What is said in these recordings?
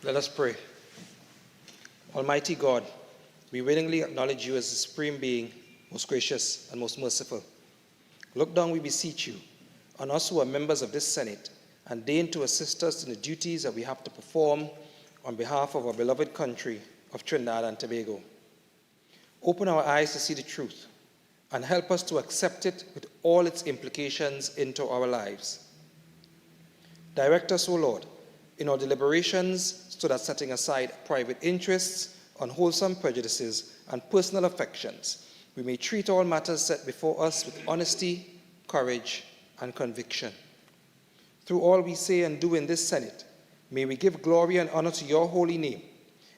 Let us pray. Almighty God, we willingly acknowledge you as the supreme being, most gracious and most merciful. Look down, we beseech you, on us who are members of this Senate, and deign to assist us in the duties that we have to perform on behalf of our beloved country of Trinidad and Tobago. Open our eyes to see the truth, and help us to accept it with all its implications into our lives. Direct us, O Lord, in our deliberations, so that setting aside private interests, unwholesome prejudices, and personal affections, we may treat all matters set before us with honesty, courage, and conviction. Through all we say and do in this Senate, may we give glory and honor to your holy name,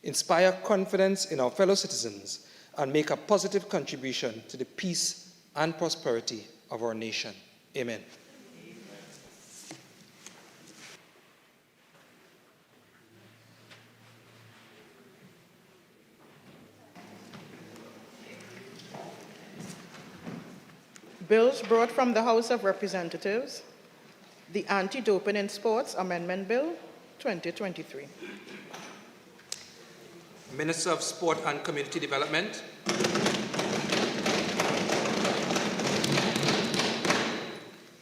inspire confidence in our fellow citizens, and make a positive contribution to the peace and prosperity of our nation. Amen. Bills brought from the House of Representatives. The Anti-Doping in Sports Amendment Bill, 2023. Minister of Sport and Community Development.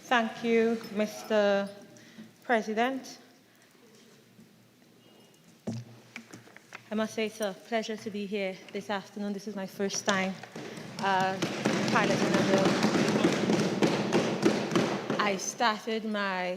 Thank you, Mr. President. I must say it's a pleasure to be here this afternoon. This is my first time piloting a bill. I started my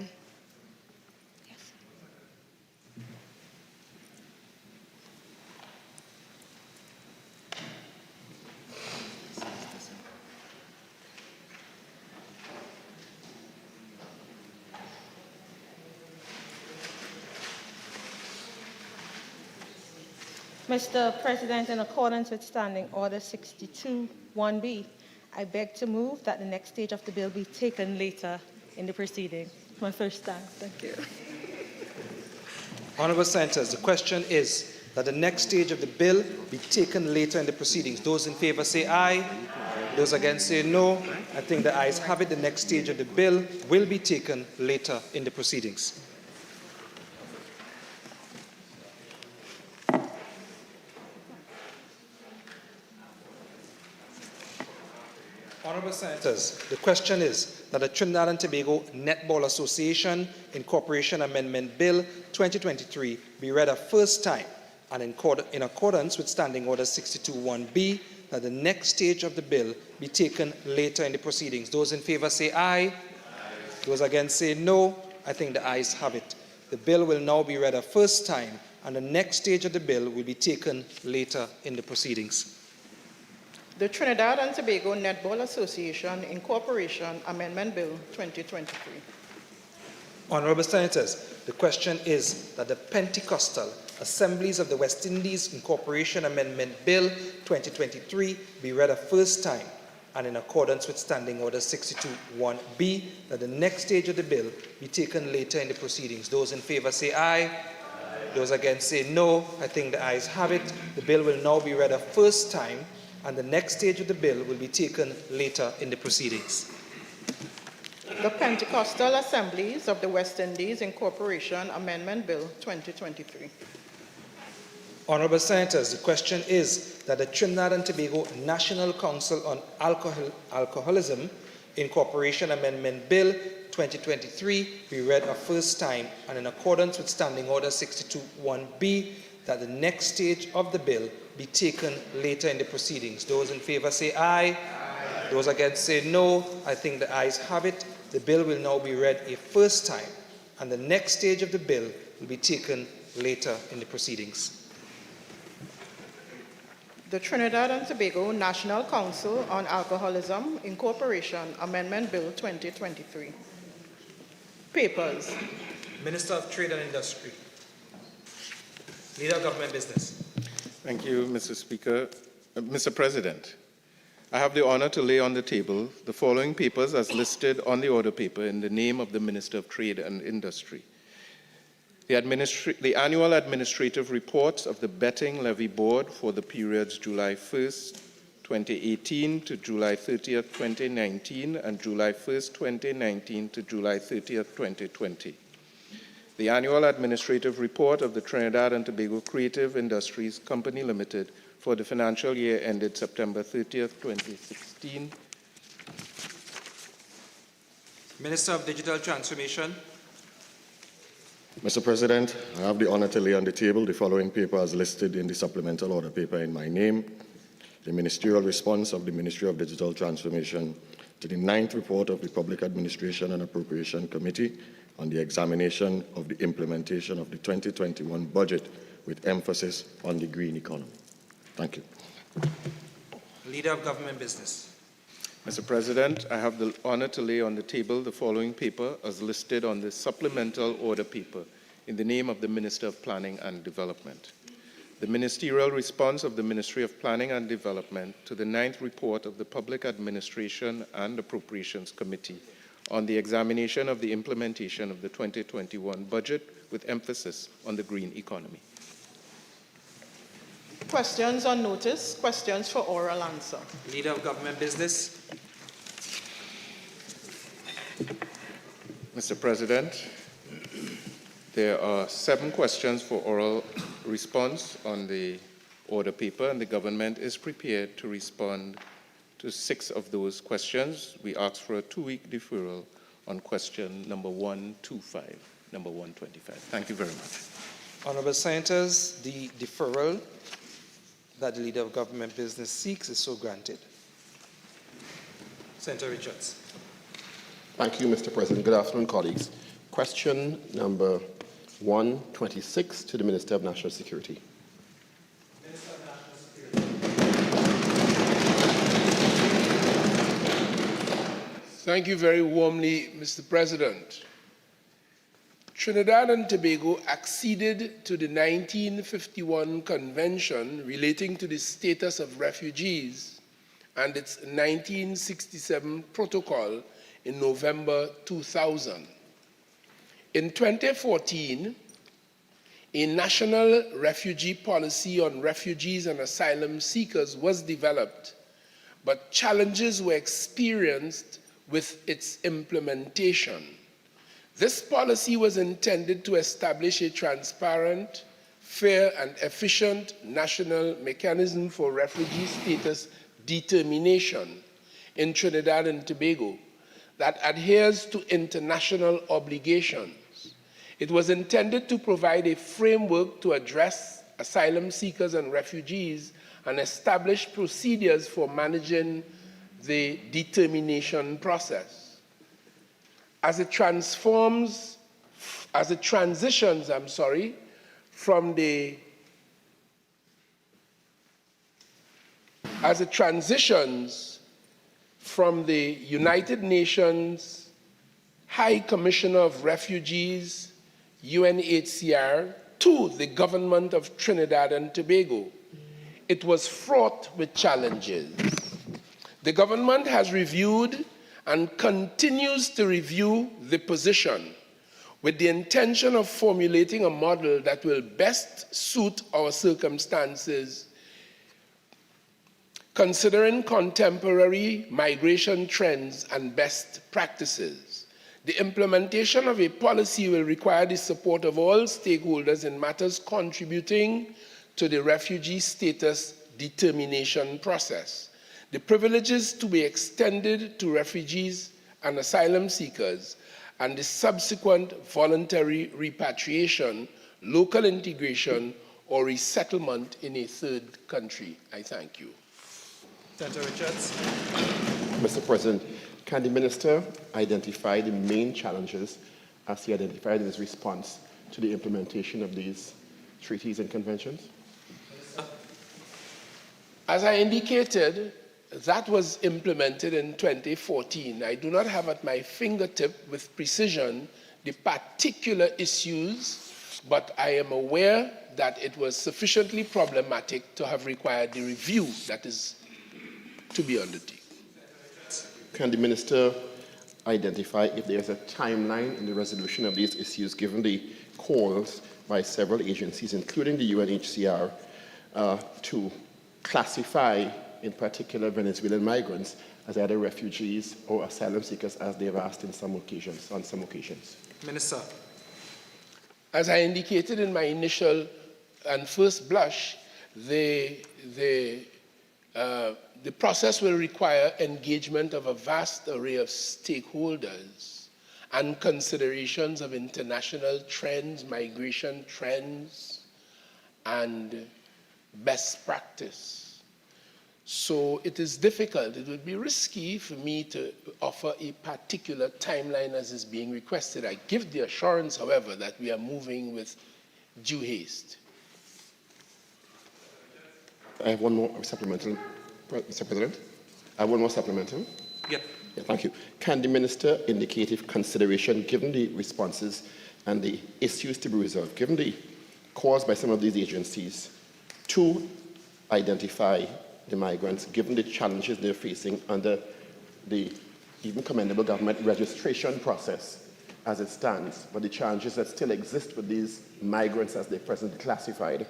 Mr. President, in accordance with Standing Order 62(1)B, I beg to move that the next stage of the bill be taken later in the proceeding. It's my first time. Thank you. Honourable Senators, the question is that the next stage of the bill be taken later in the proceedings. Those in favour say aye. Those against say no. I think the ayes have it. The next stage of the bill will be taken later in the proceedings. Honourable Senators, the question is that the Trinidad and Tobago Netball Association Incorporation Amendment Bill 2023 be read a first time and in accordance with Standing Order 62(1)B, that the next stage of the bill be taken later in the proceedings. Those in favour say aye. Aye. Those against say no. I think the ayes have it. The bill will now be read a first time and the next stage of the bill will be taken later in the proceedings. The Trinidad and Tobago Netball Association Incorporation Amendment Bill 2023. Honourable Senators, the question is that the Pentecostal Assemblies of the West Indies Incorporation Amendment Bill 2023 be read a first time and in accordance with Standing Order 62(1)B, that the next stage of the bill be taken later in the proceedings. Those in favour say aye. Aye. Those against say no. I think the ayes have it. The bill will now be read a first time and the next stage of the bill will be taken later in the proceedings. The Pentecostal Assemblies of the West Indies Incorporation Amendment Bill 2023. Honourable Senators, the question is that the Trinidad and Tobago National Council on Alcoholism Incorporation Amendment Bill 2023 be read a first time and in accordance with Standing Order 62(1)B, that the next stage of the bill be taken later in the proceedings. Those in favour say aye. Aye. Those against say no. I think the ayes have it. The bill will now be read a first time and the next stage of the bill will be taken later in the proceedings. The Trinidad and Tobago National Council on Alcoholism Incorporation Amendment Bill 2023. Papers. Minister of Trade and Industry. Leader of Government Business. Thank you, Mr. Speaker. Mr. President, I have the honor to lay on the table the following papers as listed on the order paper in the name of the Minister of Trade and Industry. The annual administrative reports of the Betting Levy Board for the periods July 1st, 2018 to July 30th, 2019, and July 1st, 2019 to July 30th, 2020. the annual administrative report of the Trinidad and Tobago Creative Industries Company Limited for the financial year ended September 30th, 2016. Minister of Digital Transformation. Mr. President, I have the honor to lay on the table the following paper as listed in the supplemental order paper in my name: the ministerial response of the Ministry of Digital Transformation to the 9th report of the Public Administration and Appropriation Committee on the examination of the implementation of the 2021 budget with emphasis on the green economy. Thank you. Leader of Government Business. Mr. President, I have the honor to lay on the table the following paper as listed on the supplemental order paper in the name of the Minister of Planning and Development. The ministerial response of the Ministry of Planning and Development to the 9th report of the Public Administration and Appropriations Committee on the examination of the implementation of the 2021 budget with emphasis on the green economy. Questions on notice, questions for oral answer. Leader of Government Business. Mr. President, there are 7 questions for oral response on the order paper, and the government is prepared to respond to 6 of those questions. We ask for a 2-week deferral on question number 125, number 125. Thank you very much. Honorable Senators, the deferral that the Leader of Government Business seeks is so granted. Senator Richards. Thank you, Mr. President. Good afternoon, colleagues. Question number 126 to the Minister of National Security. Minister of National Security. Thank you very warmly, Mr. President. Trinidad and Tobago acceded to the 1951 Convention relating to the status of refugees and its 1967 Protocol in November 2000. In 2014, a national refugee policy on refugees and asylum seekers was developed, but challenges were experienced with its implementation. This policy was intended to establish a transparent, fair, and efficient national mechanism for refugee status determination in Trinidad and Tobago that adheres to international obligations. It was intended to provide a framework to address asylum seekers and refugees and establish procedures for managing the determination process. As it transitions from the United Nations High Commissioner of Refugees, UNHCR, to the government of Trinidad and Tobago, it was fraught with challenges. The government has reviewed and continues to review the position with the intention of formulating a model that will best suit our circumstances, considering contemporary migration trends and best practices. The implementation of a policy will require the support of all stakeholders in matters contributing to the refugee status determination process. The privileges to be extended to refugees and asylum seekers, and the subsequent voluntary repatriation, local integration, or resettlement in a third country. I thank you. Senator Richards. Mr. President, can the Minister identify the main challenges as he identified in his response to the implementation of these treaties and conventions? As I indicated, that was implemented in 2014. I do not have at my fingertip with precision the particular issues, but I am aware that it was sufficiently problematic to have required the review that is to be undertaken. Can the Minister identify if there is a timeline in the resolution of these issues, given the calls by several agencies, including the UNHCR, to classify, in particular, Venezuelan migrants as either refugees or asylum seekers, as they have asked on some occasions? Minister. As I indicated in my initial and first blush, the process will require engagement of a vast array of stakeholders and considerations of international trends, migration trends, and best practice. So it is difficult. It would be risky for me to offer a particular timeline as is being requested. I give the assurance, however, that we are moving with due haste. I have one more supplemental, Mr. President. I have one more supplemental. Yep. Yeah, thank you. Can the Minister indicate if consideration, given the responses and the issues to be resolved, given the calls by some of these agencies to identify the migrants, given the challenges they're facing under the even commendable government registration process as it stands, but the challenges that still exist with these migrants as they're presently classified,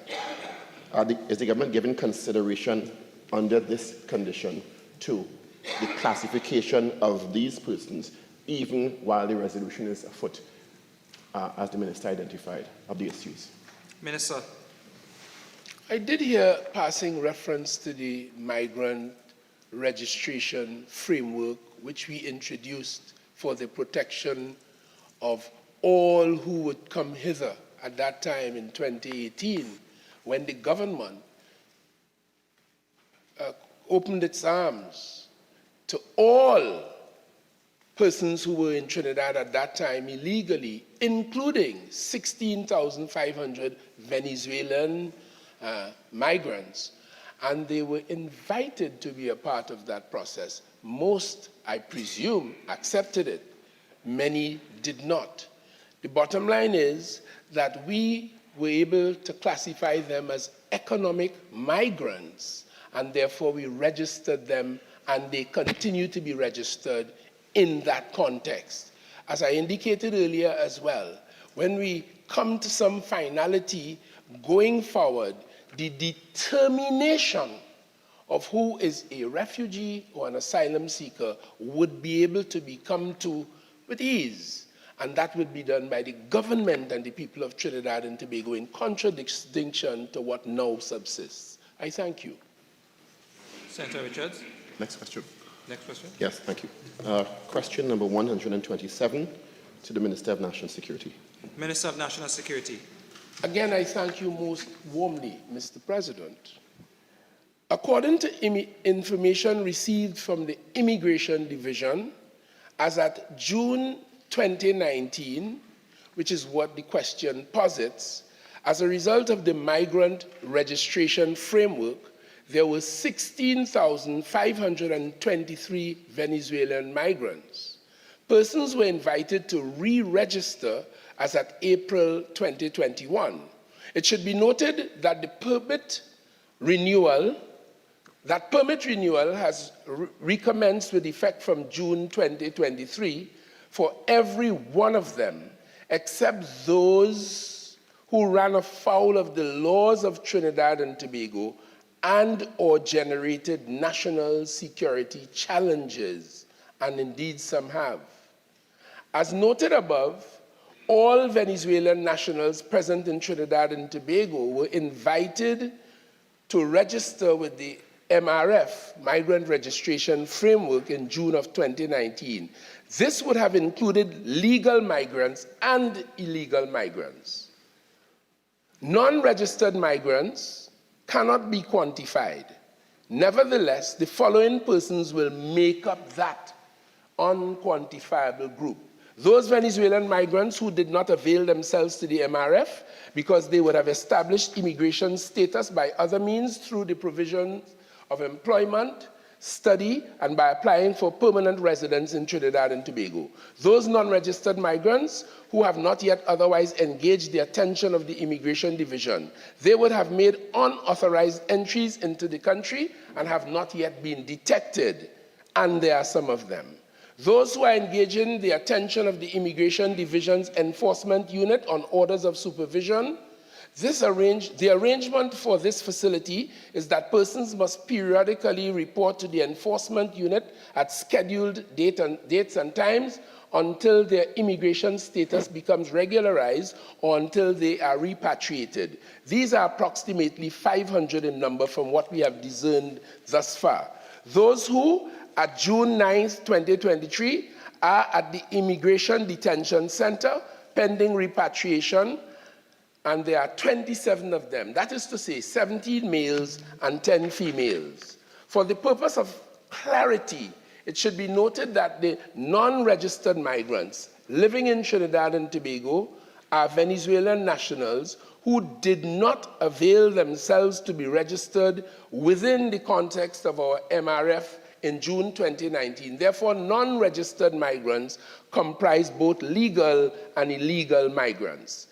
is the government giving consideration under this condition to the classification of these persons, even while the resolution is afoot, as the Minister identified, of the issues? Minister. I did hear passing reference to the migrant registration framework, which we introduced for the protection of all who would come hither at that time in 2018, when the government opened its arms to all persons who were in Trinidad at that time illegally, including 16,500 Venezuelan migrants, and they were invited to be a part of that process. Most, I presume, accepted it. Many did not. The bottom line is that we were able to classify them as economic migrants, and therefore we registered them, and they continue to be registered in that context. As I indicated earlier as well, when we come to some finality going forward, the determination of who is a refugee or an asylum seeker would be able to be come to with ease. And that would be done by the government and the people of Trinidad and Tobago in contradistinction to what now subsists. I thank you. Senator Richards. Next question. Next question. Yes, thank you. Question number 127 to the Minister of National Security. Minister of National Security. Again, I thank you most warmly, Mr. President. According to information received from the Immigration Division, as at June 2019, which is what the question posits, as a result of the migrant registration framework, there were 16,523 Venezuelan migrants. Persons were invited to re-register as at April 2021. It should be noted that the permit renewal has recommenced with effect from June 2023 for every one of them, except those who ran afoul of the laws of Trinidad and Tobago and or generated national security challenges, and indeed some have. As noted above, all Venezuelan nationals present in Trinidad and Tobago were invited to register with the MRF, Migrant Registration Framework, in June of 2019. This would have included legal migrants and illegal migrants. Non-registered migrants cannot be quantified. Nevertheless, the following persons will make up that unquantifiable group. Those Venezuelan migrants who did not avail themselves to the MRF because they would have established immigration status by other means through the provision of employment, study, and by applying for permanent residence in Trinidad and Tobago. Those non-registered migrants who have not yet otherwise engaged the attention of the Immigration Division. They would have made unauthorized entries into the country and have not yet been detected, and there are some of them. Those who are engaging the attention of the Immigration Division's Enforcement Unit on orders of supervision, the arrangement for this facility is that persons must periodically report to the Enforcement Unit at scheduled dates and times until their immigration status becomes regularized or until they are repatriated. These are approximately 500 in number from what we have discerned thus far. Those who, at June 9th, 2023, are at the Immigration Detention Center pending repatriation, and there are 27 of them. That is to say, 17 males and 10 females. For the purpose of clarity, it should be noted that the non-registered migrants living in Trinidad and Tobago are Venezuelan nationals who did not avail themselves to be registered within the context of our MRF in June 2019. Therefore, non-registered migrants comprise both legal and illegal migrants.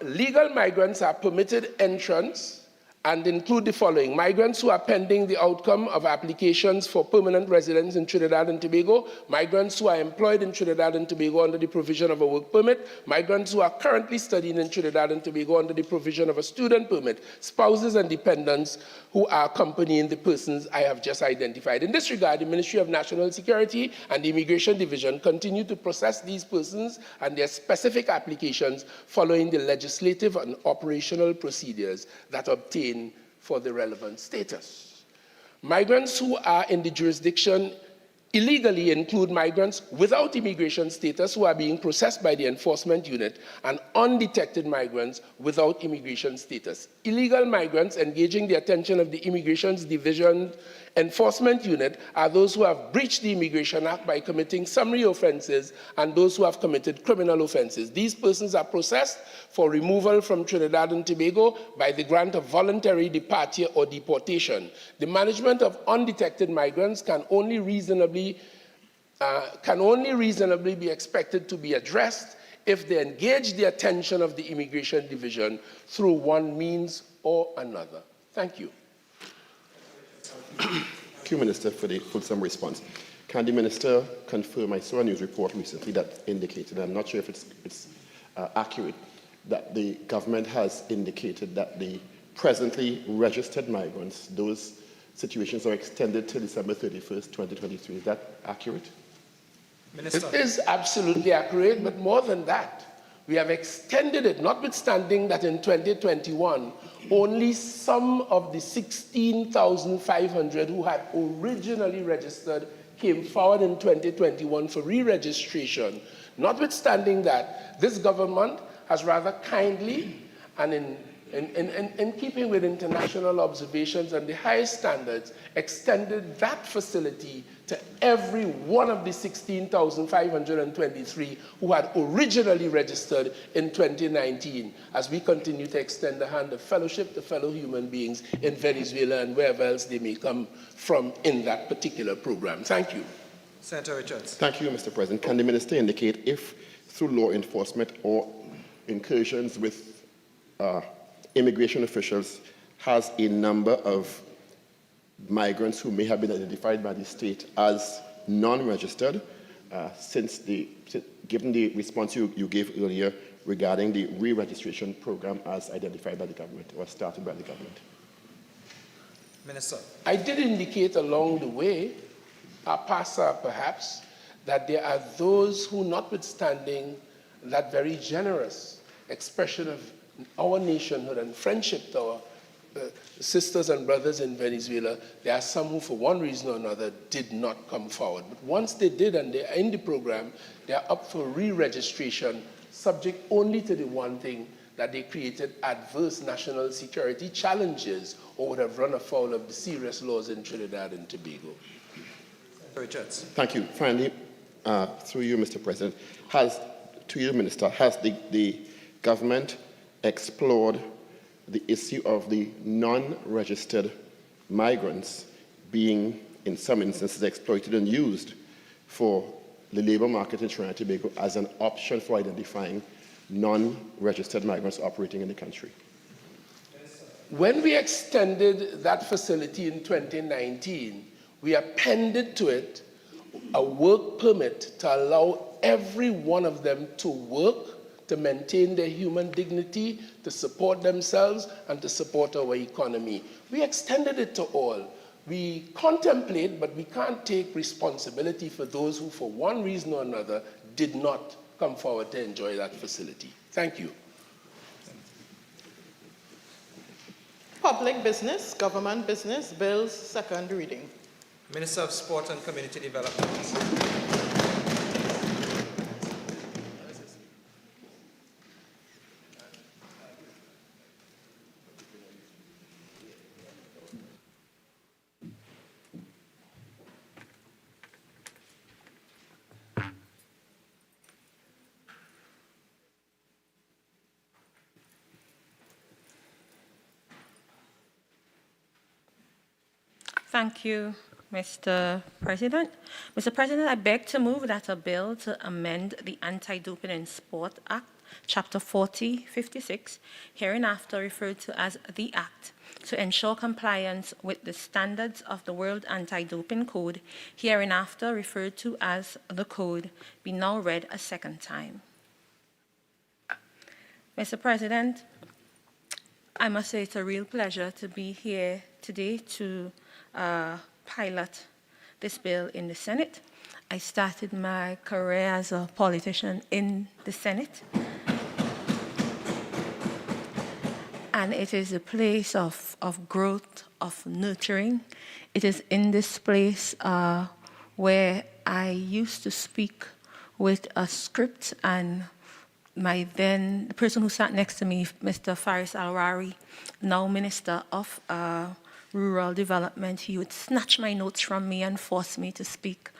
Legal migrants are permitted entrance and include the following: migrants who are pending the outcome of applications for permanent residence in Trinidad and Tobago, migrants who are employed in Trinidad and Tobago under the provision of a work permit, migrants who are currently studying in Trinidad and Tobago under the provision of a student permit, spouses and dependents who are accompanying the persons I have just identified. In this regard, the Ministry of National Security and the Immigration Division continue to process these persons and their specific applications following the legislative and operational procedures that obtain for the relevant status. Migrants who are in the jurisdiction illegally include migrants without immigration status who are being processed by the enforcement unit and undetected migrants without immigration status. Illegal migrants engaging the attention of the Immigration Division enforcement unit are those who have breached the Immigration Act by committing summary offenses and those who have committed criminal offenses. These persons are processed for removal from Trinidad and Tobago by the grant of voluntary departure or deportation. The management of undetected migrants can only reasonably be expected to be addressed if they engage the attention of the Immigration Division through one means or another. Thank you. Thank you, Minister, for the fulsome response. Can the Minister confirm? I saw a news report recently that indicated, I'm not sure if it's accurate, that the government has indicated that the presently registered migrants, those situations are extended till December 31st, 2023. Is that accurate? Minister. It is absolutely accurate, but more than that, we have extended it, notwithstanding that in 2021, only some of the 16,500 who had originally registered came forward in 2021 for re-registration. Notwithstanding that, this government has rather kindly and in keeping with international observations and the highest standards, extended that facility to every one of the 16,523 who had originally registered in 2019, as we continue to extend the hand of fellowship to fellow human beings in Venezuela and wherever else they may come from in that particular program. Thank you. Senator Richards. Thank you, Mr. President. Can the Minister indicate if, through law enforcement or incursions with immigration officials, has a number of migrants who may have been identified by the state as non-registered, given the response you gave earlier regarding the re-registration program as identified by the government or started by the government? Minister. I did indicate along the way, PASA perhaps, that there are those who, notwithstanding that very generous expression of our nationhood and friendship to our sisters and brothers in Venezuela, there are some who, for one reason or another, did not come forward. But once they did and they are in the program, they are up for re-registration, subject only to the one thing, that they created adverse national security challenges or would have run afoul of the serious laws in Trinidad and Tobago. Richards. Thank you. Finally, through you, Mr. President, to you, Minister, has the government explored the issue of the non-registered migrants being, in some instances, exploited and used for the labor market in Trinidad and Tobago as an option for identifying non-registered migrants operating in the country? When we extended that facility in 2019, we appended to it a work permit to allow every one of them to work, to maintain their human dignity, to support themselves, and to support our economy. We extended it to all. we contemplate, but we can't take responsibility for those who, for one reason or another, did not come forward to enjoy that facility. Thank you. Public business, government business, bills, second reading. Minister of Sport and Community Development. Thank you, Mr. President. Mr. President, I beg to move that a bill to amend the Anti-Doping in Sport Act, Chapter 4056, hereinafter referred to as the Act, to ensure compliance with the standards of the World Anti-Doping Code, hereinafter referred to as the Code, be now read a second time. Mr. President, I must say it's a real pleasure to be here today to pilot this bill in the Senate. I started my career as a politician in the Senate. And it is a place of growth, of nurturing. It is in this place where I used to speak with a script, and the person who sat next to me, Mr. Faris Al-Rari, now Minister of Rural Development, he would snatch my notes from me and force me to speak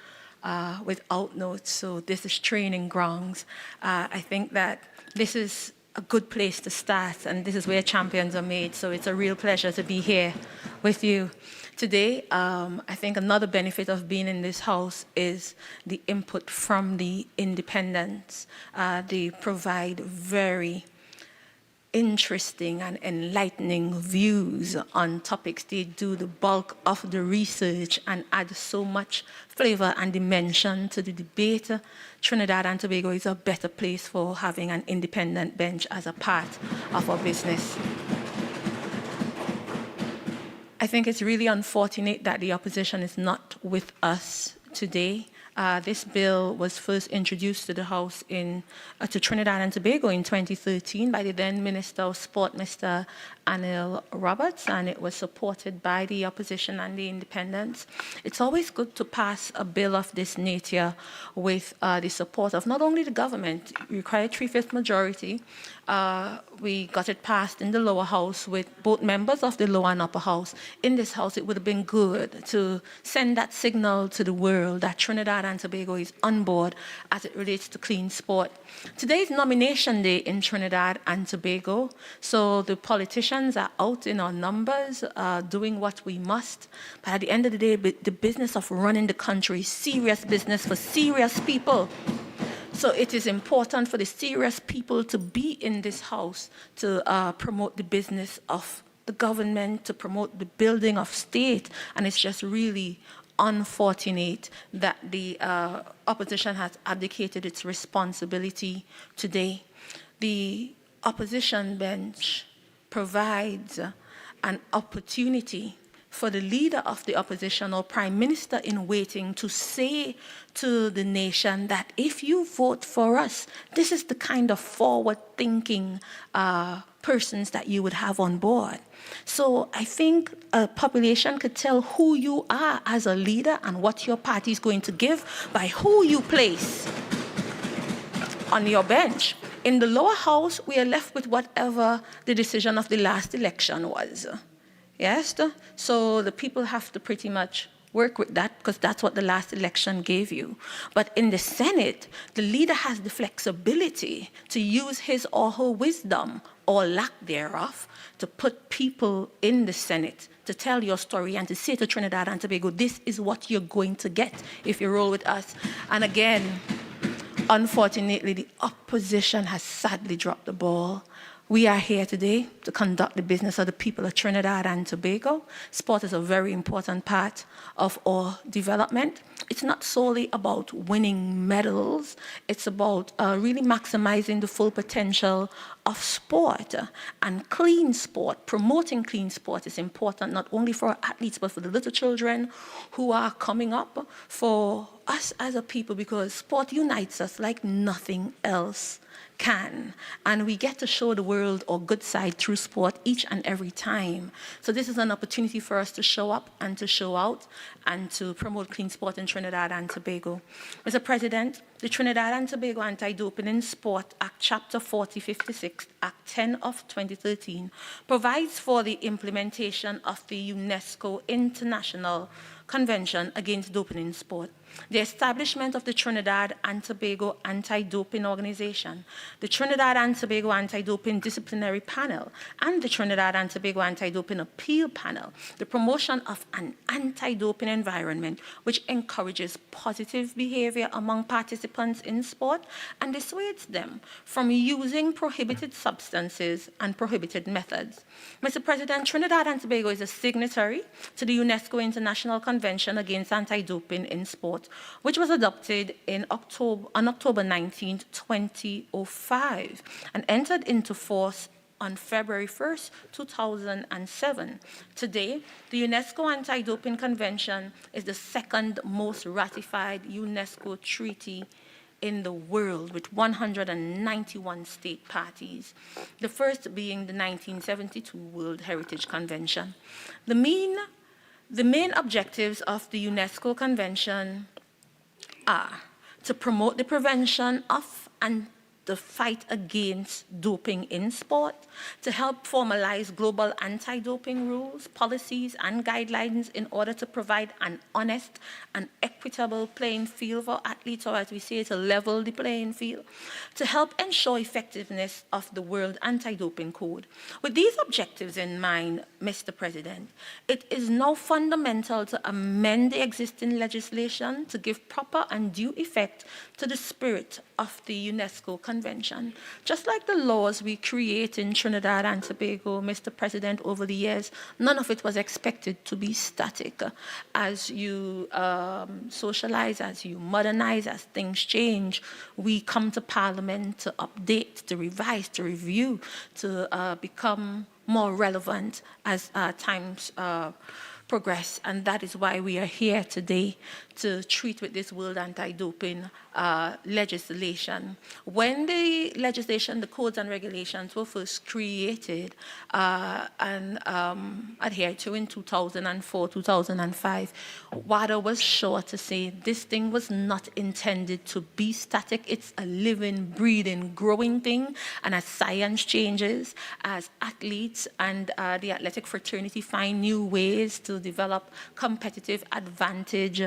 without notes. So this is training grounds. I think that this is a good place to start, and this is where champions are made. So it's a real pleasure to be here with you today. I think another benefit of being in this house is the input from the independents. They provide very interesting and enlightening views on topics. They do the bulk of the research and add so much flavor and dimension to the debate. Trinidad and Tobago is a better place for having an independent bench as a part of our business. I think it's really unfortunate that the opposition is not with us today. This bill was first introduced to the House to Trinidad and Tobago in 2013 by the then Minister of Sport, Mr. Anil Roberts, and it was supported by the opposition and the independents. It's always good to pass a bill of this nature with the support of not only the government. It required 3/5 majority. We got it passed in the lower house with both members of the lower and upper house. In this house, it would have been good to send that signal to the world that Trinidad and Tobago is on board as it relates to clean sport. Today is nomination day in Trinidad and Tobago, so the politicians are out in our numbers doing what we must. But at the end of the day, the business of running the country is serious business for serious people. So it is important for the serious people to be in this house to promote the business of the government, to promote the building of state. And it's just really unfortunate that the opposition has abdicated its responsibility today. The opposition bench provides an opportunity for the leader of the opposition or prime minister in waiting to say to the nation that if you vote for us, this is the kind of forward-thinking persons that you would have on board. So I think a population could tell who you are as a leader and what your party is going to give by who you place on your bench. In the lower house, we are left with whatever the decision of the last election was. Yes, so the people have to pretty much work with that because that's what the last election gave you. But in the Senate, the leader has the flexibility to use his or her wisdom or lack thereof to put people in the Senate to tell your story and to say to Trinidad and Tobago, this is what you're going to get if you roll with us. And again, unfortunately, the opposition has sadly dropped the ball. We are here today to conduct the business of the people of Trinidad and Tobago. Sport is a very important part of our development. It's not solely about winning medals. It's about really maximizing the full potential of sport. And clean sport, promoting clean sport is important not only for our athletes, but for the little children who are coming up, for us as a people, because sport unites us like nothing else can. And we get to show the world our good side through sport each and every time. So this is an opportunity for us to show up and to show out and to promote clean sport in Trinidad and Tobago. Mr. President, the Trinidad and Tobago Anti-Doping in Sport Act, Chapter 4056, Act 10 of 2013, provides for the implementation of the UNESCO International Convention Against Doping in Sport, the establishment of the Trinidad and Tobago Anti-Doping Organization, the Trinidad and Tobago Anti-Doping Disciplinary Panel, and the Trinidad and Tobago Anti-Doping Appeal Panel, the promotion of an anti-doping environment which encourages positive behavior among participants in sport and dissuades them from using prohibited substances and prohibited methods. Mr. President, Trinidad and Tobago is a signatory to the UNESCO International Convention Against Anti-Doping in Sport, which was adopted on October 19, 2005, and entered into force on February 1st, 2007. Today, the UNESCO Anti-Doping Convention is the second most ratified UNESCO treaty in the world, with 191 state parties, the first being the 1972 World Heritage Convention. The main objectives of the UNESCO Convention are to promote the prevention of and the fight against doping in sport, to help formalize global anti-doping rules, policies, and guidelines in order to provide an honest and equitable playing field for athletes, or as we say, to level the playing field, to help ensure effectiveness of the World Anti-Doping Code. With these objectives in mind, Mr. President, it is now fundamental to amend the existing legislation to give proper and due effect to the spirit of the UNESCO Convention. Just like the laws we create in Trinidad and Tobago, Mr. President, over the years, none of it was expected to be static. As you socialize, as you modernize, as things change, we come to Parliament to update, to revise, to review, to become more relevant as times progress. And that is why we are here today to treat with this World Anti-Doping legislation. When the legislation, the codes and regulations were first created and adhered to in 2004, 2005, WADA was sure to say this thing was not intended to be static. It's a living, breathing, growing thing. And as science changes, as athletes and the athletic fraternity find new ways to develop competitive advantage,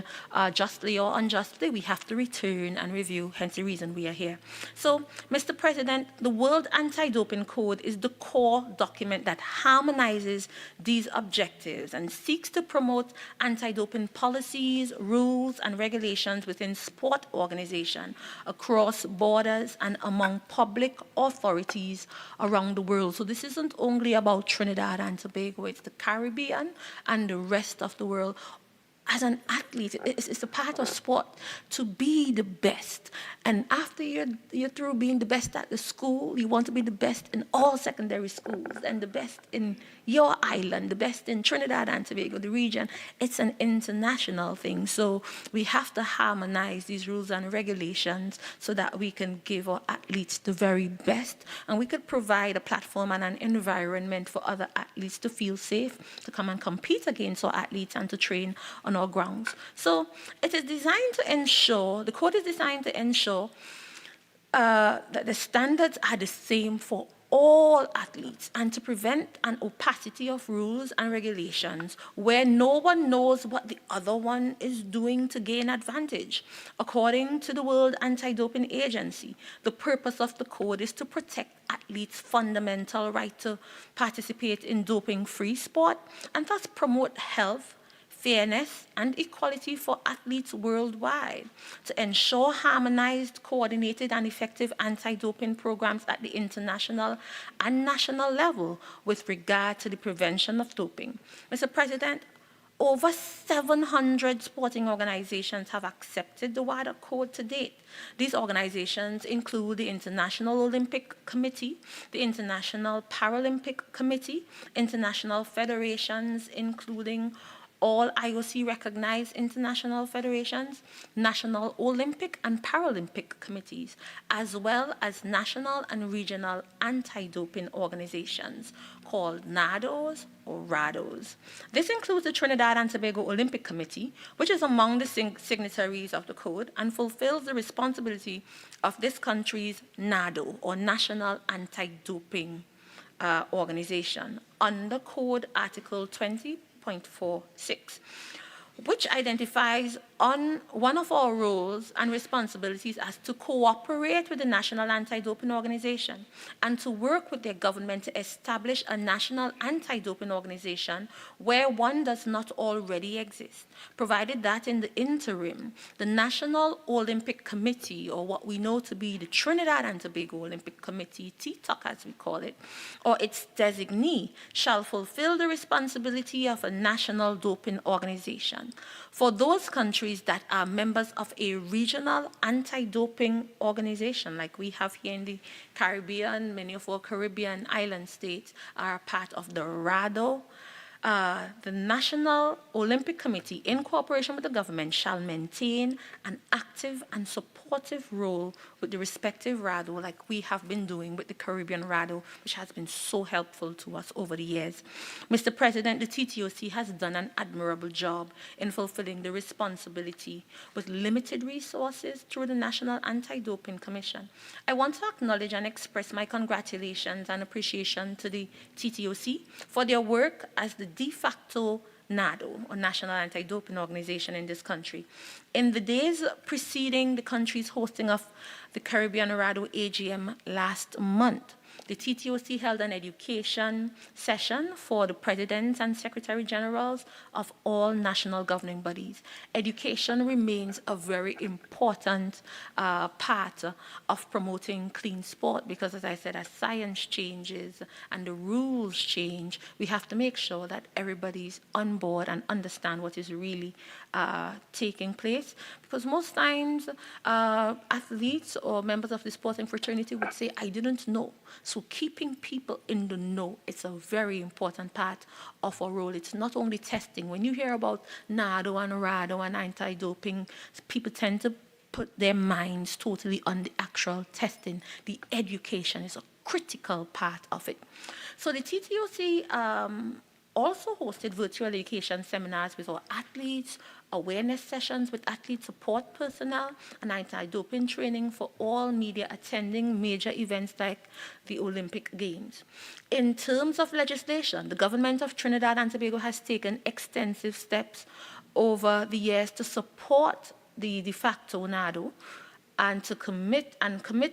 justly or unjustly, we have to return and review, hence the reason we are here. So, Mr. President, the World Anti-Doping Code is the core document that harmonizes these objectives and seeks to promote anti-doping policies, rules, and regulations within sport organizations across borders and among public authorities around the world. So this isn't only about Trinidad and Tobago, it's the Caribbean and the rest of the world. As an athlete, it's a part of sport to be the best. And after you're through being the best at the school, you want to be the best in all secondary schools and the best in your island, the best in Trinidad and Tobago, the region. It's an international thing. So we have to harmonize these rules and regulations so that we can give our athletes the very best. And we could provide a platform and an environment for other athletes to feel safe, to come and compete against our athletes and to train on our grounds. So it is designed to ensure, the code is designed to ensure that the standards are the same for all athletes and to prevent an opacity of rules and regulations where no one knows what the other one is doing to gain advantage. According to the World Anti-Doping Agency, the purpose of the code is to protect athletes' fundamental right to participate in doping-free sport and thus promote health, fairness and equality for athletes worldwide, to ensure harmonized, coordinated, and effective anti-doping programs at the international and national level with regard to the prevention of doping. Mr. President, over 700 sporting organizations have accepted the WADA code to date. These organizations include the International Olympic Committee, the International Paralympic Committee, international federations, including all IOC-recognized international federations, national Olympic and Paralympic committees, as well as national and regional anti-doping organizations called NADOs or RADOs. This includes the Trinidad and Tobago Olympic Committee, which is among the signatories of the code and fulfills the responsibility of this country's NADO, or National Anti-Doping Organization, under Code Article 20.46, which identifies on one of our roles and responsibilities as to cooperate with the National Anti-Doping Organization and to work with their government to establish a national anti-doping organization where one does not already exist, provided that in the interim, the National Olympic Committee, or what we know to be the Trinidad and Tobago Olympic Committee, TTOC as we call it, or its designee, shall fulfill the responsibility of a national doping organization. For those countries that are members of a regional anti-doping organization, like we have here in the Caribbean, many of our Caribbean island states are part of the RADO. The National Olympic Committee, in cooperation with the government, shall maintain an active and supportive role with the respective RADO, like we have been doing with the Caribbean RADO, which has been so helpful to us over the years. Mr. President, the TTOC has done an admirable job in fulfilling the responsibility with limited resources through the National Anti-Doping Commission. I want to acknowledge and express my congratulations and appreciation to the TTOC for their work as the de facto NADO, or National Anti-Doping Organization in this country. In the days preceding the country's hosting of the Caribbean RADO AGM last month, the TTOC held an education session for the presidents and secretary generals of all national governing bodies. Education remains a very important part of promoting clean sport because, as I said, as science changes and the rules change, we have to make sure that everybody's on board and understand what is really taking place. Because most times athletes or members of the sporting fraternity would say, I didn't know. So keeping people in the know, it's a very important part of our role. It's not only testing. When you hear about NADO and RADO and anti-doping, people tend to put their minds totally on the actual testing. The education is a critical part of it. So the TTOC also hosted virtual education seminars with our athletes, awareness sessions with athlete support personnel, and anti-doping training for all media attending major events like the Olympic Games. In terms of legislation, the government of Trinidad and Tobago has taken extensive steps over the years to support the de facto NADO and to commit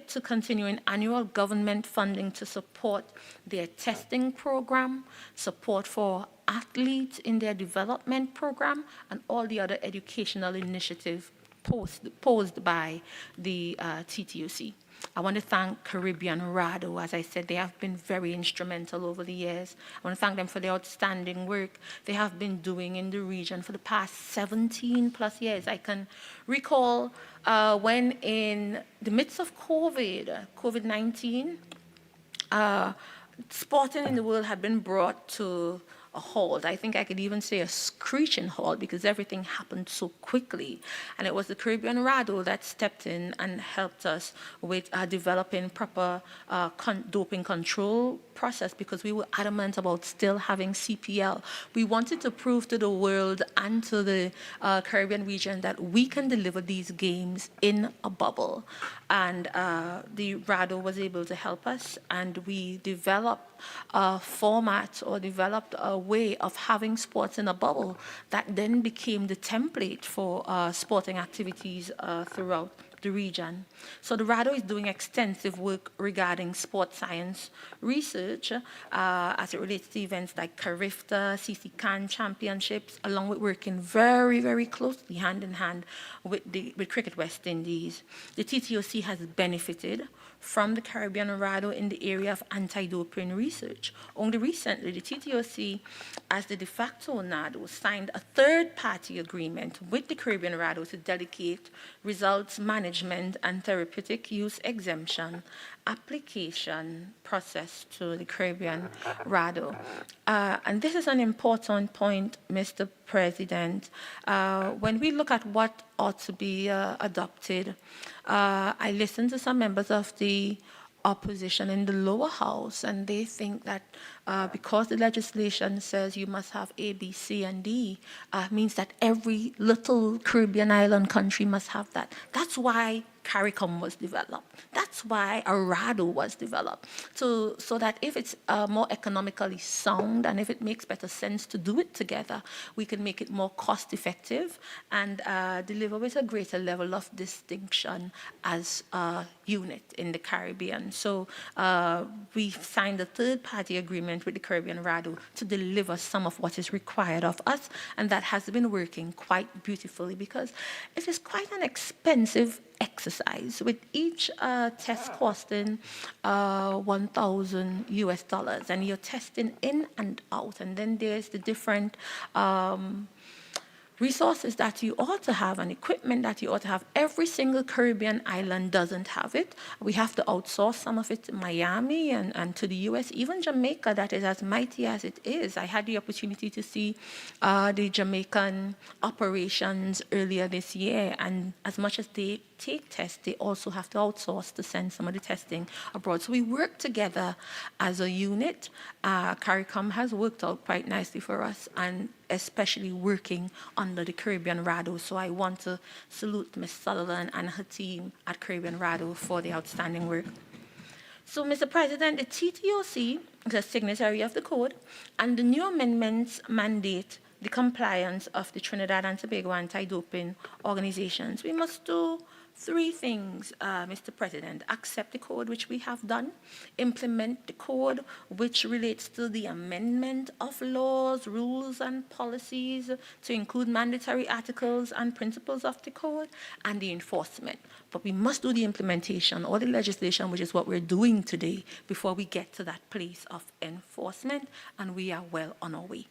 to continuing annual government funding to support their testing program, support for athletes in their development program, and all the other educational initiatives posed by the TTOC. I want to thank Caribbean RADO. As I said, they have been very instrumental over the years. I want to thank them for the outstanding work they have been doing in the region for the past 17 plus years. I can recall when in the midst of COVID-19, sporting in the world had been brought to a halt. I think I could even say a screeching halt because everything happened so quickly. And it was the Caribbean RADO that stepped in and helped us with developing proper doping control process because we were adamant about still having CPL. We wanted to prove to the world and to the Caribbean region that we can deliver these games in a bubble. And the RADO was able to help us, and we developed a format or developed a way of having sports in a bubble that then became the template for sporting activities throughout the region. So the RADO is doing extensive work regarding sports science research as it relates to events like Carifta, CC Can Championships, along with working very, very closely hand in hand with Cricket West Indies. The TTOC has benefited from the Caribbean RADO in the area of anti-doping research. Only recently, the TTOC, as the de facto NADO, signed a third-party agreement with the Caribbean RADO to delegate results management and therapeutic use exemption application process to the Caribbean RADO. And this is an important point, Mr. President. When we look at what ought to be adopted, I listened to some members of the opposition in the lower house, and they think that because the legislation says you must have A, B, C, and D, means that every little Caribbean island country must have that. That's why CARICOM was developed. That's why a RADO was developed, so that if it's more economically sound and if it makes better sense to do it together, we can make it more cost-effective and deliver with a greater level of distinction as a unit in the Caribbean. So we've signed a third-party agreement with the Caribbean RADO to deliver some of what is required of us, and that has been working quite beautifully because it is quite an expensive exercise, with each test costing $1,000 US, and you're testing in and out, and then there's the different resources that you ought to have and equipment that you ought to have. Every single Caribbean island doesn't have it. We have to outsource some of it to Miami and to the US, even Jamaica, that is as mighty as it is. I had the opportunity to see the Jamaican operations earlier this year, and as much as they take tests, they also have to outsource to send some of the testing abroad. So we work together as a unit. CARICOM has worked out quite nicely for us, and especially working under the Caribbean RADO. So I want to salute Ms. Sullivan and her team at Caribbean RADO for the outstanding work. So, Mr. President, the TTOC is a signatory of the code, and the new amendments mandate the compliance of the Trinidad and Tobago anti-doping organizations. We must do three things, Mr. President: accept the code, which we have done; implement the code, which relates to the amendment of laws, rules, and policies to include mandatory articles and principles of the code; and the enforcement. But we must do the implementation or the legislation, which is what we're doing today, before we get to that place of enforcement, and we are well on our way.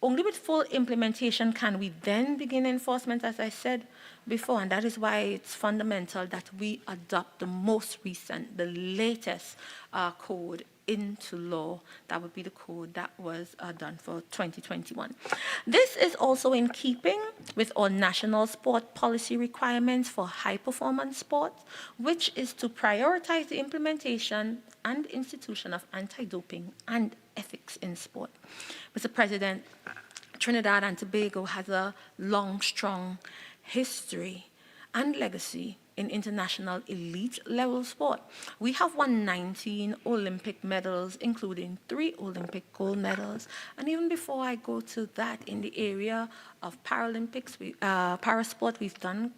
Only with full implementation can we then begin enforcement, as I said before, and that is why it's fundamental that we adopt the most recent, the latest code into law. That would be the code that was done for 2021. This is also in keeping with our national sport policy requirements for high-performance sports, which is to prioritize the implementation and institution of anti-doping and ethics in sport. Mr. President, Trinidad and Tobago has a long, strong history and legacy in international elite level sport. We have won 19 Olympic medals, including 3 Olympic gold medals. And even before I go to that, in the area of Paralympics, parasport, we've done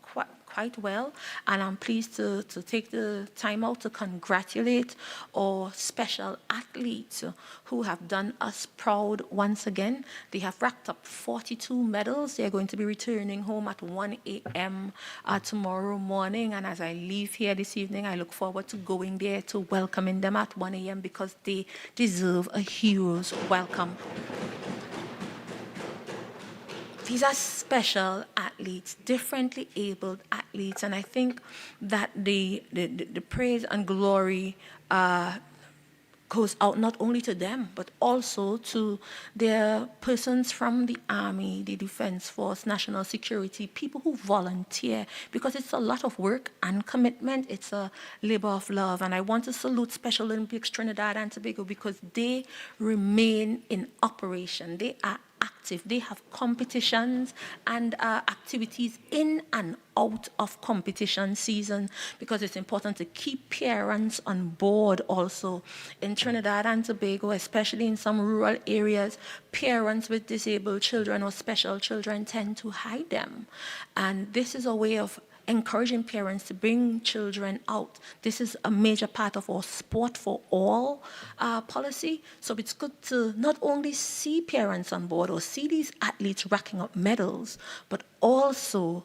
quite well, and I'm pleased to take the time out to congratulate our special athletes who have done us proud once again. They have racked up 42 medals. They're going to be returning home at 1 a.m. Tomorrow morning, and as I leave here this evening, I look forward to going there to welcoming them at 1 a.m. because they deserve a hero's welcome. These are special athletes, differently abled athletes, and I think that the praise and glory goes out not only to them, but also to their persons from the Army, the Defense Force, National Security, people who volunteer, because it's a lot of work and commitment. It's a labor of love. And I want to salute Special Olympics Trinidad and Tobago because they remain in operation. They are active. They have competitions and activities in and out of competition season, because it's important to keep parents on board also. In Trinidad and Tobago, especially in some rural areas, parents with disabled children or special children tend to hide them. And this is a way of encouraging parents to bring children out. This is a major part of our sport for all policy. So it's good to not only see parents on board or see these athletes racking up medals, but also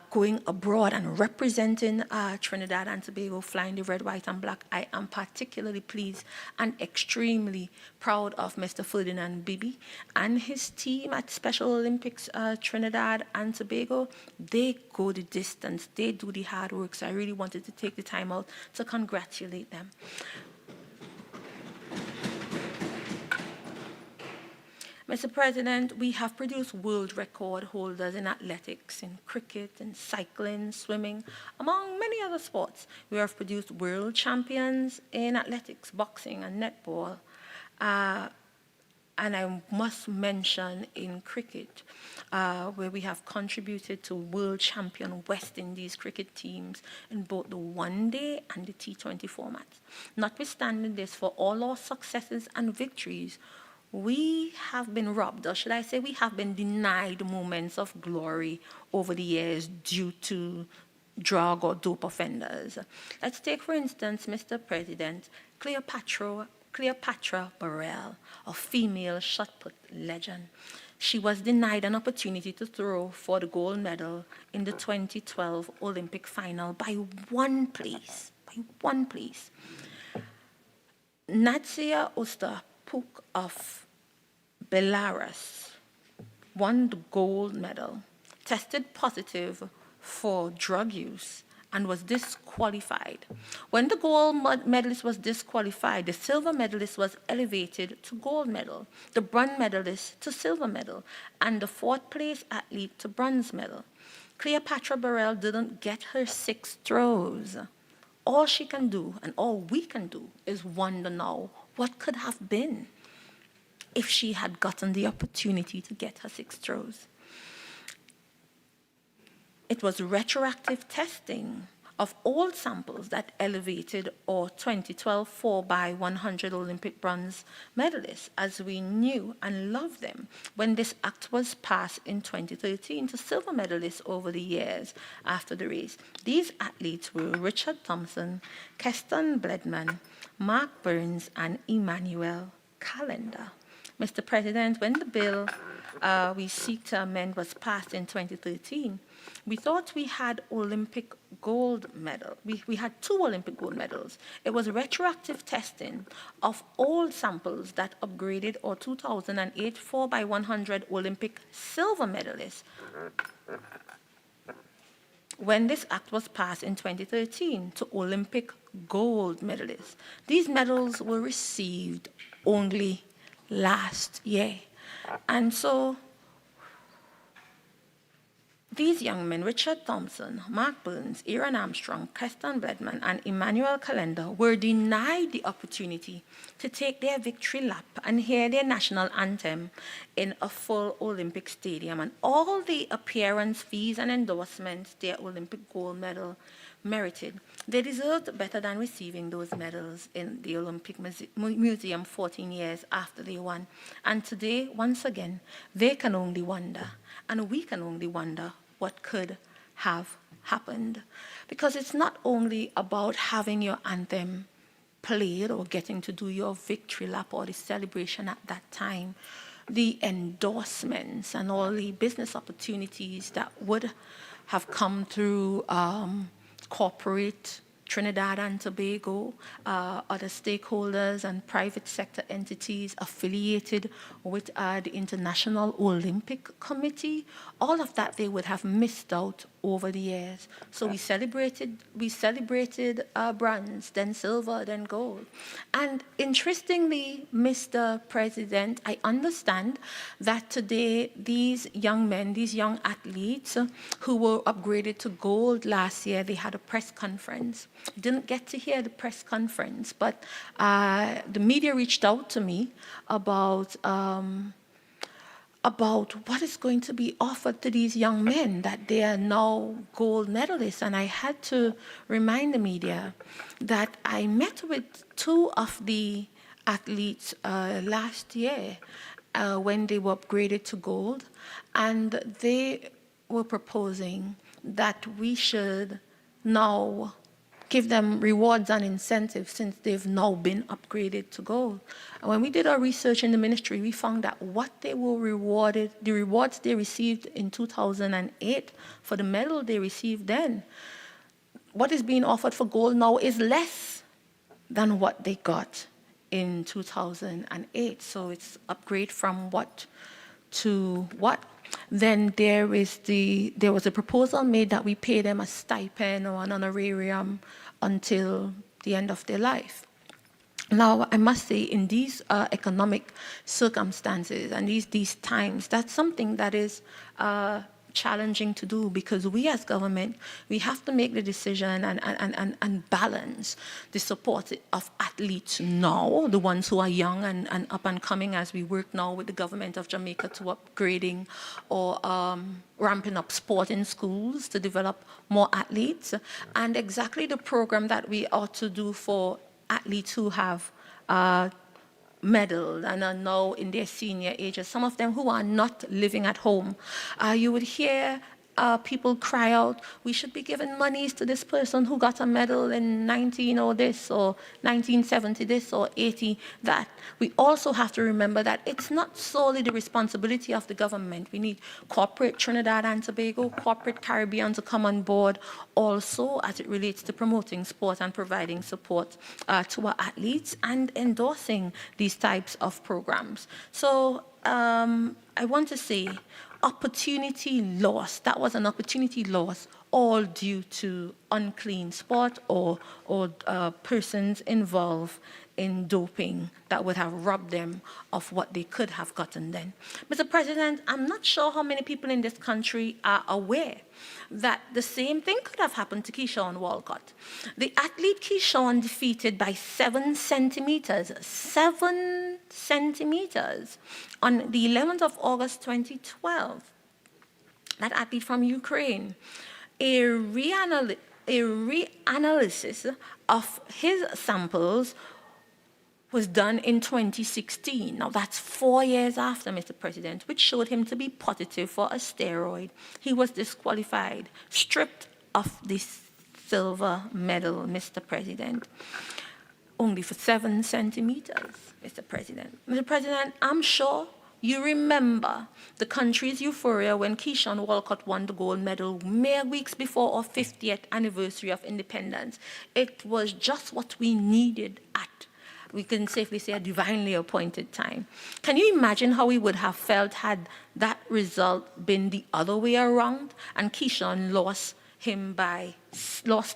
going abroad and representing Trinidad and Tobago, flying the red, white, and black. I am particularly pleased and extremely proud of Mr. Ferdinand Bibi and his team at Special Olympics Trinidad and Tobago. They go the distance. They do the hard work. So I really wanted to take the time out to congratulate them. Mr. President, we have produced world record holders in athletics, in cricket, in cycling, swimming, among many other sports. We have produced world champions in athletics, boxing, and netball. And I must mention in cricket, where we have contributed to world champion West Indies cricket teams in both the one-day and the T20 formats. Notwithstanding this, for all our successes and victories, we have been robbed, or should I say we have been denied moments of glory over the years due to drug or dope offenders. Let's take, for instance, Mr. President, Cleopatra Burrell, a female shot put legend. She was denied an opportunity to throw for the gold medal in the 2012 Olympic final by one place. Nadia Osterpuk of Belarus won the gold medal, tested positive for drug use, and was disqualified. When the gold medalist was disqualified, the silver medalist was elevated to gold medal, the bronze medalist to silver medal, and the fourth place athlete to bronze medal. Cleopatra Burrell didn't get her 6 throws. All she can do, and all we can do, is wonder now what could have been if she had gotten the opportunity to get her 6 throws. It was retroactive testing of old samples that elevated our 2012 4x100 Olympic bronze medalists, as we knew and loved them when this act was passed in 2013 to silver medalists over the years after the race. These athletes were Richard Thompson, Keston Bledman, Mark Burns, and Emmanuel Calendar. Mr. President, when the bill we seek to amend was passed in 2013, we thought we had Olympic gold medal. We had 2 Olympic gold medals. It was retroactive testing of all samples that upgraded our 2008 4x100 Olympic silver medalists when this act was passed in 2013 to Olympic gold medalists. These medals were received only last year. And so these young men, Richard Thompson, Mark Burns, Aaron Armstrong, Keston Bledman, and Emmanuel Calendar, were denied the opportunity to take their victory lap and hear their national anthem in a full Olympic stadium, and all the appearance fees and endorsements their Olympic gold medal merited. They deserved better than receiving those medals in the Olympic Museum 14 years after they won. And today, once again, they can only wonder, and we can only wonder what could have happened. Because it's not only about having your anthem played or getting to do your victory lap or the celebration at that time. The endorsements and all the business opportunities that would have come through corporate Trinidad and Tobago, other stakeholders and private sector entities affiliated with the International Olympic Committee, all of that they would have missed out over the years. So we celebrated bronze, then silver, then gold. And interestingly, Mr. President, I understand that today these young men, these young athletes who were upgraded to gold last year, they had a press conference. Didn't get to hear the press conference, but the media reached out to me about what is going to be offered to these young men, that they are now gold medalists. And I had to remind the media that I met with 2 of the athletes last year when they were upgraded to gold, and they were proposing that we should now give them rewards and incentives since they've now been upgraded to gold. And when we did our research in the ministry, we found that what they were rewarded, the rewards they received in 2008 for the medal they received then, what is being offered for gold now is less than what they got in 2008. So it's upgrade from what to what. Then there was a proposal made that we pay them a stipend or an honorarium until the end of their life. Now, I must say, in these economic circumstances and these times, that's something that is challenging to do, because we as government, we have to make the decision and balance the support of athletes now, the ones who are young and up and coming, as we work now with the government of Jamaica to upgrading or ramping up sport in schools to develop more athletes, and exactly the program that we ought to do for athletes who have medaled and are now in their senior ages, some of them who are not living at home. You would hear people cry out, we should be giving monies to this person who got a medal in 19 or this, or 1970 this, or 80 that. We also have to remember that it's not solely the responsibility of the government. We need corporate Trinidad and Tobago, corporate Caribbean to come on board also as it relates to promoting sport and providing support to our athletes and endorsing these types of programs. So I want to say, opportunity lost. That was an opportunity lost, all due to unclean sport or persons involved in doping that would have robbed them of what they could have gotten then. Mr. President, I'm not sure how many people in this country are aware that the same thing could have happened to Keyshawn Walcott. The athlete Keyshawn defeated by 7 centimeters, 7 centimeters, on the 11th of August 2012. That athlete from Ukraine. A reanalysis of his samples was done in 2016. Now, that's 4 years after, Mr. President, which showed him to be positive for a steroid. He was disqualified, stripped of this silver medal, Mr. President, only for 7 centimeters, Mr. President. Mr. President, I'm sure you remember the country's euphoria when Keyshawn Walcott won the gold medal mere weeks before our 50th anniversary of independence. It was just what we needed at, we can safely say, a divinely appointed time. Can you imagine how we would have felt had that result been the other way around and Keyshawn lost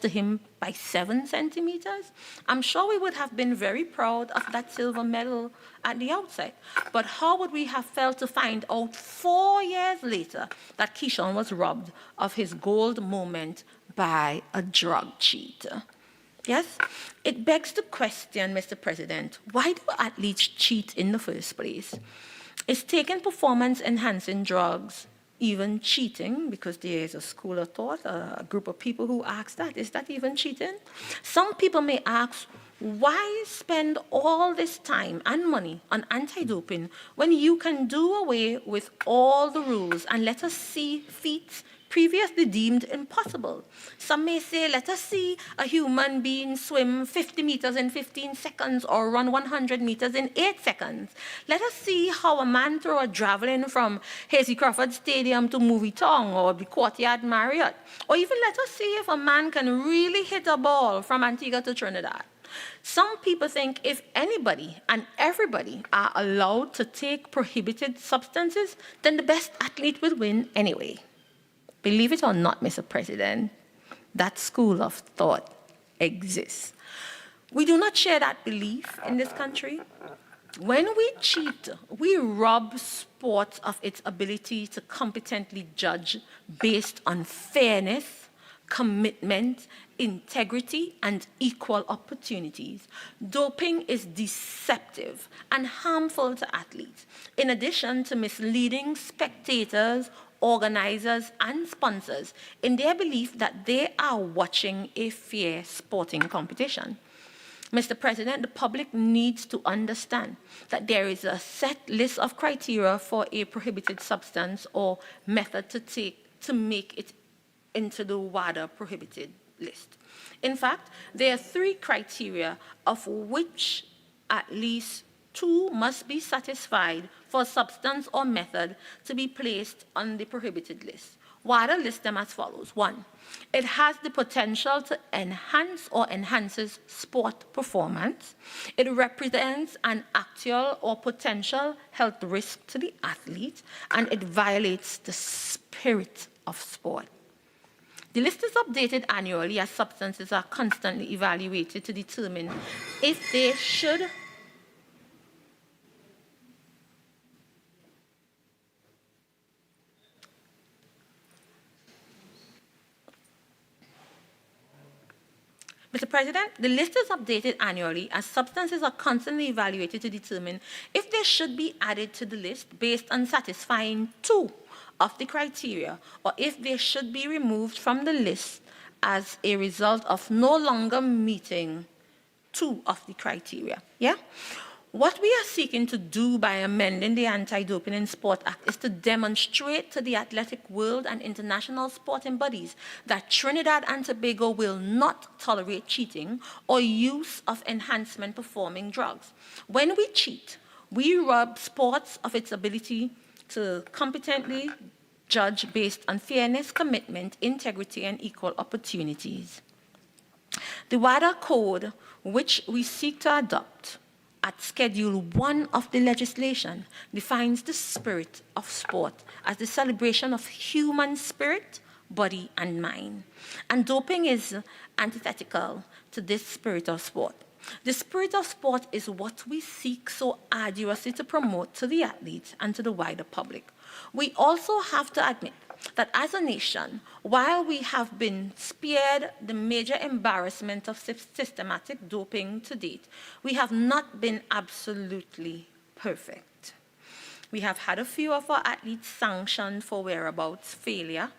to him by 7 centimeters? I'm sure we would have been very proud of that silver medal at the outset. But how would we have felt to find out 4 years later that Keyshawn was robbed of his gold moment by a drug cheat? Yes? It begs the question, Mr. President, why do athletes cheat in the first place? Is taking performance-enhancing drugs even cheating? Because there is a school of thought, a group of people who ask that. Is that even cheating? Some people may ask, why spend all this time and money on anti-doping when you can do away with all the rules and let us see feats previously deemed impossible? Some may say, let us see a human being swim 50 meters in 15 seconds or run 100 meters in 8 seconds. Let us see how a man throw a javelin from Hazy Crawford Stadium to Movie Tong or the Courtyard Marriott. Or even let us see if a man can really hit a ball from Antigua to Trinidad. Some people think if anybody and everybody are allowed to take prohibited substances, then the best athlete will win anyway. Believe it or not, Mr. President, that school of thought exists. We do not share that belief in this country. When we cheat, we rob sport of its ability to competently judge based on fairness, commitment, integrity, and equal opportunities. Doping is deceptive and harmful to athletes, in addition to misleading spectators, organizers, and sponsors in their belief that they are watching a fair sporting competition. Mr. President, the public needs to understand that there is a set list of criteria for a prohibited substance or method to take to make it into the WADA prohibited list. In fact, there are 3 criteria of which at least 2 must be satisfied for a substance or method to be placed on the prohibited list. WADA lists them as follows. 1, it has the potential to enhance or enhances sport performance. It represents an actual or potential health risk to the athlete, and it violates the spirit of sport. The list is updated annually as substances are constantly evaluated to determine if they should Mr. President, the list is updated annually as substances are constantly evaluated to determine if they should be added to the list based on satisfying 2 of the criteria, or if they should be removed from the list as a result of no longer meeting 2 of the criteria. Yeah? What we are seeking to do by amending the Anti-Doping in Sport Act is to demonstrate to the athletic world and international sporting bodies that Trinidad and Tobago will not tolerate cheating or use of enhancement performing drugs. When we cheat, we rob sports of its ability to competently judge based on fairness, commitment, integrity, and equal opportunities. The WADA Code, which we seek to adopt at Schedule 1 of the legislation, defines the spirit of sport as the celebration of human spirit, body, and mind. And doping is antithetical to this spirit of sport. The spirit of sport is what we seek so arduously to promote to the athletes and to the wider public. We also have to admit that as a nation, while we have been spared the major embarrassment of systematic doping to date, we have not been absolutely perfect. We have had a few of our athletes sanctioned for whereabouts failure,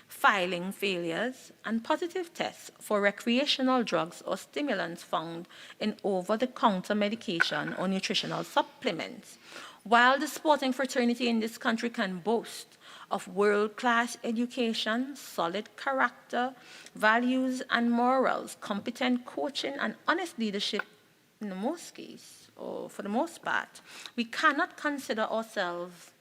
filing failures, and positive tests for recreational drugs or stimulants found in over-the-counter medication or nutritional supplements. While the sporting fraternity in this country can boast of world-class education, solid character, values and morals, competent coaching, and honest leadership in the most cases, or for the most part, we cannot consider ourselves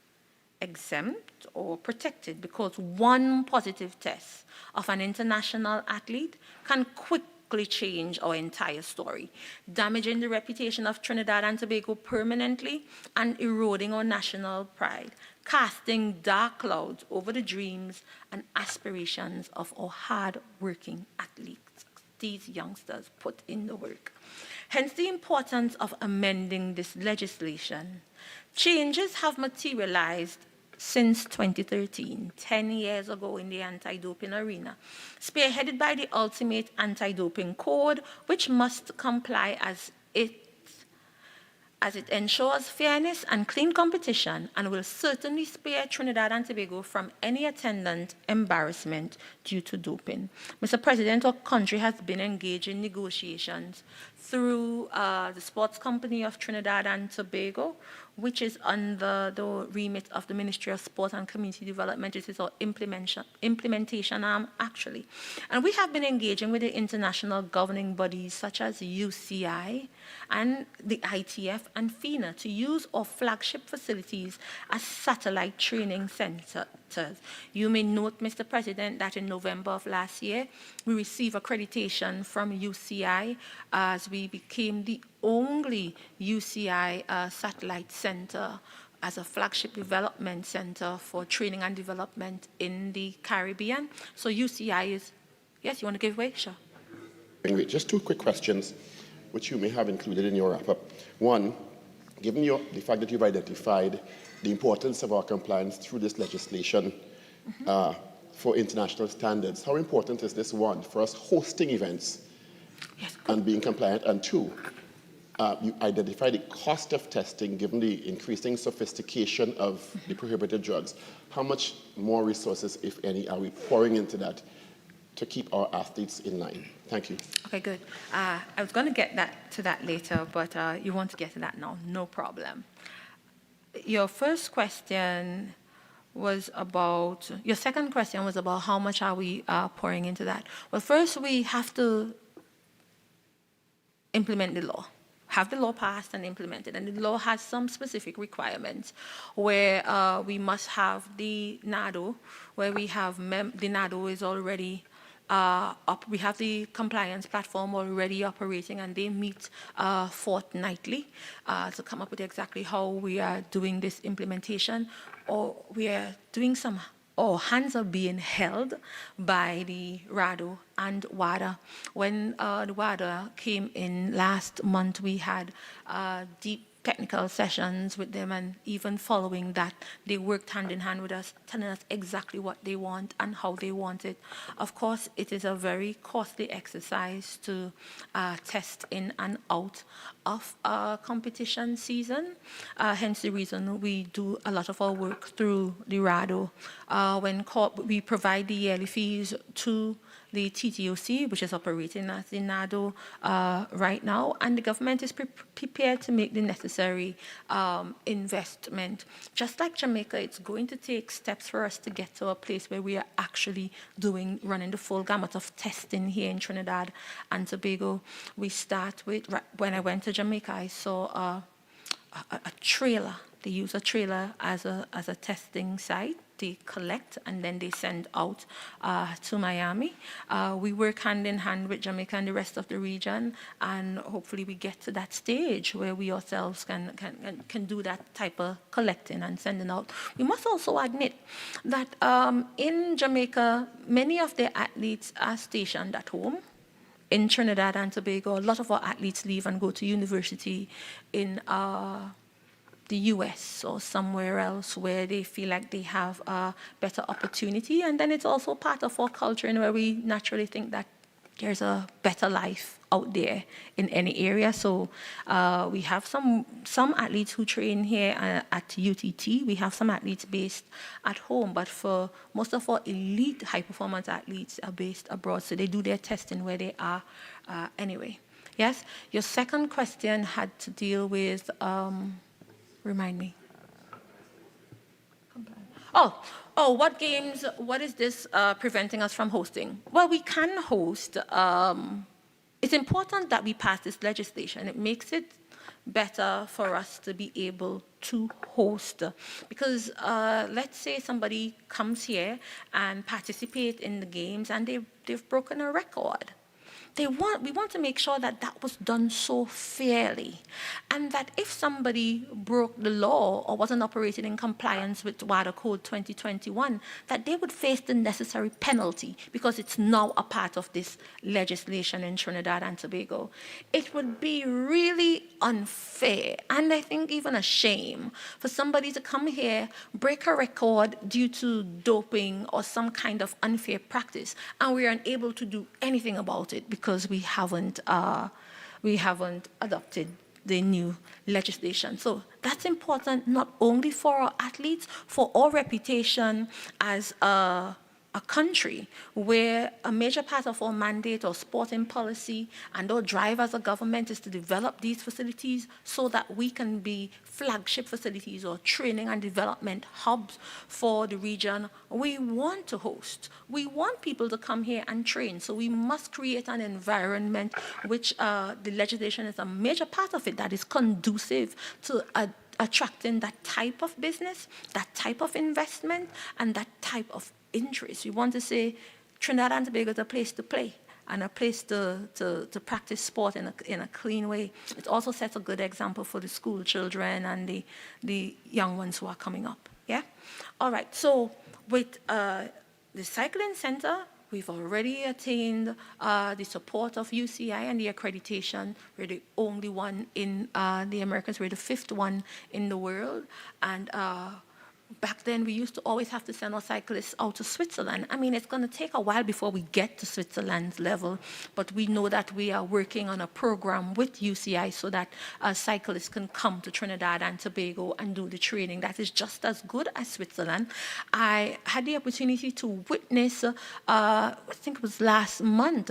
exempt or protected because one positive test of an international athlete can quickly change our entire story, damaging the reputation of Trinidad and Tobago permanently and eroding our national pride, casting dark clouds over the dreams and aspirations of our hard-working athletes. These youngsters put in the work. Hence the importance of amending this legislation. Changes have materialized since 2013, 10 years ago in the anti-doping arena, spearheaded by the ultimate anti-doping code, which must comply as it ensures fairness and clean competition and will certainly spare Trinidad and Tobago from any attendant embarrassment due to doping. Mr. President, our country has been engaged in negotiations through the Sports Company of Trinidad and Tobago, which is under the remit of the Ministry of Sport and Community Development. This is our implementation arm, actually. And we have been engaging with the international governing bodies such as UCI and the ITF and FINA to use our flagship facilities as satellite training centers. You may note, Mr. President, that in November of last year, we received accreditation from UCI as we became the only UCI satellite center as a flagship development center for training and development in the Caribbean. So UCI is, yes, you want to give way? Sure. Just 2 quick questions, which you may have included in your wrap-up. One, given the fact that you've identified the importance of our compliance through this legislation for international standards, how important is this, one, for us hosting events and being compliant, and 2, you identify the cost of testing given the increasing sophistication of the prohibited drugs. How much more resources, if any, are we pouring into that to keep our athletes in line? Thank you. Okay, good. I was going to get to that later, but you want to get to that now. No problem. Your first question was about, your second question was about how much are we pouring into that. Well, first we have to implement the law, have the law passed and implemented. And the law has some specific requirements where we must have the NADO, where we have, the NADO is already up. We have the compliance platform already operating, and they meet fortnightly to come up with exactly how we are doing this implementation. Or we are doing some, or hands are being held by the RADO and WADA. When the WADA came in last month, we had deep technical sessions with them, and even following that, they worked hand in hand with us, telling us exactly what they want and how they want it. Of course, it is a very costly exercise to test in and out of competition season, hence the reason we do a lot of our work through the RADO. When we provide the yearly fees to the TTOC, which is operating as the NADO right now, and the government is prepared to make the necessary investment. Just like Jamaica, it's going to take steps for us to get to a place where we are actually running the full gamut of testing here in Trinidad and Tobago. We start with, when I went to Jamaica, I saw a trailer. They use a trailer as a testing site. They collect and then they send out to Miami. We work hand in hand with Jamaica and the rest of the region, and hopefully we get to that stage where we ourselves can do that type of collecting and sending out. We must also admit that in Jamaica, many of their athletes are stationed at home. In Trinidad and Tobago, a lot of our athletes leave and go to university in the US or somewhere else where they feel like they have a better opportunity. And then it's also part of our culture, and where we naturally think that there's a better life out there in any area. So we have some athletes who train here at UTT. We have some athletes based at home, but for most of our elite high-performance athletes are based abroad, so they do their testing where they are anyway. Yes, your second question had to deal with, remind me. What is this preventing us from hosting? Well, we can host. It's important that we pass this legislation. It makes it better for us to be able to host. Because let's say somebody comes here and participate in the games and they've broken a record. We want to make sure that that was done so fairly, and that if somebody broke the law or wasn't operating in compliance with WADA Code 2021, that they would face the necessary penalty, because it's now a part of this legislation in Trinidad and Tobago. It would be really unfair, and I think even a shame, for somebody to come here, break a record due to doping or some kind of unfair practice, and we are unable to do anything about it because we haven't adopted the new legislation. So that's important not only for our athletes, for our reputation as a country where a major part of our mandate or sporting policy and our drive as a government is to develop these facilities so that we can be flagship facilities or training and development hubs for the region. We want to host. We want people to come here and train. So we must create an environment which the legislation is a major part of it, that is conducive to attracting that type of business, that type of investment, and that type of interest. We want to say Trinidad and Tobago is a place to play and a place to practice sport in a clean way. It also sets a good example for the school children and the young ones who are coming up. Yeah? All right, so with the cycling center, we've already attained the support of UCI and the accreditation. We're the only one in the Americas. We're the 5th one in the world. And back then, we used to always have to send our cyclists out to Switzerland. I mean, it's going to take a while before we get to Switzerland's level, but we know that we are working on a program with UCI so that cyclists can come to Trinidad and Tobago and do the training that is just as good as Switzerland. I had the opportunity to witness, I think it was last month,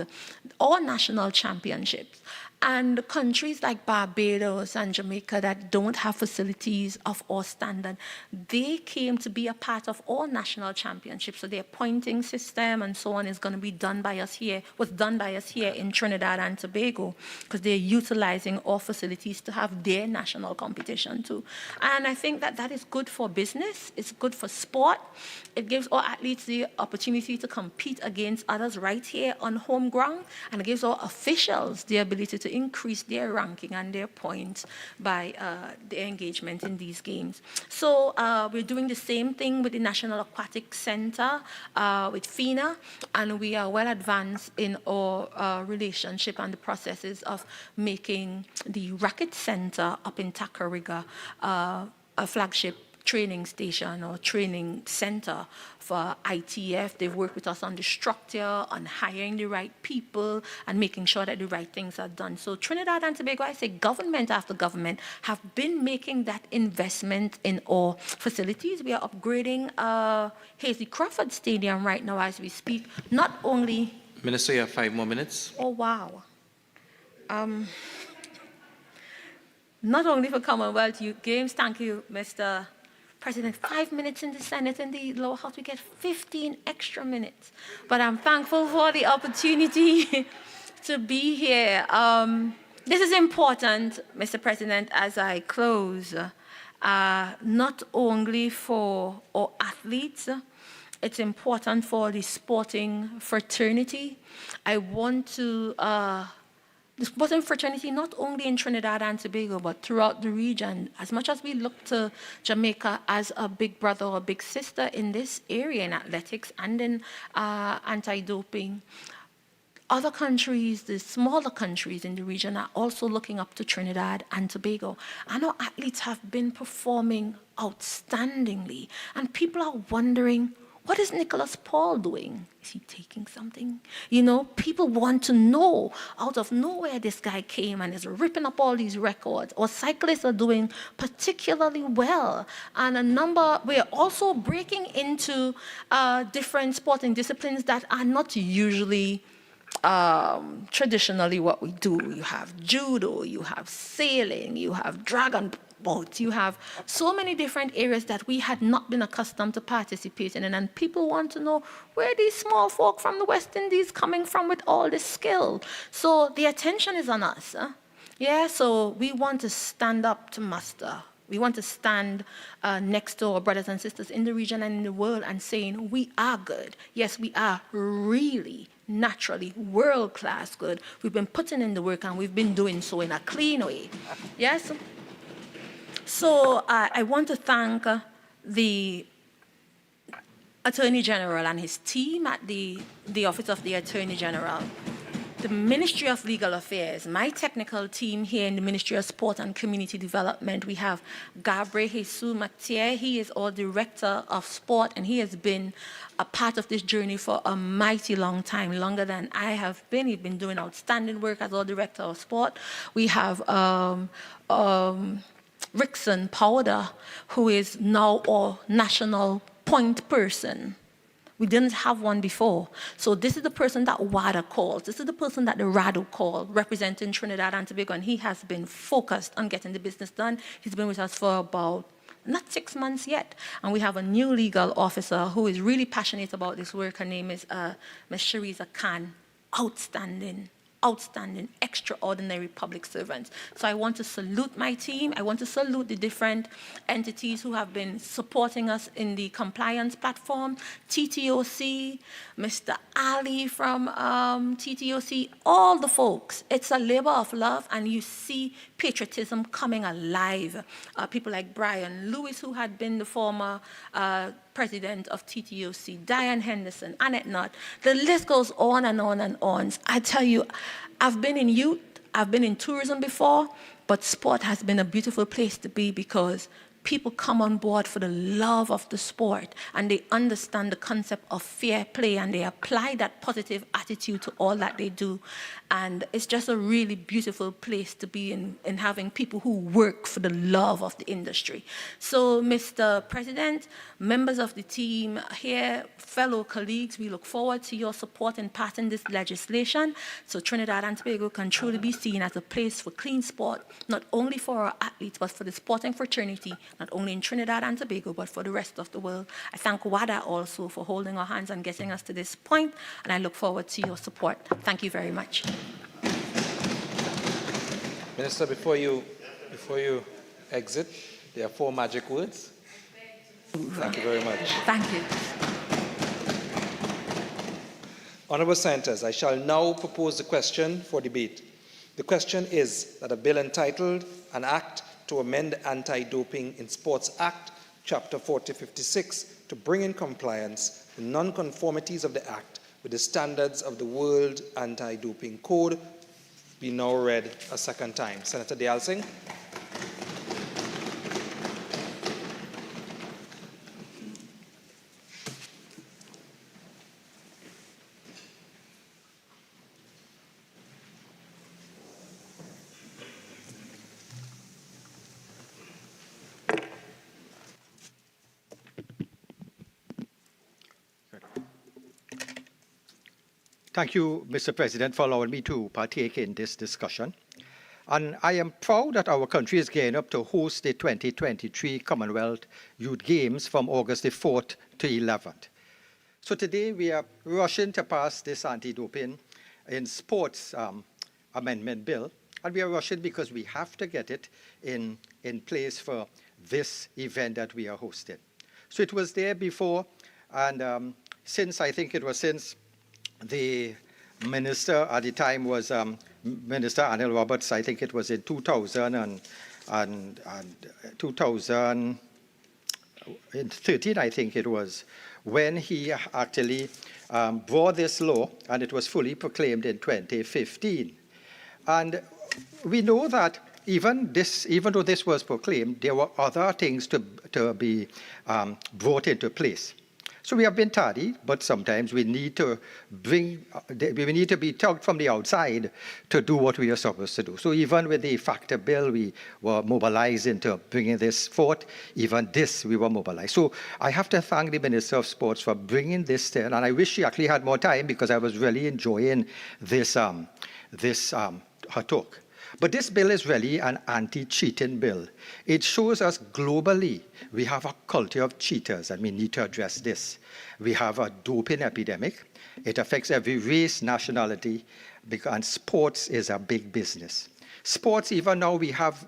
our national championships. And countries like Barbados and Jamaica that don't have facilities of our standard, they came to be a part of all national championships. So their pointing system and so on is going to be done by us here, was done by us here in Trinidad and Tobago, because they're utilizing our facilities to have their national competition too. And I think that that is good for business, it's good for sport. It gives our athletes the opportunity to compete against others right here on home ground, and it gives our officials the ability to increase their ranking and their points by their engagement in these games. So we're doing the same thing with the National Aquatic Center, with FINA, and we are well advanced in our relationship and the processes of making the Racket Center up in Takariga a flagship training station or training center for ITF. They've worked with us on the structure, on hiring the right people, and making sure that the right things are done. So Trinidad and Tobago, I say government after government, have been making that investment in our facilities. We are upgrading Hasely Crawford Stadium right now as we speak. Not only... Minister, you have 5 more minutes. Oh, wow. Not only for Commonwealth Youth Games, thank you, Mr. President. 5 minutes in the Senate, in the lower house, we get 15 extra minutes. But I'm thankful for the opportunity to be here. This is important, Mr. President, as I close, not only for our athletes, it's important for the sporting fraternity. I want to the sporting fraternity, not only in Trinidad and Tobago, but throughout the region. As much as we look to Jamaica as a big brother or big sister in this area, in athletics and in anti-doping, other countries, the smaller countries in the region, are also looking up to Trinidad and Tobago. And our athletes have been performing outstandingly. And people are wondering, what is Nicholas Paul doing? Is he taking something? You know, people want to know. Out of nowhere, this guy came and is ripping up all these records. Our cyclists are doing particularly well. And we're also breaking into different sporting disciplines that are not usually traditionally what we do. You have judo, you have sailing, you have dragon boats, you have so many different areas that we had not been accustomed to participating in, and people want to know where these small folk from the West Indies coming from with all this skill. So the attention is on us. Yeah, so we want to stand up to muster. We want to stand next to our brothers and sisters in the region and in the world and saying, we are good. Yes, we are really, naturally, world-class good. We've been putting in the work and we've been doing so in a clean way. Yes? So I want to thank the Attorney General and his team at the Office of the Attorney General, the Ministry of Legal Affairs, my technical team here in the Ministry of Sport and Community Development. We have Gabriel Jesus Mactier. He is our Director of Sport, and he has been a part of this journey for a mighty long time, longer than I have been. He's been doing outstanding work as our Director of Sport. We have Rickson Powder, who is now our national point person. We didn't have one before. So this is the person that WADA calls. This is the person that the RADO call, representing Trinidad and Tobago, and he has been focused on getting the business done. He's been with us for about not 6 months yet. And we have a new legal officer who is really passionate about this work. Her name is Ms. Shariza Khan. Outstanding, extraordinary public servants. So I want to salute my team. I want to salute the different entities who have been supporting us in the compliance platform, TTOC, Mr. Ali from TTOC, all the folks. It's a labor of love, and you see patriotism coming alive. People like Brian Lewis, who had been the former president of TTOC, Diane Henderson, Annette Knott. The list goes on and on and on. I tell you, I've been in youth, I've been in tourism before, but sport has been a beautiful place to be because people come on board for the love of the sport, and they understand the concept of fair play, and they apply that positive attitude to all that they do. And it's just a really beautiful place to be in having people who work for the love of the industry. So, Mr. President, members of the team here, fellow colleagues, we look forward to your support in passing this legislation so Trinidad and Tobago can truly be seen as a place for clean sport, not only for our athletes, but for the sporting fraternity, not only in Trinidad and Tobago, but for the rest of the world. I thank WADA also for holding our hands and getting us to this point, and I look forward to your support. Thank you very much. Minister, before you exit, there are 4 magic words. Thank you very much. Thank you. Honourable Senators, I shall now propose the question for debate. The question is that a bill entitled An Act to Amend the Anti-Doping in Sports Act, Chapter 4056, to bring in compliance the non-conformities of the Act with the standards of the World Anti-Doping Code be now read a second time. Senator Dayal Singh. Thank you, Mr. President, for allowing me to partake in this discussion. And I am proud that our country is gearing up to host the 2023 Commonwealth Youth Games from August the 4th to 11th. So today we are rushing to pass this anti-doping in sports amendment bill. And we are rushing because we have to get it in place for this event that we are hosting. So it was there before, and since the minister at the time was Minister Anil Roberts. I think it was in 2013, I think it was, when he actually brought this law, and it was fully proclaimed in 2015. And we know that even though this was proclaimed, there were other things to be brought into place. So we have been tardy, but sometimes we need to be tugged from the outside to do what we are supposed to do. So even with the FACTA bill, we were mobilized into bringing this forth. Even this, we were mobilized. So I have to thank the Minister of Sports for bringing this in, and I wish she actually had more time because I was really enjoying this her talk. But this bill is really an anti-cheating bill. It shows us globally we have a culture of cheaters, and we need to address this. We have a doping epidemic. It affects every race, nationality, and sports is a big business. Sports, even now, we have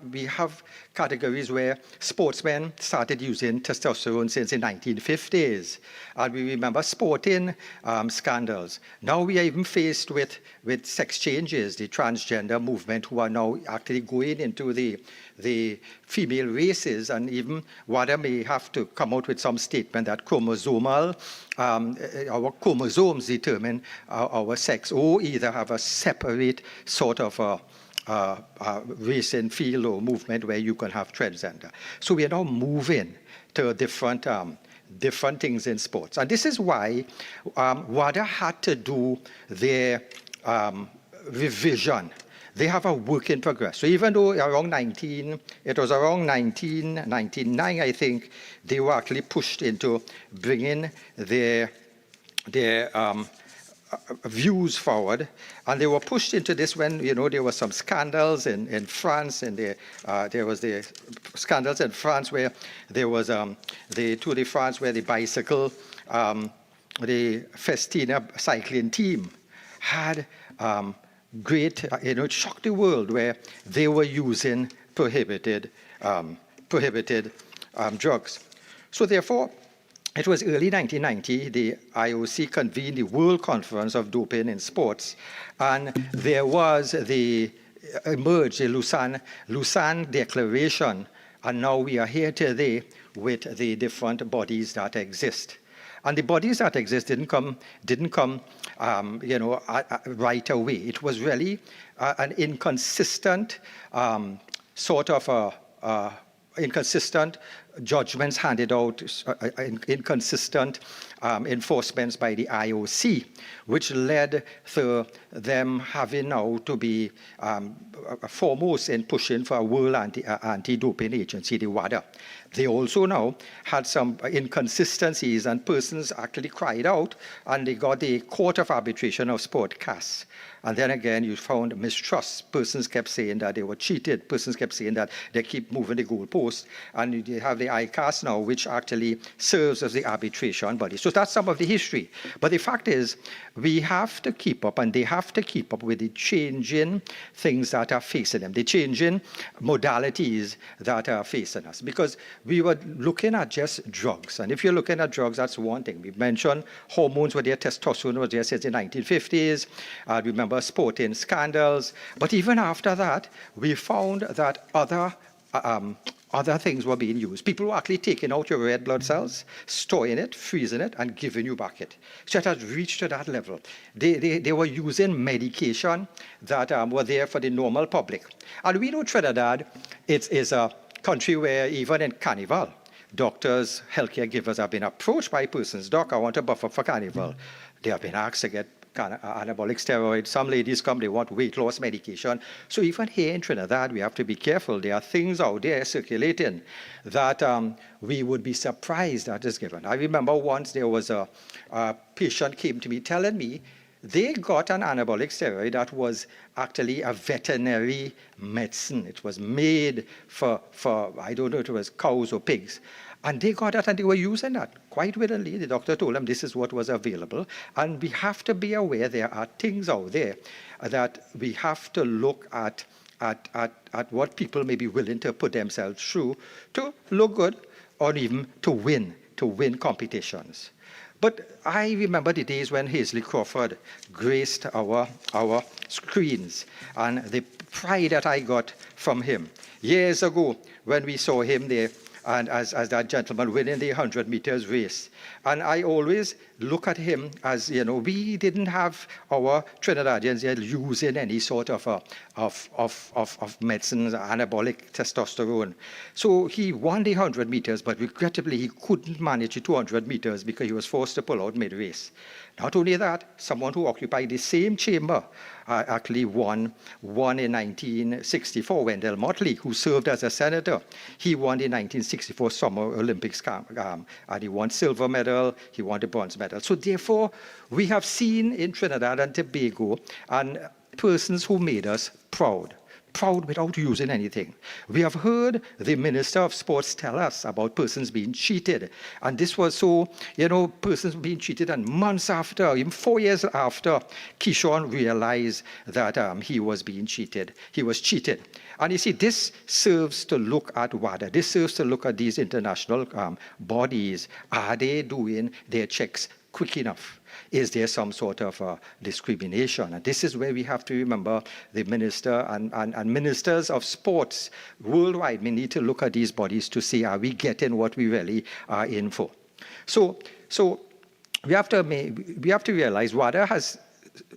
categories where sportsmen started using testosterone since the 1950s. And we remember sporting scandals. Now we are even faced with sex changes, the transgender movement, who are now actually going into the female races, and even WADA may have to come out with some statement that chromosomal, our chromosomes determine our sex, or either have a separate sort of race and field or movement where you can have transgender. So we are now moving to different things in sports. And this is why WADA had to do their revision. They have a work in progress. So even though it was around 1999, I think, they were actually pushed into bringing their views forward, and they were pushed into this when there were some scandals in France, and there was the scandals in France where there was the Tour de France where the bicycle, the Festina cycling team had great, it shocked the world where they were using prohibited drugs. So therefore, it was early 1990, the IOC convened the World Conference of Doping in Sports, and there was emerged the Lausanne Declaration, and now we are here today with the different bodies that exist. And the bodies that exist didn't come right away. It was really an inconsistent inconsistent judgments handed out, inconsistent enforcements by the IOC, which led to them having now to be foremost in pushing for a world anti-doping agency, the WADA. They also now had some inconsistencies, and persons actually cried out, and they got the Court of Arbitration of Sport, CAS. And then again, you found mistrust. Persons kept saying that they were cheated. Persons kept saying that they keep moving the goalposts. And you have the ICAS now, which actually serves as the arbitration body. So that's some of the history. But the fact is, we have to keep up, and they have to keep up with the changing things that are facing them, the changing modalities that are facing us. Because we were looking at just drugs. And if you're looking at drugs, that's one thing. We mentioned hormones were there, testosterone was there since the 1950s. Remember sporting scandals. But even after that, we found that other things were being used. People were actually taking out your red blood cells, storing it, freezing it, and giving you back it. So it has reached to that level. They were using medication that were there for the normal public. And we know Trinidad is a country where even in Carnival, doctors, healthcare givers have been approached by persons. Doc, I want a buffer for Carnival. They have been asked to get anabolic steroids. Some ladies come, they want weight loss medication. So even here in Trinidad, we have to be careful. There are things out there circulating that we would be surprised that is given. I remember once there was a patient came to me telling me they got an anabolic steroid that was actually a veterinary medicine. It was made for I don't know if it was cows or pigs. And they got that and they were using that quite willingly. The doctor told them this is what was available. And we have to be aware there are things out there that we have to look at what people may be willing to put themselves through to look good or even to win competitions. But I remember the days when Hazley Crawford graced our screens and the pride that I got from him. Years ago, when we saw him there, and as that gentleman winning the 100 meters race. And I always look at him as, we didn't have our Trinidadians using any sort of medicines, anabolic testosterone. So he won the 100 meters, but regrettably he couldn't manage the 200 meters because he was forced to pull out mid-race. Not only that, someone who occupied the same chamber actually won in 1964, Wendell Motley, who served as a senator. He won the 1964 Summer Olympics, and he won silver medal, he won the bronze medal. So therefore, we have seen in Trinidad and Tobago and persons who made us proud without using anything. We have heard the Minister of Sports tell us about persons being cheated. And this was so, persons being cheated, and months after, even 4 years after, Kishon realized that he was being cheated. He was cheated. And you see, this serves to look at WADA. This serves to look at these international bodies. Are they doing their checks quick enough? Is there some sort of discrimination? And this is where we have to remember the minister and ministers of sports worldwide. We need to look at these bodies to see, are we getting what we really are in for? So we have to realize WADA has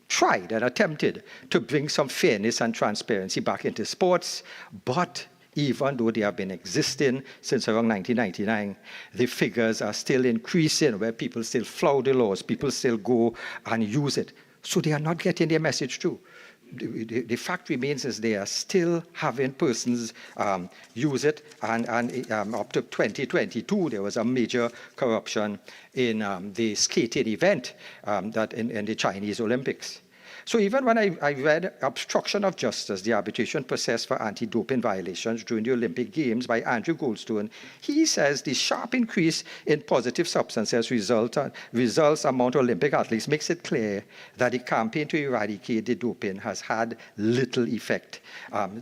tried and attempted to bring some fairness and transparency back into sports, but even though they have been existing since around 1999, the figures are still increasing where people still flout the laws, people still go and use it. So they are not getting their message through. The fact remains is they are still having persons use it, and up to 2022, there was a major corruption in the skating event that in the Chinese Olympics. So even when I read Obstruction of Justice, the arbitration process for anti-doping violations during the Olympic Games by Andrew Goldstone, he says the sharp increase in positive substances results among Olympic athletes makes it clear that the campaign to eradicate the doping has had little effect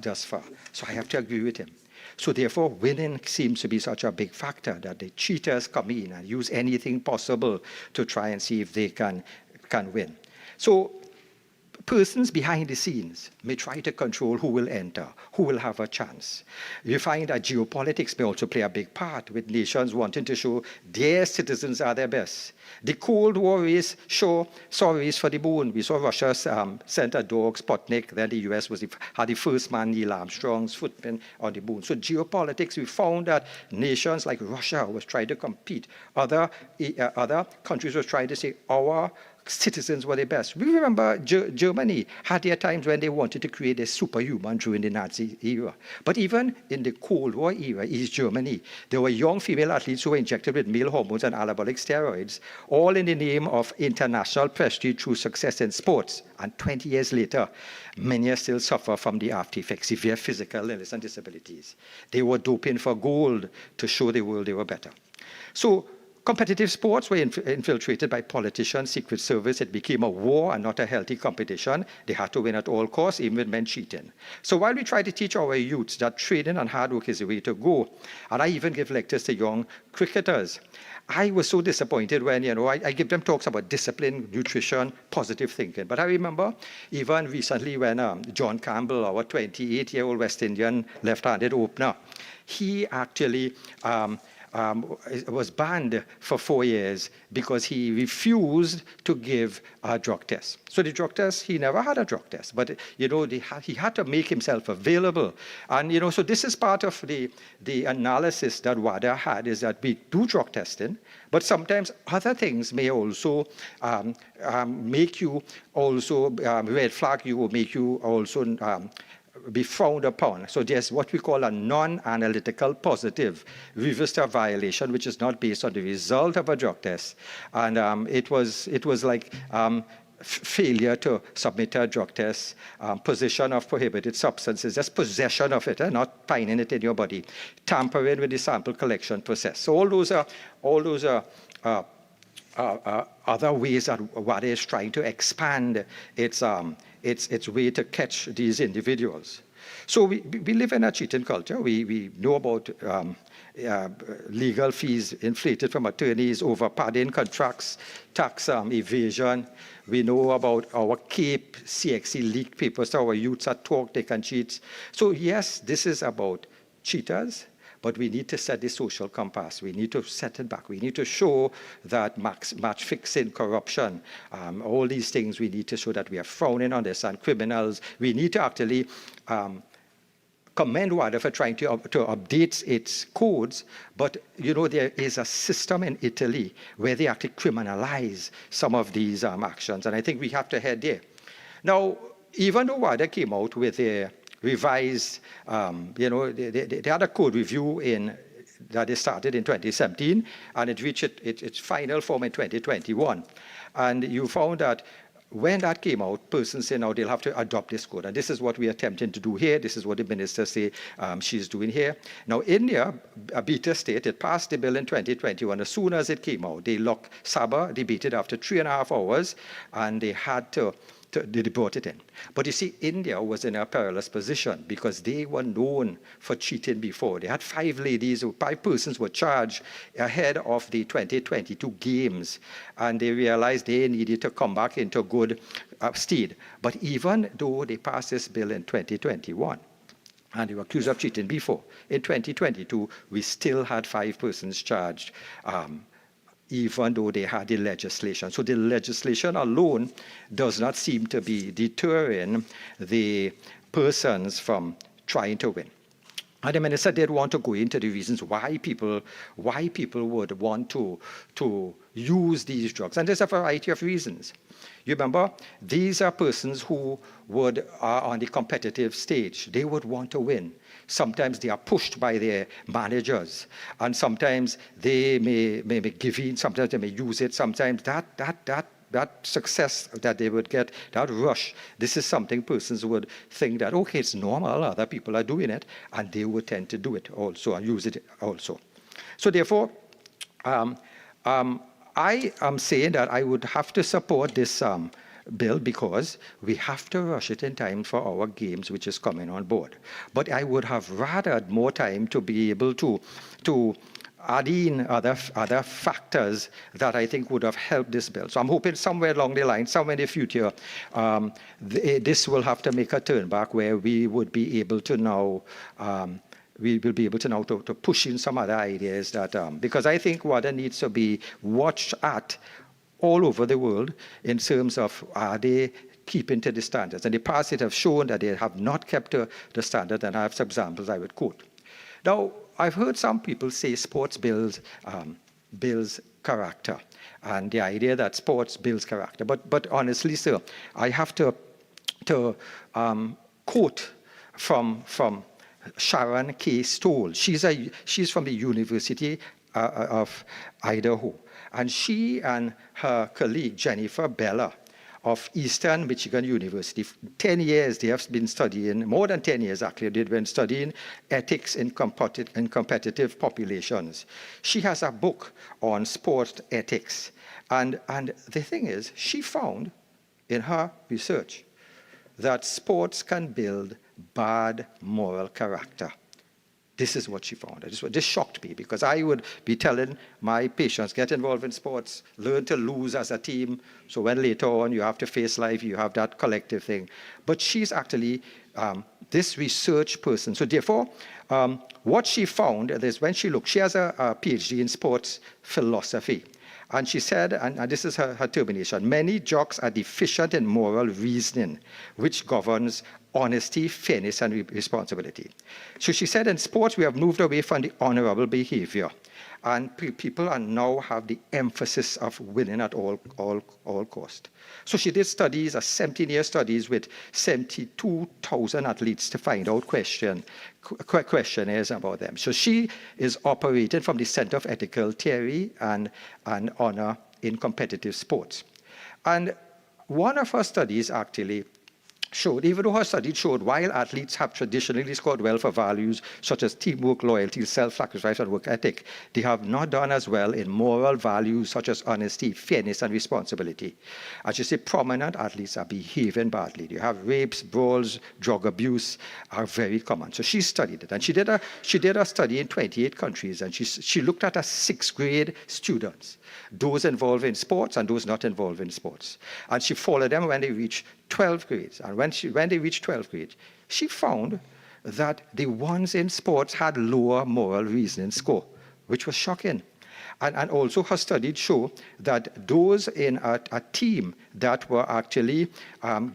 thus far. So I have to agree with him. So therefore, winning seems to be such a big factor that the cheaters come in and use anything possible to try and see if they can win. So persons behind the scenes may try to control who will enter, who will have a chance. You find that geopolitics may also play a big part, with nations wanting to show their citizens are their best. The Cold War race saw race for the moon. We saw Russia sent a dog, Sputnik, then the US had the first man, Neil Armstrong's footprint on the moon. So geopolitics, we found that nations like Russia was trying to compete. Other countries were trying to say, our citizens were the best. We remember Germany had their times when they wanted to create a superhuman during the Nazi era. But even in the Cold War era, East Germany, there were young female athletes who were injected with male hormones and anabolic steroids, all in the name of international prestige through success in sports. And 20 years later, many still suffer from the after effects, severe physical illness and disabilities. They were doping for gold to show the world they were better. So competitive sports were infiltrated by politicians, Secret Service. It became a war and not a healthy competition. They had to win at all costs, even with men cheating. So while we try to teach our youths that training and hard work is the way to go, and I even give lectures to young cricketers, I was so disappointed when, I give them talks about discipline, nutrition, positive thinking. But I remember even recently when John Campbell, our 28-year-old West Indian left-handed opener, he actually was banned for 4 years because he refused to give a drug test. So the drug test, he never had a drug test, but he had to make himself available. And so this is part of the analysis that WADA had, is that we do drug testing, but sometimes other things may also make you also red flag you, or make you also be frowned upon. So there's what we call a non-analytical positive register violation, which is not based on the result of a drug test. And it was like failure to submit a drug test, possession of prohibited substances, just possession of it, not finding it in your body, tampering with the sample collection process. So all those are other ways that WADA is trying to expand its way to catch these individuals. So we live in a cheating culture. We know about legal fees inflated from attorneys, over padding contracts, tax evasion. We know about our CAPE, CXC leaked papers. Our youths are taught they can cheat. So yes, this is about cheaters, but we need to set the social compass. We need to set it back. We need to show that match fixing, corruption, all these things, we need to show that we are frowning on this, and criminals. We need to actually commend WADA for trying to update its codes, but there is a system in Italy where they actually criminalize some of these actions, and I think we have to head there. Now, even though WADA came out with a revised, they had a code review that they started in 2017, and it reached its final form in 2021. And you found that when that came out, persons say now they'll have to adopt this code. And this is what we're attempting to do here. This is what the minister say she's doing here. Now, India, a beta state, it passed the bill in 2021. As soon as it came out, they locked Sabha, debated after 3.5 hours, and they had to they brought it in. But you see, India was in a perilous position because they were known for cheating before. They had 5 persons were charged ahead of the 2022 games, and they realized they needed to come back into good stead. But even though they passed this bill in 2021, and they were accused of cheating before, in 2022, we still had 5 persons charged, even though they had the legislation. So the legislation alone does not seem to be deterring the persons from trying to win. And the minister did want to go into the reasons why people would want to use these drugs. And there's a variety of reasons. You remember, these are persons who are on the competitive stage. They would want to win. Sometimes they are pushed by their managers, and sometimes they may give in, sometimes they may use it, sometimes that success that they would get, that rush, this is something persons would think that, okay, it's normal, other people are doing it, and they would tend to do it also and use it also. So therefore, I am saying that I would have to support this bill because we have to rush it in time for our games, which is coming on board. But I would have rather more time to be able to add in other factors that I think would have helped this bill. So I'm hoping somewhere along the line, somewhere in the future, this will have to make a turn back where we would be able to now, to push in some other ideas that, because I think water needs to be watched at all over the world in terms of are they keeping to the standards. And the past it have shown that they have not kept to the standard, and I have some examples I would quote. Now, I've heard some people say sports builds character, and the idea that sports builds character. But honestly, sir, I have to quote from Sharon K. Stoll. She's from the University of Idaho, and she and her colleague Jennifer Bella of Eastern Michigan University. 10 years they have been studying, more than 10 years actually, they've been studying ethics in competitive populations. She has a book on sport ethics. And the thing is, she found in her research that sports can build bad moral character. This is what she found. This shocked me because I would be telling my patients, get involved in sports, learn to lose as a team. So when later on you have to face life, you have that collective thing. But she's actually this research person. So therefore, what she found is when she looked, she has a PhD in sports philosophy. And she said, and this is her termination, many jocks are deficient in moral reasoning, which governs honesty, fairness, and responsibility. So she said, in sports, we have moved away from the honorable behavior. And people are now have the emphasis of winning at all cost. So she did studies, 17-year studies with 72,000 athletes to find out questionnaires about them. So she is operating from the Center of Ethical Theory and Honor in Competitive Sports. And one of her studies actually showed, even though her study showed while athletes have traditionally scored well for values such as teamwork, loyalty, self-sacrifice, and work ethic, they have not done as well in moral values such as honesty, fairness, and responsibility. As you say, prominent athletes are behaving badly. You have rapes, brawls, drug abuse are very common. So she studied it, and she did a study in 28 countries, and she looked at 6th grade students, those involved in sports and those not involved in sports. And she followed them when they reached 12th grade. And when they reached 12th grade, she found that the ones in sports had lower moral reasoning score, which was shocking. And also her studies show that those in a team that were actually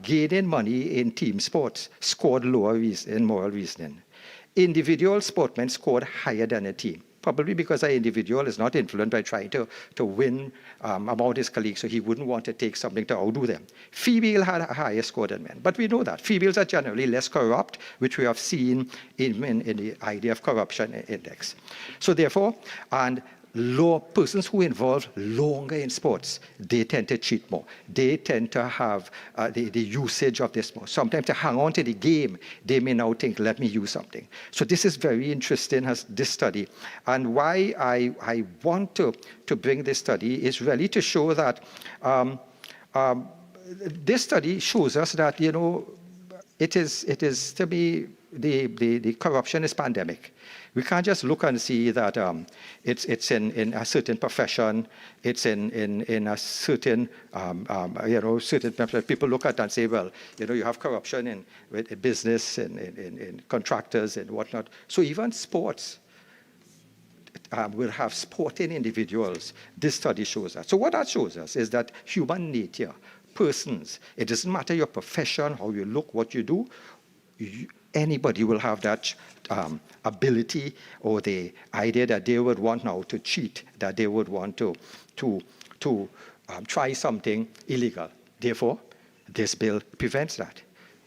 gaining money in team sports scored lower in moral reasoning. Individual sportsmen scored higher than a team, probably because an individual is not influenced by trying to win about his colleagues, so he wouldn't want to take something to outdo them. Female had a higher score than men, but we know that. Females are generally less corrupt, which we have seen in the idea of corruption index. So therefore, and persons who involve longer in sports, they tend to cheat more. They tend to have the usage of this more. Sometimes to hang on to the game, they may now think, let me use something. So this is very interesting, this study. And why I want to bring this study is really to show that this study shows us that, it is to be, the corruption is pandemic. We can't just look and see that it's in a certain profession, it's in a certain, certain people look at and say, well, you have corruption in business, in contractors and whatnot. So even sports will have sporting individuals. This study shows that. So what that shows us is that human nature, persons, it doesn't matter your profession, how you look, what you do, anybody will have that ability or the idea that they would want now to cheat, that they would want to try something illegal. Therefore, this bill prevents that.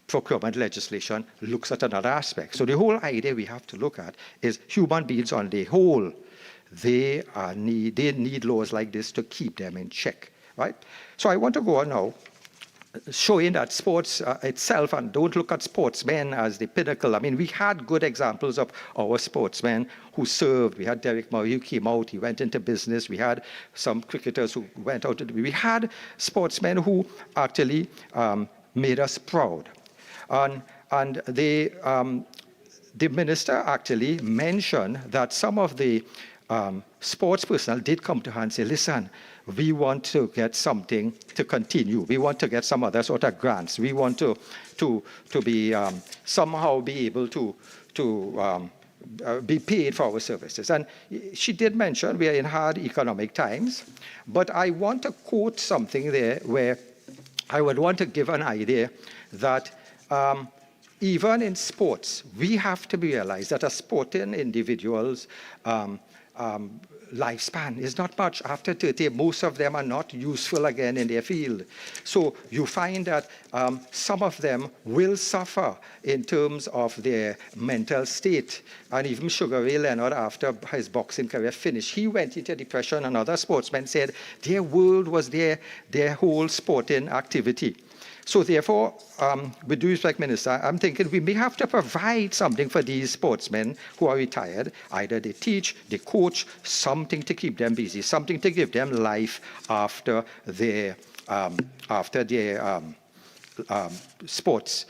Procurement legislation looks at another aspect. So the whole idea we have to look at is human beings on the whole, they need laws like this to keep them in check, right? So I want to go on now, showing that sports itself, and don't look at sportsmen as the pinnacle. I mean, we had good examples of our sportsmen who served. We had Derek Murray who came out, he went into business. We had some cricketers who went out. We had sportsmen who actually made us proud. And the minister actually mentioned that some of the sports personnel did come to her and say, listen, we want to get something to continue. We want to get some other sort of grants. We want to be somehow be able to be paid for our services. And she did mention we are in hard economic times, but I want to quote something there where I would want to give an idea that even in sports, we have to realize that a sporting individual's lifespan is not much. After 30, most of them are not useful again in their field. So you find that some of them will suffer in terms of their mental state. And even Sugar Ray Leonard, after his boxing career finished, he went into depression, and other sportsmen said their world was their whole sporting activity. So therefore, with due respect, Minister, I'm thinking we may have to provide something for these sportsmen who are retired. Either they teach, they coach, something to keep them busy, something to give them life after their sports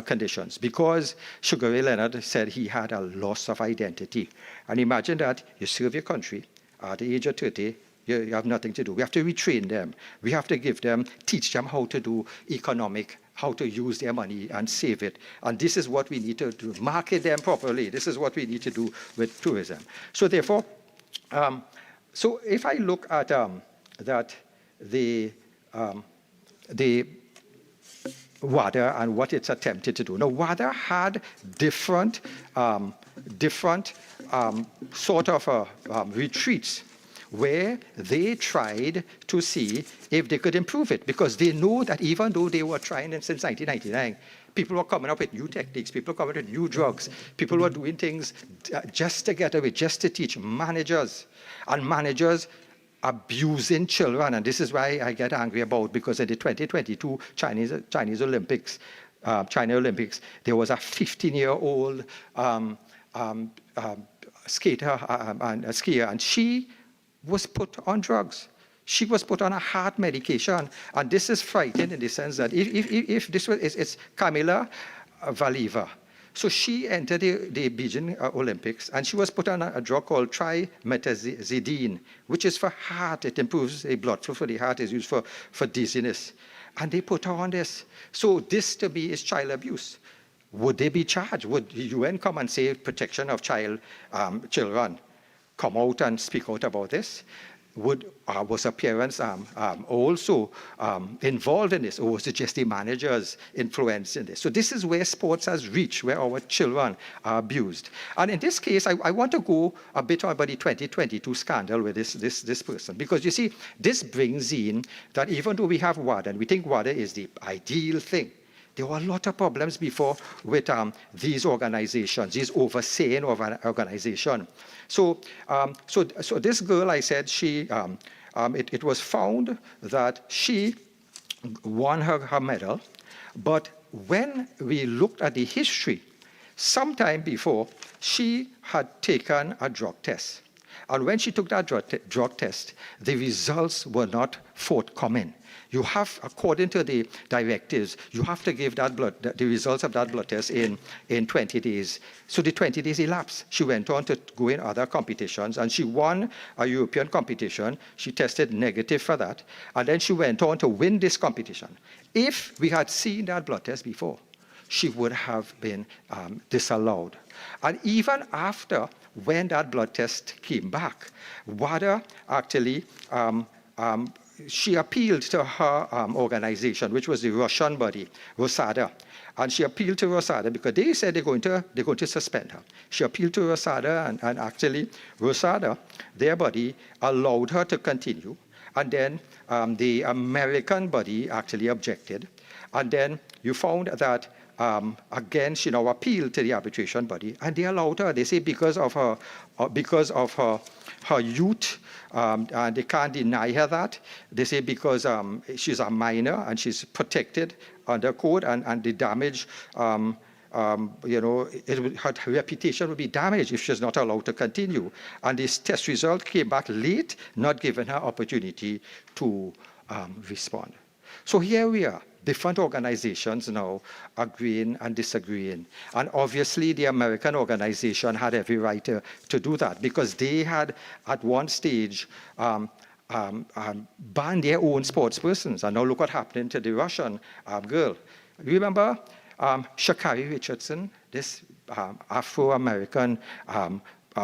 conditions. Because Sugar Ray Leonard said he had a loss of identity. And imagine that you serve your country at the age of 30, you have nothing to do. We have to retrain them. We have to teach them how to do how to use their money and save it. And this is what we need to do, market them properly. This is what we need to do with tourism. So therefore, so if I look at the WADA and what it's attempted to do. Now, WADA had different sort of retreats where they tried to see if they could improve it, because they know that even though they were trying it since 1999, people were coming up with new techniques, people were coming up with new drugs, people were doing things just to get away, just to teach managers, and managers abusing children. And this is why I get angry about, because in the 2022 Chinese Olympics, China Olympics, there was a 15-year-old skater and a skier, and she was put on drugs. She was put on a heart medication. And this is frightening in the sense that if this was, it's Kamila Valieva. So she entered the Beijing Olympics, and she was put on a drug called trimetazidine, which is for heart. It improves the blood flow for the heart. It's used for dizziness. And they put her on this. So this, to me, is child abuse. Would they be charged? Would the UN come and say protection of children come out and speak out about this? Was her parents also involved in this, or was it just the managers' influence in this? So this is where sports has reached, where our children are abused. And in this case, I want to go a bit about the 2022 scandal with this person, because you see, this brings in that even though we have WADA, and we think WADA is the ideal thing, there were a lot of problems before with these organizations, these overseeing of an organization. So this girl, I said, it was found that she won her medal, but when we looked at the history, sometime before, she had taken a drug test. And when she took that drug test, the results were not forthcoming. You have, according to the directives, you have to give the results of that blood test in 20 days. So the 20 days elapsed. She went on to go in other competitions, and she won a European competition. She tested negative for that, and then she went on to win this competition. If we had seen that blood test before, she would have been disallowed. And even after, when that blood test came back, WADA actually she appealed to her organization, which was the Russian body, Rosada. And she appealed to Rosada because they said they're going to suspend her. She appealed to Rosada, and actually Rosada, their body, allowed her to continue. And then the American body actually objected. And then you found that, again, she now appealed to the arbitration body, and they allowed her. They say because of her youth, and they can't deny her that. They say because she's a minor and she's protected under code, and the damage, her reputation would be damaged if she's not allowed to continue. And this test result came back late, not giving her opportunity to respond. So here we are. different organizations now agreeing and disagreeing. And obviously, the American organization had every right to do that because they had, at one stage, banned their own sports persons. And now look what happened to the Russian girl. Remember Sha'Carri Richardson, this Afro-American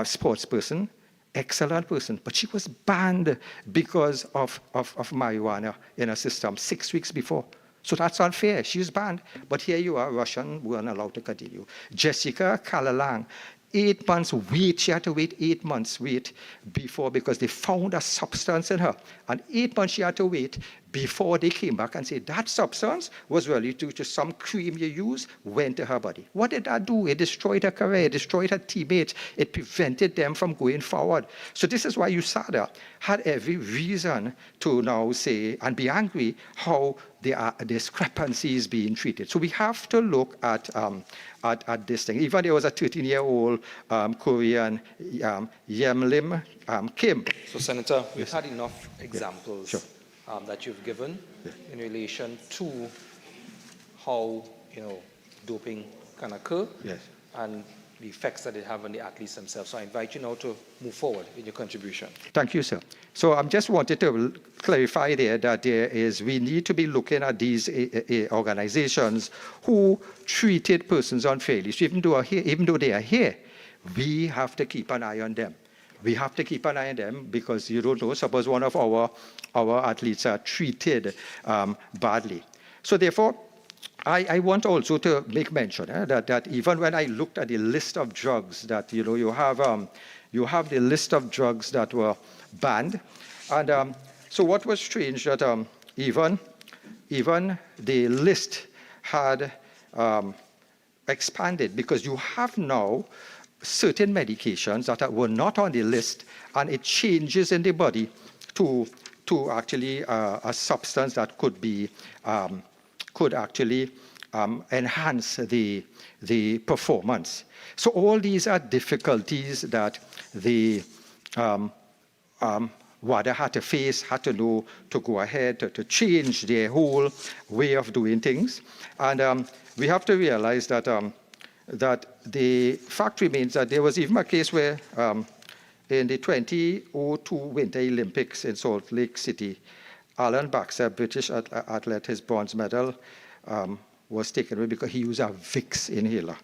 sports person? Excellent person, but she was banned because of marijuana in her system 6 weeks before. So that's unfair. She was banned. But here you are, Russian, weren't allowed to continue. Jessica Kalalang, 8 months wait. She had to wait 8 months wait before because they found a substance in her. And 8 months she had to wait before they came back and said that substance was really due to some cream you used, went to her body. What did that do? It destroyed her career, it destroyed her teammates, it prevented them from going forward. So this is why USADA had every reason to now say and be angry how the discrepancies being treated. So we have to look at this thing. Even there was a 13-year-old Korean Yem Lim Kim. So, Senator, we've had enough examples. Sure. That you've given in relation to how doping can occur and the effects that it have on the athletes themselves. So I invite you now to move forward in your contribution. Thank you, sir. So I just wanted to clarify there that we need to be looking at these organizations who treated persons unfairly. So even though they are here, we have to keep an eye on them. We have to keep an eye on them because you don't know, suppose one of our athletes are treated badly. So therefore, I want also to make mention that even when I looked at the list of drugs that, you have the list of drugs that were banned. And so what was strange that even the list had expanded because you have now certain medications that were not on the list, and it changes in the body to actually a substance that could actually enhance the performance. So all these are difficulties that the WADA had to face, had to know to go ahead to change their whole way of doing things. And we have to realize that the fact remains that there was even a case where in the 2002 Winter Olympics in Salt Lake City, Alan Baxter, British athlete, his bronze medal was taken away because he used a Vicks inhaler.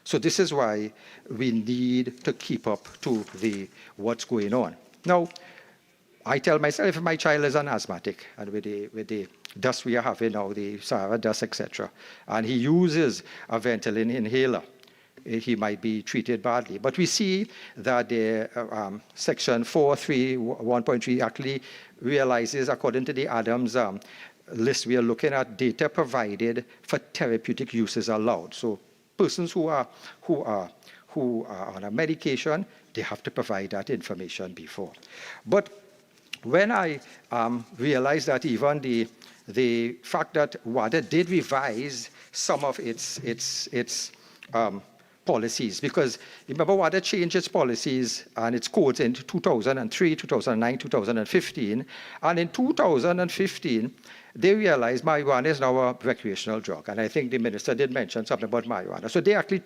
So this is why we need to keep up to what's going on. Now, I tell myself if my child is an asthmatic and with the dust we are having now, the Sahara dust, etc., and he uses a Ventolin inhaler, he might be treated badly. But we see that the section 4.3.1.3 actually realizes, according to the Adams list, we are looking at data provided for therapeutic uses allowed. So persons who are on a medication, they have to provide that information before. But when I realized that even the fact that WADA did revise some of its policies, because remember WADA changed its policies and its codes in 2003, 2009, 2015, and in 2015 they realized marijuana is now a recreational drug, and I think the minister did mention something about marijuana. So they actually,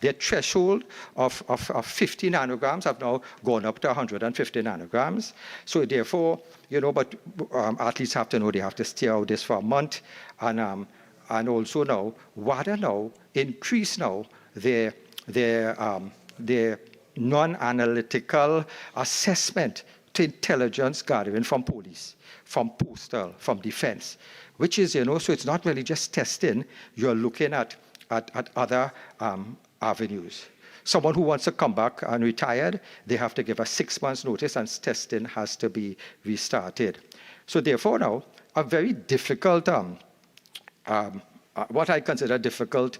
their threshold of 50 nanograms have now gone up to 150 nanograms. So therefore, but athletes have to know they have to stay out this for a month, and also now WADA now increase now their non-analytical assessment to intelligence gathering from police, from postal, from defense, which is, so it's not really just testing, you're looking at other avenues. Someone who wants to come back and retired, they have to give a 6 months notice and testing has to be restarted. So therefore now, a very difficult, what I consider difficult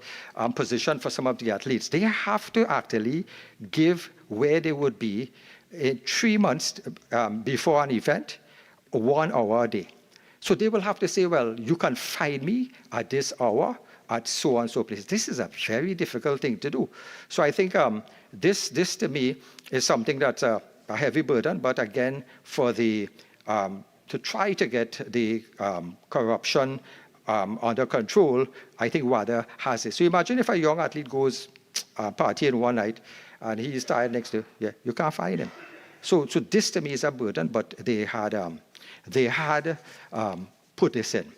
position for some of the athletes. They have to actually give where they would be in 3 months before an event, 1 hour a day. So they will have to say, well, you can find me at this hour at so and so place. This is a very difficult thing to do. So I think this to me is something that's a heavy burden, but again, for to try to get the corruption under control, I think WADA has it. So imagine if a young athlete goes partying one night and he's tired next day, you can't find him. So this to me is a burden, but they had put this in.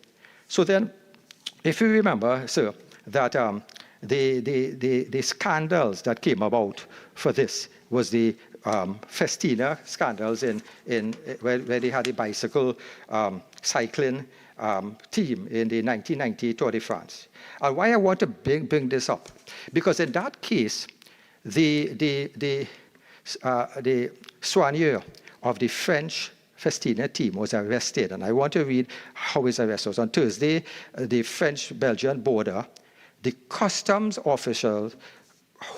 So then, if you remember, sir, that the scandals that came about for this was the Festina scandals where they had a bicycle cycling team in the 1990 Tour de France. And why I want to bring this up, because in that case, the soigneur of the French Festina team was arrested, and I want to read how his arrest was. On Thursday, the French-Belgian border, the customs officials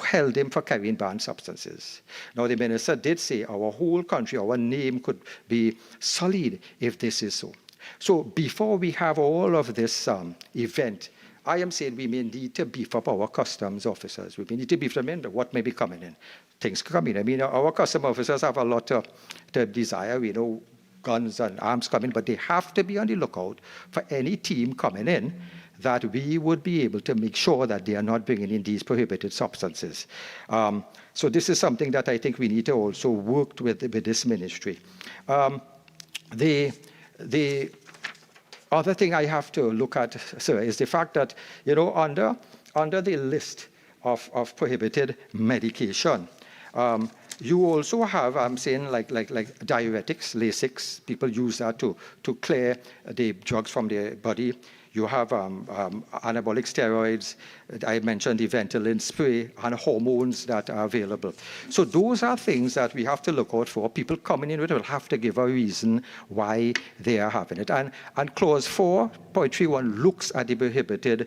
held him for carrying banned substances. Now, the minister did say our whole country, our name could be sullied if this is so. So before we have all of this event, I am saying we may need to beef up our customs officers. We may need to beef them in what may be coming in. Things coming. I mean, our customs officers have a lot to desire. We know guns and arms coming, but they have to be on the lookout for any team coming in that we would be able to make sure that they are not bringing in these prohibited substances. So this is something that I think we need to also work with this ministry. The other thing I have to look at, sir, is the fact that, under the list of prohibited medication, you also have, I'm saying, like diuretics, Lasix. People use that to clear the drugs from their body. You have anabolic steroids. I mentioned the Ventolin spray and hormones that are available. So those are things that we have to look out for. People coming in with it will have to give a reason why they are having it. And clause 4.31 looks at the prohibited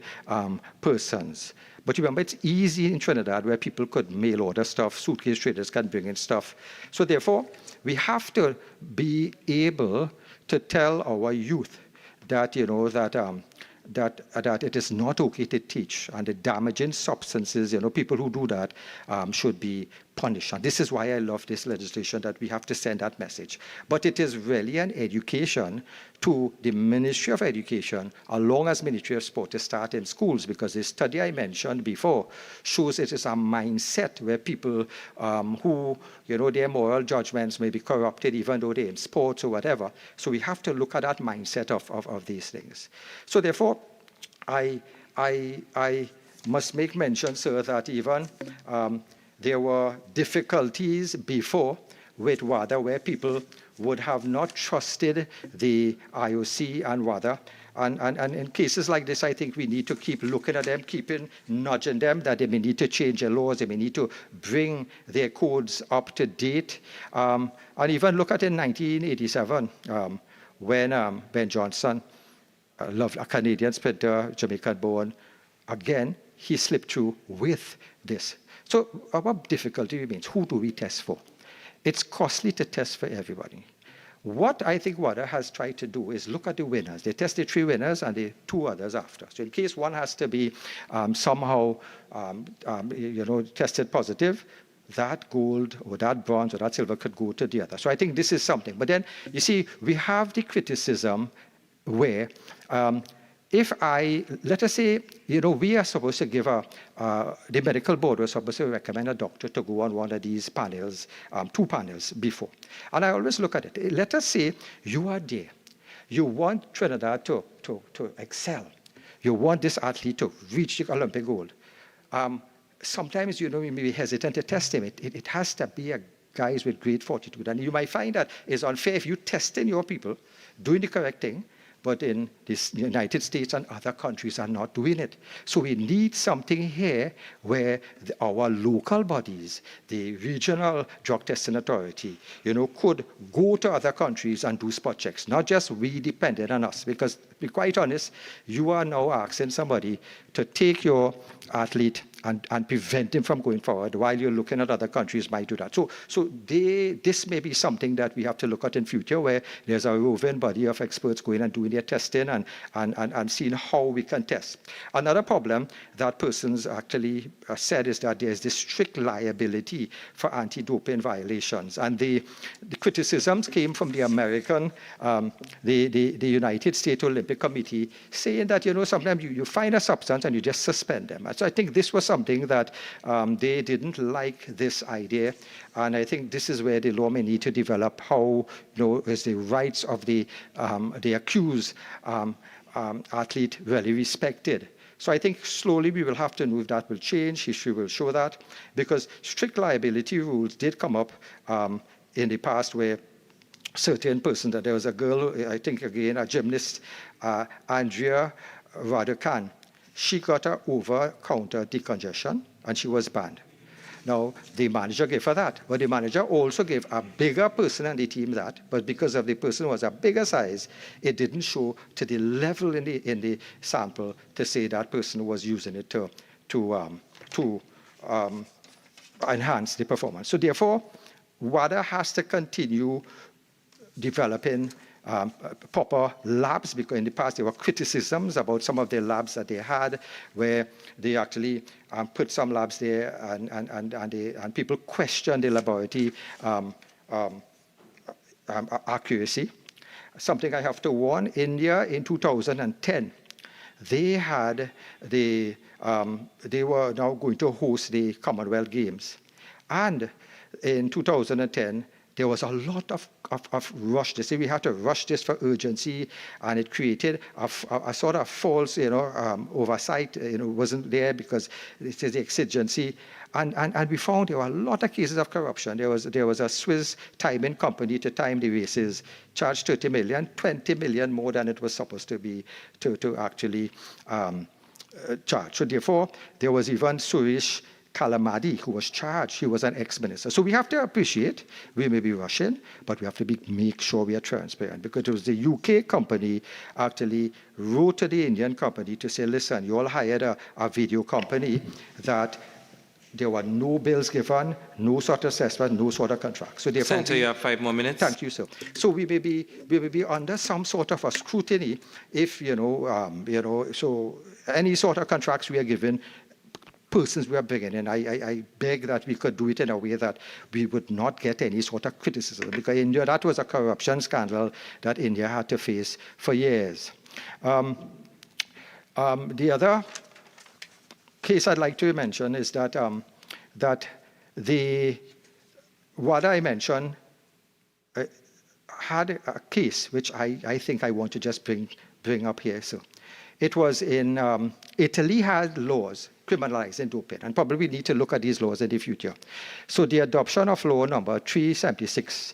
persons. But remember, it's easy in Trinidad where people could mail order stuff, suitcase traders can bring in stuff. So therefore, we have to be able to tell our youth that, that it is not okay to teach, and the damaging substances, people who do that should be punished. And this is why I love this legislation, that we have to send that message. But it is really an education to the Ministry of Education, along as Ministry of Sport, to start in schools, because the study I mentioned before shows it is a mindset where people who, their moral judgments may be corrupted, even though they're in sports or whatever. So we have to look at that mindset of these things. So therefore, I must make mention, sir, that even there were difficulties before with WADA where people would have not trusted the IOC and WADA. And in cases like this, I think we need to keep looking at them, nudging them that they may need to change their laws, they may need to bring their codes up to date. And even look at in 1987, when Ben Johnson, a Canadian sprinter, Jamaican born, again, he slipped through with this. So our difficulty remains, who do we test for? It's costly to test for everybody. What I think WADA has tried to do is look at the winners. They test the 3 winners and the 2 others after. So in case one has to be somehow tested positive, that gold or that bronze or that silver could go to the other. So I think this is something. But then, you see, we have the criticism where let us say, we are supposed to give the medical board was supposed to recommend a doctor to go on one of these panels, 2 panels before. And I always look at it. Let us say you are there. You want Trinidad to excel. You want this athlete to reach the Olympic gold. Sometimes, we may be hesitant to test him. It has to be a guys with great fortitude. And you might find that it's unfair if you testing your people, doing the correct thing, but in the United States and other countries are not doing it. So we need something here where our local bodies, the regional drug testing authority, could go to other countries and do spot checks, not just we dependent on us. Because to be quite honest, you are now asking somebody to take your athlete and prevent him from going forward while you're looking at other countries might do that. So this may be something that we have to look at in future, where there's a roving body of experts going and doing their testing and seeing how we can test. Another problem that persons actually said is that there's this strict liability for anti-doping violations. And the criticisms came from the American, the United States Olympic Committee, saying that, sometimes you find a substance and you just suspend them. So I think this was something that they didn't like this idea. And I think this is where the law may need to develop how, is the rights of the accused athlete really respected. So I think slowly we will have to know if that will change. History will show that, because strict liability rules did come up in the past where certain persons, that there was a girl, I think again, a gymnast, Andrea Raducan, she got an over-counter decongestion and she was banned. Now, the manager gave her that, but the manager also gave a bigger person on the team that, but because of the person was a bigger size, it didn't show to the level in the sample to say that person was using it to enhance the performance. So therefore, WADA has to continue developing proper labs, because in the past there were criticisms about some of the labs that they had, where they actually put some labs there and people questioned the laboratory accuracy. Something I have to warn: India in 2010, they were now going to host the Commonwealth Games, and in 2010 there was a lot of rush. They say we had to rush this for urgency, and it created a sort of false, oversight. Wasn't there because it is the exigency, and we found there were a lot of cases of corruption. There was a Swiss timing company to time the races, charged 30 million, 20 million more than it was supposed to be to actually charge. So therefore, there was even Suresh Kalamadi, who was charged. He was an ex-minister. So we have to appreciate, we may be rushing, but we have to make sure we are transparent, because it was the UK company actually wrote to the Indian company to say, listen, you all hired a video company, that there were no bills given, no sort of assessment, no sort of contract. So therefore, Senator, you have 5 more minutes. Thank you, sir. So we may be under some sort of a scrutiny if, so any sort of contracts we are given, persons we are bringing in, I beg that we could do it in a way that we would not get any sort of criticism, because India, that was a corruption scandal that India had to face for years. The other case I'd like to mention is that what I mentioned had a case which I think I want to just bring up here. So it was in Italy had laws criminalizing doping, and probably we need to look at these laws in the future. So the adoption of law number 376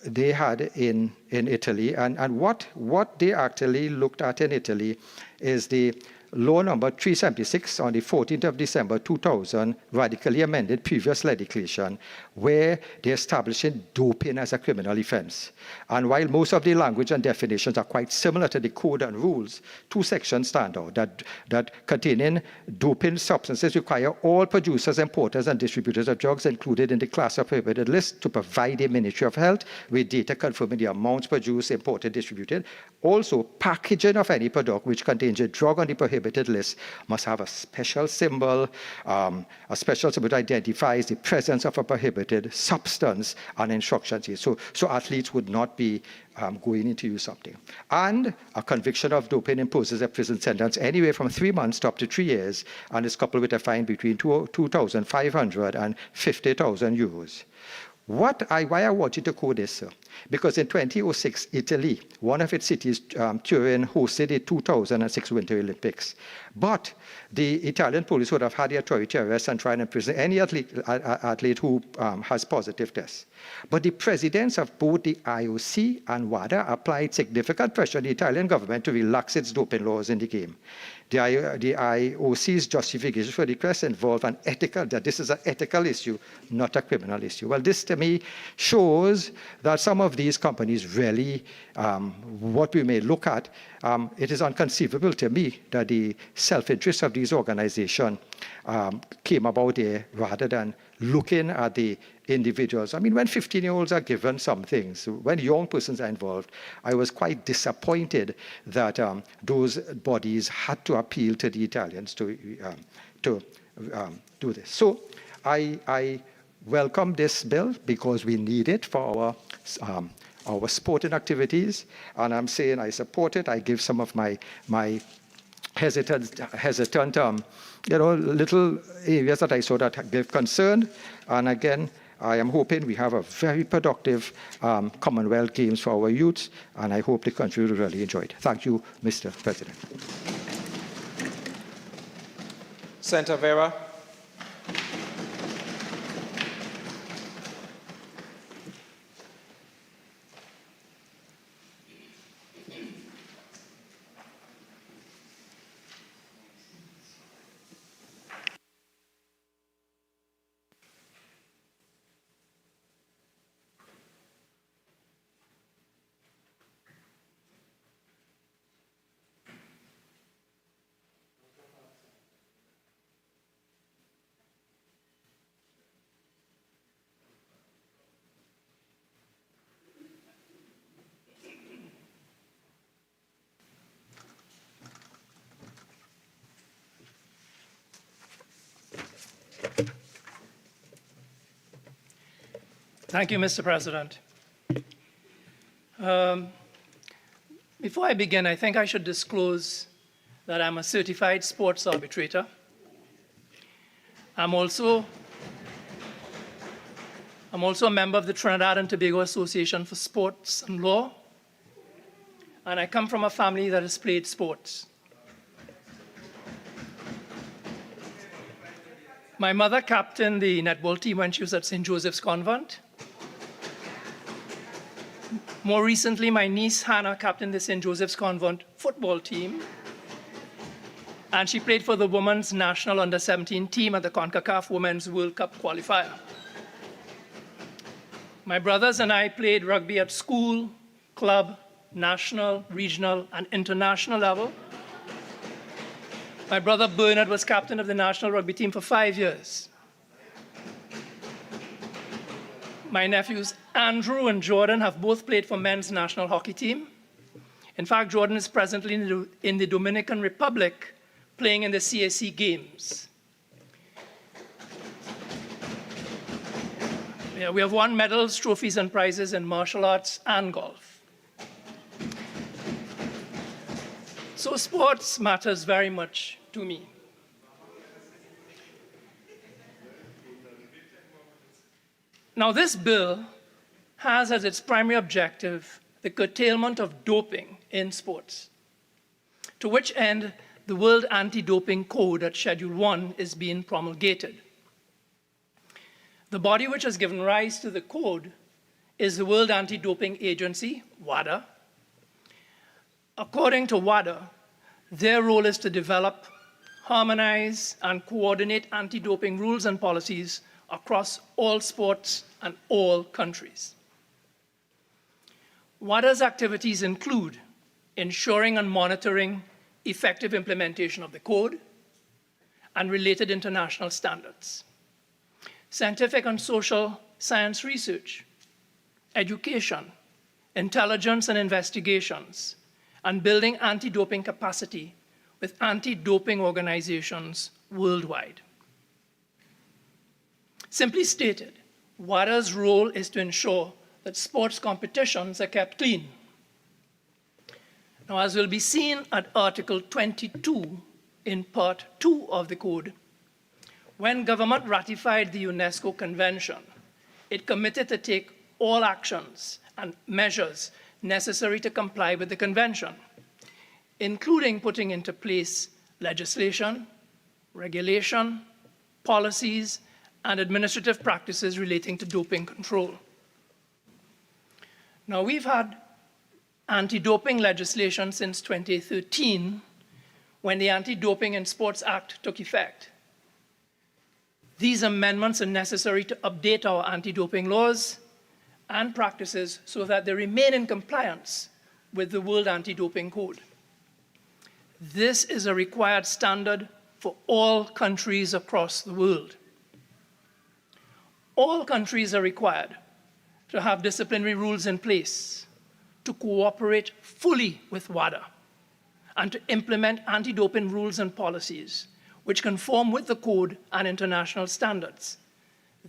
they had in Italy, and what they actually looked at in Italy is the law number 376 on the 14th of December 2000 radically amended previous legislation, where they established doping as a criminal offense. And while most of the language and definitions are quite similar to the code and rules, 2 sections stand out that containing doping substances require all producers, importers, and distributors of drugs included in the class of prohibited list to provide the Ministry of Health with data confirming the amounts produced, imported, distributed. Also, packaging of any product which contains a drug on the prohibited list must have a special symbol, that identifies the presence of a prohibited substance and instructions. So athletes would not be going into use something. And a conviction of doping imposes a prison sentence anywhere from 3 months to up to 3 years, and is coupled with a fine between 2,500 and 50,000 euros. Why I want you to quote this, sir? Because in 2006, Italy, one of its cities, Turin, hosted the 2006 Winter Olympics. But the Italian police would have had the authority to arrest and try and imprison any athlete who has positive tests. But the presidents of both the IOC and WADA applied significant pressure on the Italian government to relax its doping laws in the game. The IOC's justification for the request involved that this is an ethical issue, not a criminal issue. Well, this to me shows that some of these companies really, what we may look at, it is inconceivable to me that the self-interest of these organizations came about there rather than looking at the individuals. I mean, when 15-year-olds are given some things, when young persons are involved, I was quite disappointed that those bodies had to appeal to the Italians to do this. So I welcome this bill because we need it for our sporting activities, and I'm saying I support it. I give some of my hesitant little areas that I saw that give concern. And again, I am hoping we have a very productive Commonwealth Games for our youths, and I hope the country will really enjoy it. Thank you, Mr. President. Senator Vera. Thank you, Mr. President. Before I begin, I think I should disclose that I'm a certified sports arbitrator. I'm also a member of the Trinidad and Tobago Association for Sports and Law, and I come from a family that has played sports. My mother captained the netball team when she was at St. Joseph's Convent. More recently, my niece Hannah captained the St. Joseph's Convent football team, and she played for the women's national under-17 team at the CONCACAF Women's World Cup qualifier. My brothers and I played rugby at school, club, national, regional, and international level. My brother Bernard was captain of the national rugby team for 5 years. My nephews Andrew and Jordan have both played for men's national hockey team. In fact, Jordan is presently in the Dominican Republic playing in the CAC Games. Yeah, we have won medals, trophies, and prizes in martial arts and golf. So sports matters very much to me. Now, this bill has as its primary objective the curtailment of doping in sports, to which end the World Anti-Doping Code at Schedule 1 is being promulgated. The body which has given rise to the code is the World Anti-Doping Agency, WADA. According to WADA, their role is to develop, harmonize, and coordinate anti-doping rules and policies across all sports and all countries. WADA's activities include ensuring and monitoring effective implementation of the code and related international standards, scientific and social science research, education, intelligence and investigations, and building anti-doping capacity with anti-doping organizations worldwide. Simply stated, WADA's role is to ensure that sports competitions are kept clean. Now, as will be seen at Article 22 in Part 2 of the Code, when government ratified the UNESCO Convention, it committed to take all actions and measures necessary to comply with the Convention, including putting into place legislation, regulation, policies, and administrative practices relating to doping control. Now, we've had anti-doping legislation since 2013, when the Anti-Doping in Sports Act took effect. These amendments are necessary to update our anti-doping laws and practices so that they remain in compliance with the World Anti-Doping Code. This is a required standard for all countries across the world. All countries are required to have disciplinary rules in place to cooperate fully with WADA and to implement anti-doping rules and policies which conform with the code and international standards,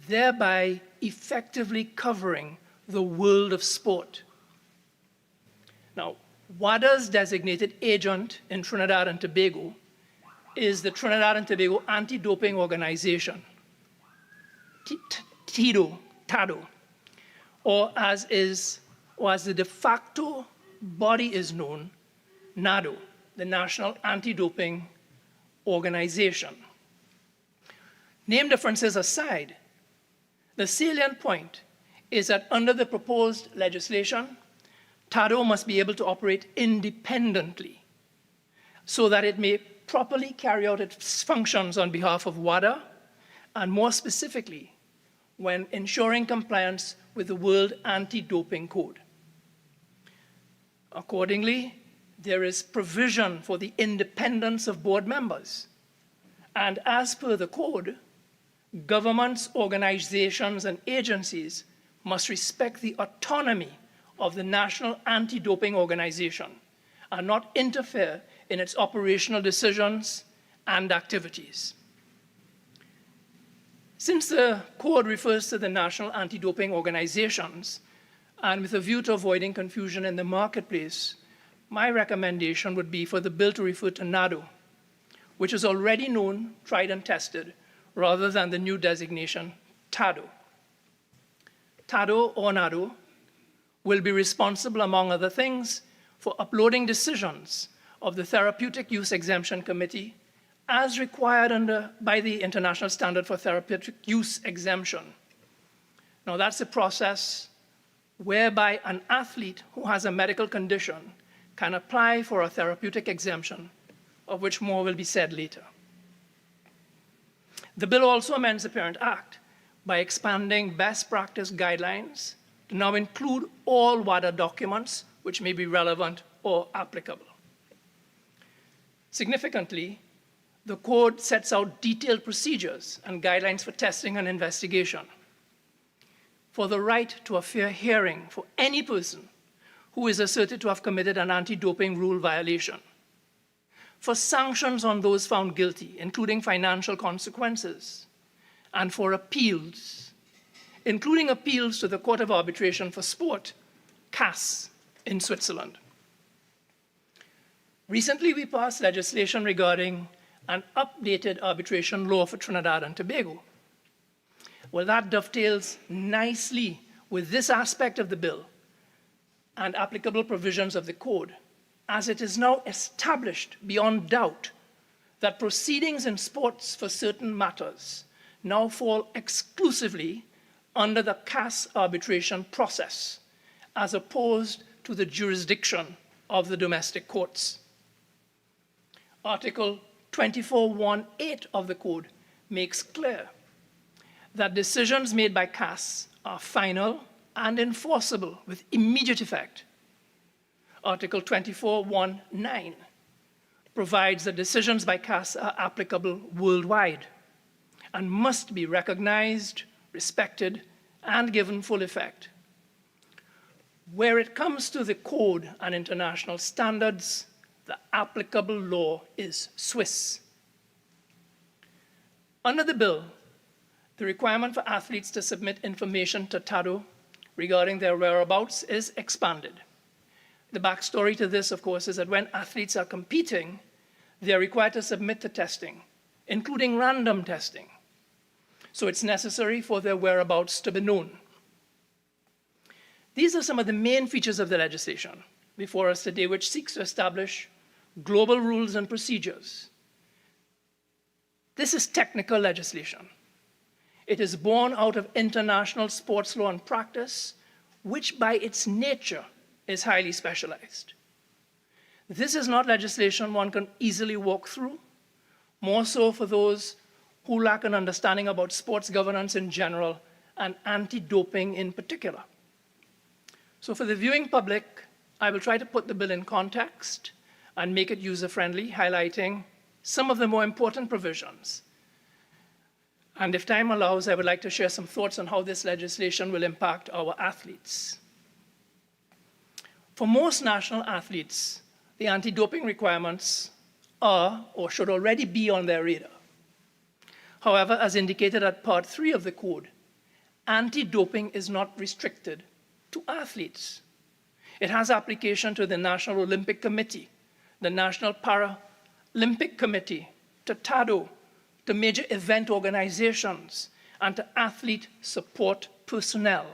thereby effectively covering the world of sport. Now, WADA's designated agent in Trinidad and Tobago is the Trinidad and Tobago Anti-Doping Organization, TADO, or as the de facto body is known, NADO, the National Anti-Doping Organization. Name differences aside, the salient point is that under the proposed legislation, TADO must be able to operate independently so that it may properly carry out its functions on behalf of WADA, and more specifically, when ensuring compliance with the World Anti-Doping Code. Accordingly, there is provision for the independence of board members. And as per the code, governments, organizations, and agencies must respect the autonomy of the National Anti-Doping Organization and not interfere in its operational decisions and activities. Since the code refers to the National Anti-Doping Organizations, and with a view to avoiding confusion in the marketplace, my recommendation would be for the bill to refer to NADO, which is already known, tried, and tested, rather than the new designation, TADO. TADO or NADO will be responsible, among other things, for uploading decisions of the Therapeutic Use Exemption Committee as required by the International Standard for Therapeutic Use Exemption. Now, that's a process whereby an athlete who has a medical condition can apply for a therapeutic exemption, of which more will be said later. The bill also amends the Parent Act by expanding best practice guidelines to now include all WADA documents which may be relevant or applicable. Significantly, the code sets out detailed procedures and guidelines for testing and investigation, for the right to a fair hearing for any person who is asserted to have committed an anti-doping rule violation, for sanctions on those found guilty, including financial consequences, and for appeals, including appeals to the Court of Arbitration for Sport, CAS, in Switzerland. Recently, we passed legislation regarding an updated arbitration law for Trinidad and Tobago. Well, that dovetails nicely with this aspect of the bill and applicable provisions of the code, as it is now established beyond doubt that proceedings in sports for certain matters now fall exclusively under the CAS arbitration process, as opposed to the jurisdiction of the domestic courts. Article 24(1)(8) of the code makes clear that decisions made by CAS are final and enforceable with immediate effect. Article 24(1)(9) provides that decisions by CAS are applicable worldwide and must be recognized, respected, and given full effect. Where it comes to the code and international standards, the applicable law is Swiss. Under the bill, the requirement for athletes to submit information to TADO regarding their whereabouts is expanded. The backstory to this, of course, is that when athletes are competing, they are required to submit to testing, including random testing. So it's necessary for their whereabouts to be known. These are some of the main features of the legislation before us today, which seeks to establish global rules and procedures. This is technical legislation. It is born out of international sports law and practice, which by its nature is highly specialized. This is not legislation one can easily walk through, more so for those who lack an understanding about sports governance in general and anti-doping in particular. So for the viewing public, I will try to put the bill in context and make it user-friendly, highlighting some of the more important provisions. And if time allows, I would like to share some thoughts on how this legislation will impact our athletes. For most national athletes, the anti-doping requirements are or should already be on their radar. However, as indicated at Part 3 of the Code, anti-doping is not restricted to athletes. It has application to the National Olympic Committee, the National Paralympic Committee, to TADO, to major event organizations, and to athlete support personnel.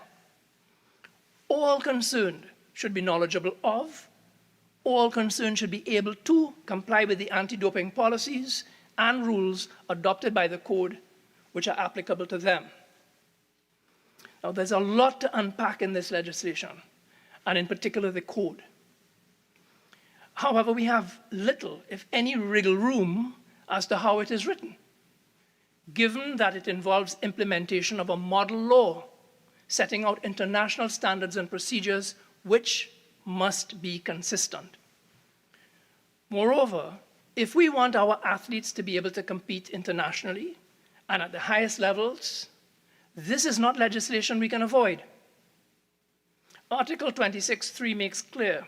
All concerned should be knowledgeable of, all concerned should be able to comply with the anti-doping policies and rules adopted by the Code, which are applicable to them. Now, there's a lot to unpack in this legislation, and in particular the Code. However, we have little, if any, wriggle room as to how it is written, given that it involves implementation of a model law setting out international standards and procedures which must be consistent. Moreover, if we want our athletes to be able to compete internationally and at the highest levels, this is not legislation we can avoid. Article 26(3) makes clear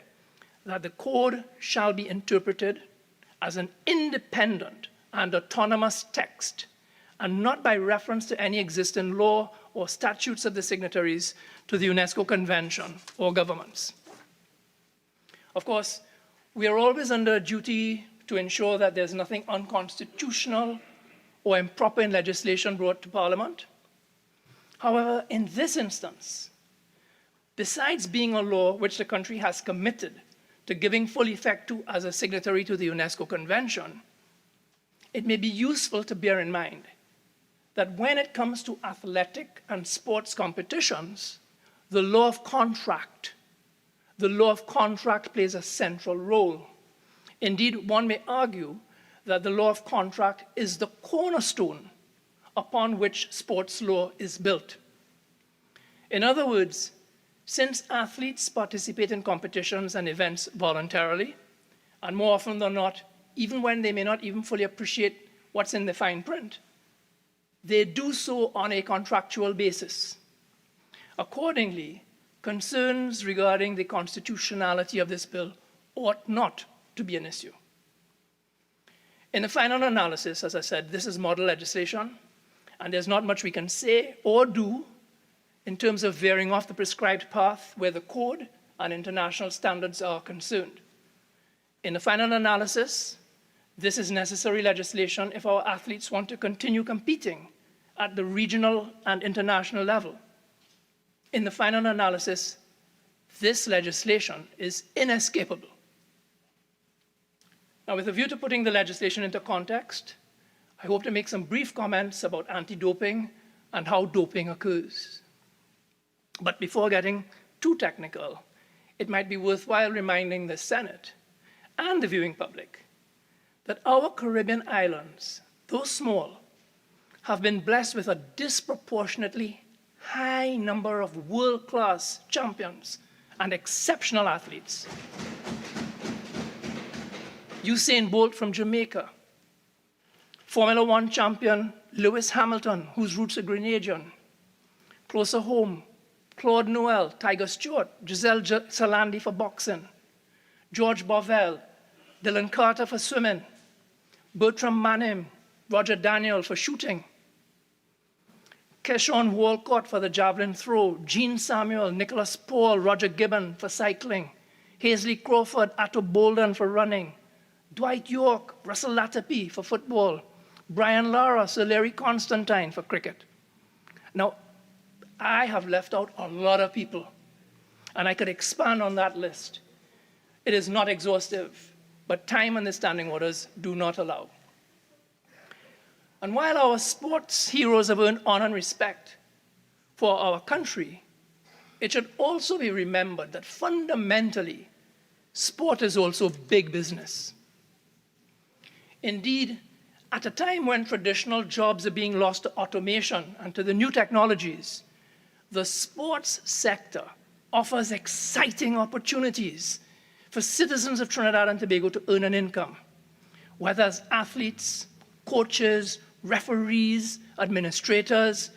that the Code shall be interpreted as an independent and autonomous text, and not by reference to any existing law or statutes of the signatories to the UNESCO Convention or governments. Of course, we are always under a duty to ensure that there's nothing unconstitutional or improper in legislation brought to Parliament. However, in this instance, besides being a law which the country has committed to giving full effect to as a signatory to the UNESCO Convention, it may be useful to bear in mind that when it comes to athletic and sports competitions, the law of contract plays a central role. Indeed, one may argue that the law of contract is the cornerstone upon which sports law is built. In other words, since athletes participate in competitions and events voluntarily, and more often than not, even when they may not even fully appreciate what's in the fine print, they do so on a contractual basis. Accordingly, concerns regarding the constitutionality of this bill ought not to be an issue. In the final analysis, as I said, this is model legislation, and there's not much we can say or do in terms of veering off the prescribed path where the Code and international standards are concerned. In the final analysis, this is necessary legislation if our athletes want to continue competing at the regional and international level. In the final analysis, this legislation is inescapable. Now, with a view to putting the legislation into context, I hope to make some brief comments about anti-doping and how doping occurs. But before getting too technical, it might be worthwhile reminding the Senate and the viewing public that our Caribbean islands, though small, have been blessed with a disproportionately high number of world-class champions and exceptional athletes. Usain Bolt from Jamaica, Formula One champion Lewis Hamilton, whose roots are Grenadian, closer home, Claude Noel, Tiger Stewart, Giselle Salandi for boxing, George Bovell, Dylan Carter for swimming, Bertram Manim, Roger Daniel for shooting, Keshawn Walcott for the javelin throw, Gene Samuel, Nicholas Paul, Roger Gibbon for cycling, Hazley Crawford, Atto Bolden for running, Dwight York, Russell Latapi for football, Brian Lara, Sir Larry Constantine for cricket. Now, I have left out a lot of people, and I could expand on that list. It is not exhaustive, but time and the standing orders do not allow. And while our sports heroes have earned honor and respect for our country, it should also be remembered that fundamentally, sport is also big business. Indeed, at a time when traditional jobs are being lost to automation and to the new technologies, the sports sector offers exciting opportunities for citizens of Trinidad and Tobago to earn an income, whether as athletes, coaches, referees, administrators,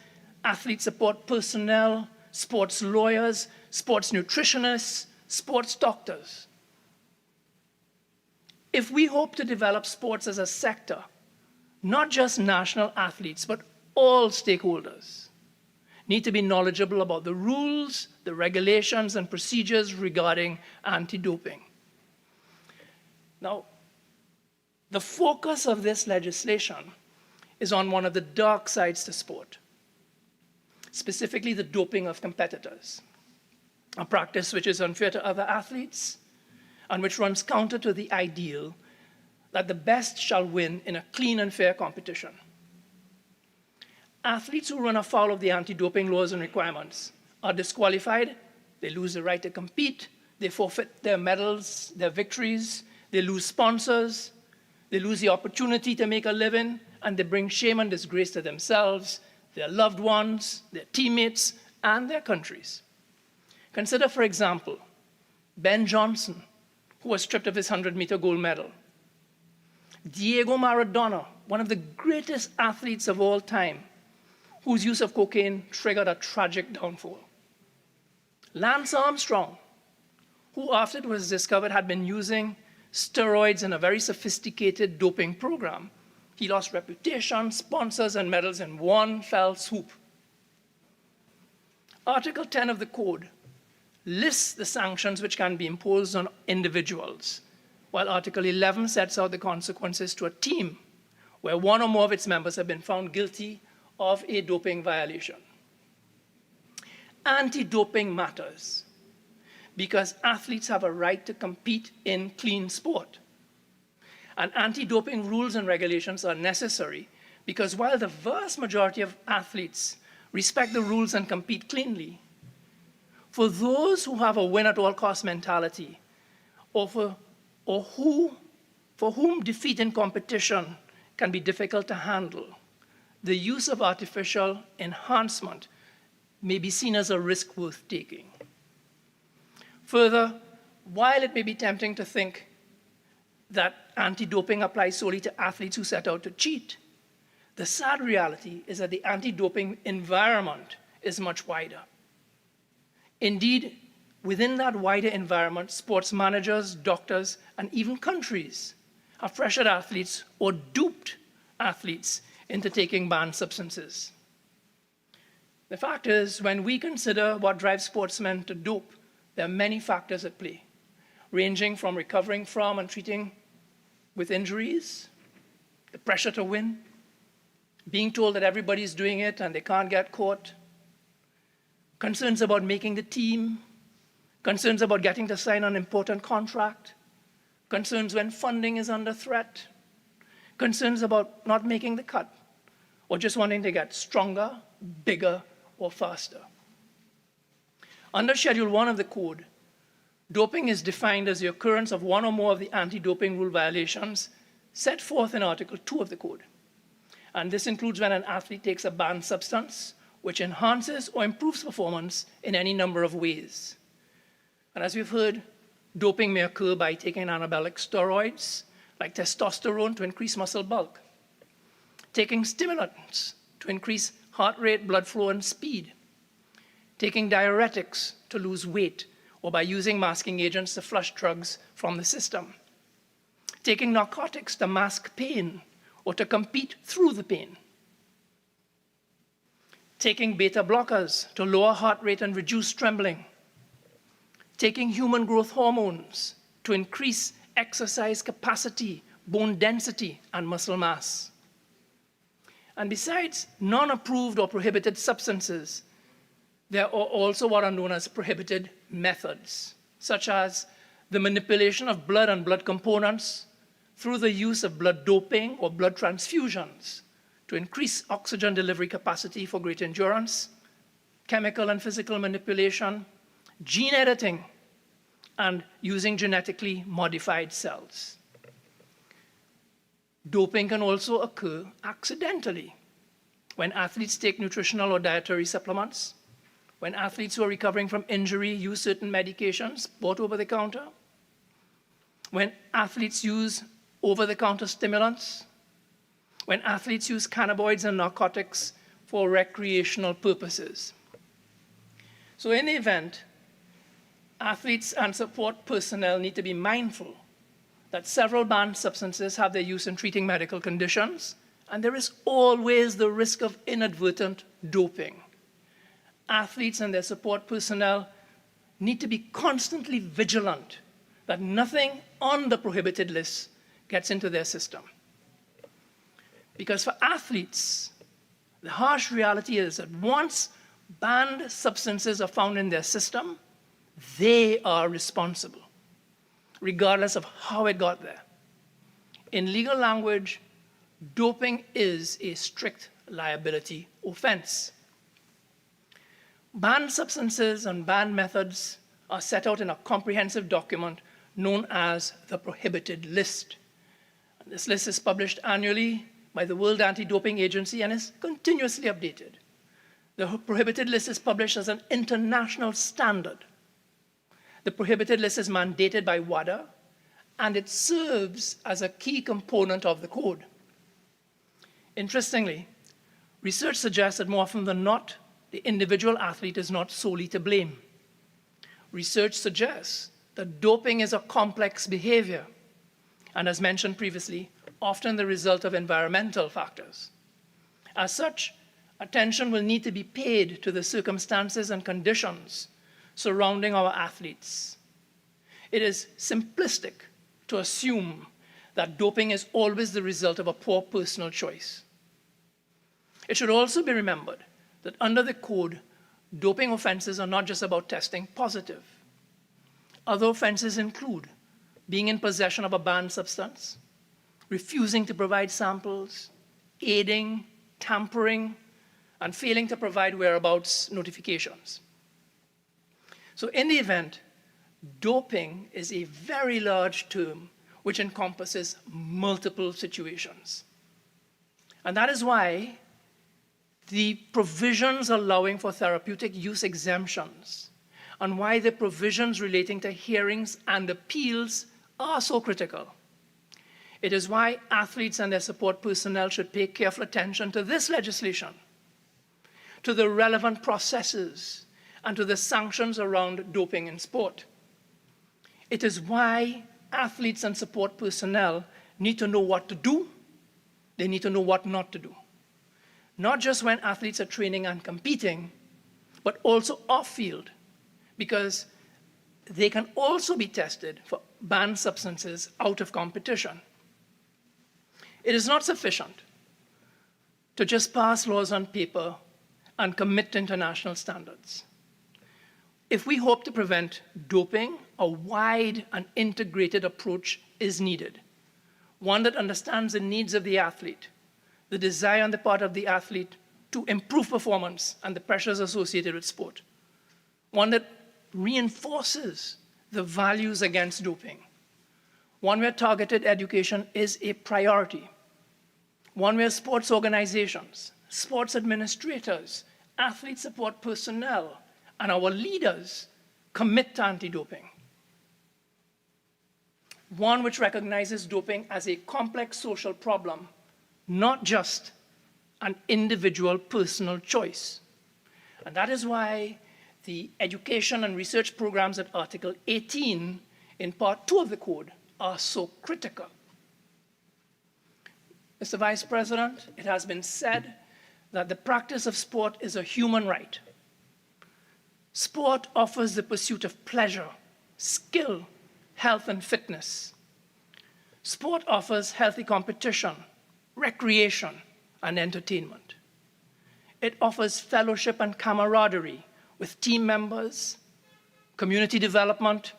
athlete support personnel, sports lawyers, sports nutritionists, sports doctors. If we hope to develop sports as a sector, not just national athletes, but all stakeholders need to be knowledgeable about the rules, the regulations, and procedures regarding anti-doping. Now, the focus of this legislation is on one of the dark sides to sport, specifically the doping of competitors, a practice which is unfair to other athletes and which runs counter to the ideal that the best shall win in a clean and fair competition. Athletes who run afoul of the anti-doping laws and requirements are disqualified, they lose the right to compete, they forfeit their medals, their victories, they lose sponsors, they lose the opportunity to make a living, and they bring shame and disgrace to themselves, their loved ones, their teammates, and their countries. Consider, for example, Ben Johnson, who was stripped of his 100-meter gold medal. Diego Maradona, one of the greatest athletes of all time, whose use of cocaine triggered a tragic downfall. Lance Armstrong, who after it was discovered had been using steroids in a very sophisticated doping program. He lost reputation, sponsors, and medals in one fell swoop. Article 10 of the Code lists the sanctions which can be imposed on individuals, while Article 11 sets out the consequences to a team where one or more of its members have been found guilty of a doping violation. Anti-doping matters because athletes have a right to compete in clean sport. And anti-doping rules and regulations are necessary because while the vast majority of athletes respect the rules and compete cleanly, for those who have a win-at-all-cost mentality or for whom defeat in competition can be difficult to handle, the use of artificial enhancement may be seen as a risk worth taking. Further, while it may be tempting to think that anti-doping applies solely to athletes who set out to cheat, the sad reality is that the anti-doping environment is much wider. Indeed, within that wider environment, sports managers, doctors, and even countries have pressured athletes or duped athletes into taking banned substances. The fact is, when we consider what drives sportsmen to dope, there are many factors at play, ranging from recovering from and treating with injuries, the pressure to win, being told that everybody's doing it and they can't get caught, concerns about making the team, concerns about getting to sign an important contract, concerns when funding is under threat, concerns about not making the cut, or just wanting to get stronger, bigger, or faster. Under Schedule 1 of the Code, doping is defined as the occurrence of one or more of the anti-doping rule violations set forth in Article 2 of the Code. And this includes when an athlete takes a banned substance which enhances or improves performance in any number of ways. And as we've heard, doping may occur by taking anabolic steroids, like testosterone to increase muscle bulk, taking stimulants to increase heart rate, blood flow, and speed, taking diuretics to lose weight, or by using masking agents to flush drugs from the system, taking narcotics to mask pain or to compete through the pain, taking beta blockers to lower heart rate and reduce trembling, taking human growth hormones to increase exercise capacity, bone density, and muscle mass. And besides non-approved or prohibited substances, there are also what are known as prohibited methods, such as the manipulation of blood and blood components through the use of blood doping or blood transfusions to increase oxygen delivery capacity for great endurance, chemical and physical manipulation, gene editing, and using genetically modified cells. Doping can also occur accidentally when athletes take nutritional or dietary supplements, when athletes who are recovering from injury use certain medications bought over the counter, when athletes use over-the-counter stimulants, when athletes use cannabinoids and narcotics for recreational purposes. So in the event, athletes and support personnel need to be mindful that several banned substances have their use in treating medical conditions, and there is always the risk of inadvertent doping. Athletes and their support personnel need to be constantly vigilant that nothing on the prohibited list gets into their system. Because for athletes, the harsh reality is that once banned substances are found in their system, they are responsible, regardless of how it got there. In legal language, doping is a strict liability offense. Banned substances and banned methods are set out in a comprehensive document known as the Prohibited List. This list is published annually by the World Anti-Doping Agency and is continuously updated. The Prohibited List is published as an international standard. The Prohibited List is mandated by WADA, and it serves as a key component of the code. Interestingly, research suggests that more often than not, the individual athlete is not solely to blame. Research suggests that doping is a complex behavior, and as mentioned previously, often the result of environmental factors. As such, attention will need to be paid to the circumstances and conditions surrounding our athletes. It is simplistic to assume that doping is always the result of a poor personal choice. It should also be remembered that under the code, doping offenses are not just about testing positive. Other offenses include being in possession of a banned substance, refusing to provide samples, aiding, tampering, and failing to provide whereabouts notifications. So in the event, doping is a very large term which encompasses multiple situations. And that is why the provisions allowing for therapeutic use exemptions and why the provisions relating to hearings and appeals are so critical. It is why athletes and their support personnel should pay careful attention to this legislation, to the relevant processes, and to the sanctions around doping in sport. It is why athletes and support personnel need to know what to do, they need to know what not to do. Not just when athletes are training and competing, but also off-field, because they can also be tested for banned substances out of competition. It is not sufficient to just pass laws on paper and commit to international standards. If we hope to prevent doping, a wide and integrated approach is needed, one that understands the needs of the athlete, the desire on the part of the athlete to improve performance and the pressures associated with sport, one that reinforces the values against doping, one where targeted education is a priority, one where sports organizations, sports administrators, athlete support personnel, and our leaders commit to anti-doping. One which recognizes doping as a complex social problem, not just an individual personal choice. And that is why the education and research programs at Article 18 in Part 2 of the Code are so critical. Mr. Vice President, it has been said that the practice of sport is a human right. Sport offers the pursuit of pleasure, skill, health, and fitness. Sport offers healthy competition, recreation, and entertainment. It offers fellowship and camaraderie with team members, community development,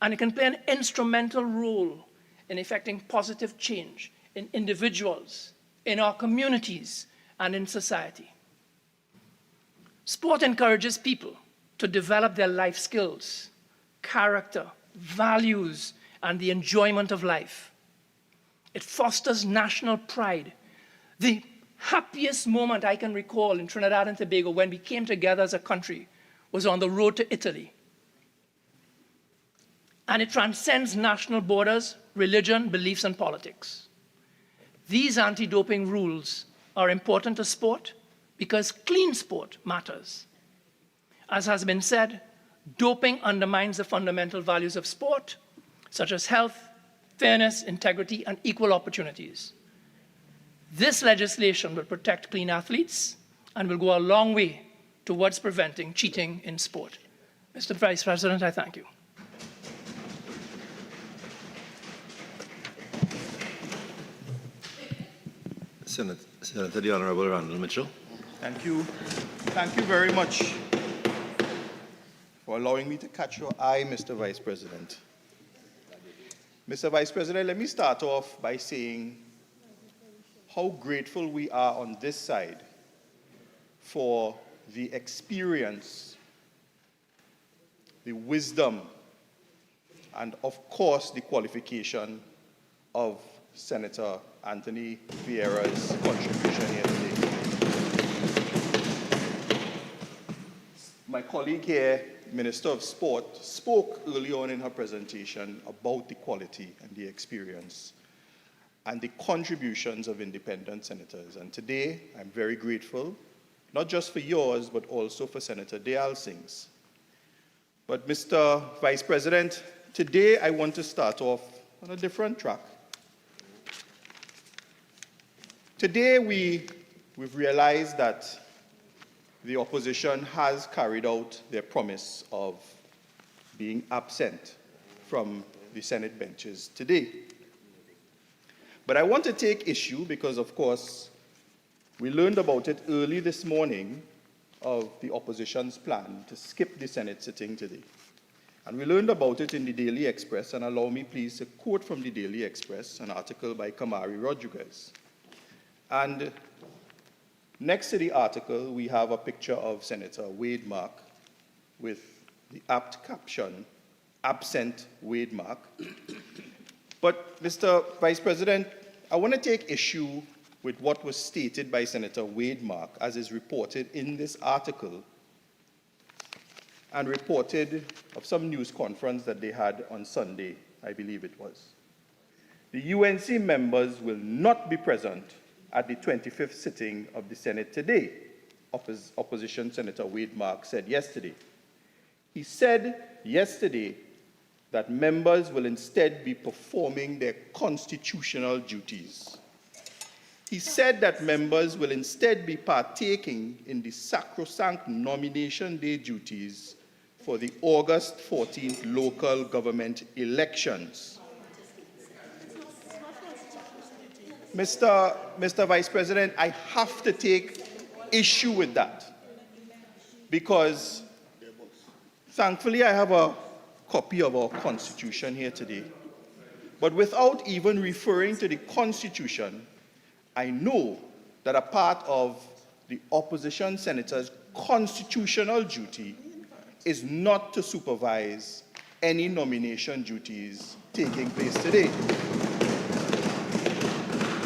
and it can play an instrumental role in effecting positive change in individuals, in our communities, and in society. Sport encourages people to develop their life skills, character, values, and the enjoyment of life. It fosters national pride. The happiest moment I can recall in Trinidad and Tobago when we came together as a country was on the road to Italy. And it transcends national borders, religion, beliefs, and politics. These anti-doping rules are important to sport because clean sport matters. As has been said, doping undermines the fundamental values of sport, such as health, fairness, integrity, and equal opportunities. This legislation will protect clean athletes and will go a long way towards preventing cheating in sport. Mr. Vice President, I thank you. Senator the Honourable Randall Mitchell. Thank you. Thank you very much for allowing me to catch your eye, Mr. Vice President. Mr. Vice President, let me start off by saying how grateful we are on this side for the experience, the wisdom, and of course the qualification of Senator Anthony Vieira's contribution here today. My colleague here, Minister of Sport, spoke early on in her presentation about the quality and the experience and the contributions of independent senators. And today, I'm very grateful, not just for yours, but also for Senator Dayal Singh's. But Mr. Vice President, today I want to start off on a different track. Today, we've realized that the opposition has carried out their promise of being absent from the Senate benches today. But I want to take issue because, of course, we learned about it early this morning of the opposition's plan to skip the Senate sitting today. And we learned about it in the Daily Express, and allow me please to quote from the Daily Express, an article by Kamari Rodriguez. And next to the article, we have a picture of Senator Wade Mark with the apt caption, "Absent Wade Mark." But, Mr. Vice President, I want to take issue with what was stated by Senator Wade Mark, as is reported in this article, and reported of some news conference that they had on Sunday, I believe it was. The UNC members will not be present at the 25th sitting of the Senate today, Opposition Senator Wade Mark said yesterday. He said yesterday that members will instead be performing their constitutional duties. He said that members will instead be partaking in the sacrosanct nomination day duties for the August 14th local government elections. Mr. Vice President, I have to take issue with that because thankfully I have a copy of our Constitution here today. But without even referring to the Constitution, I know that a part of the opposition senator's constitutional duty is not to supervise any nomination duties taking place today.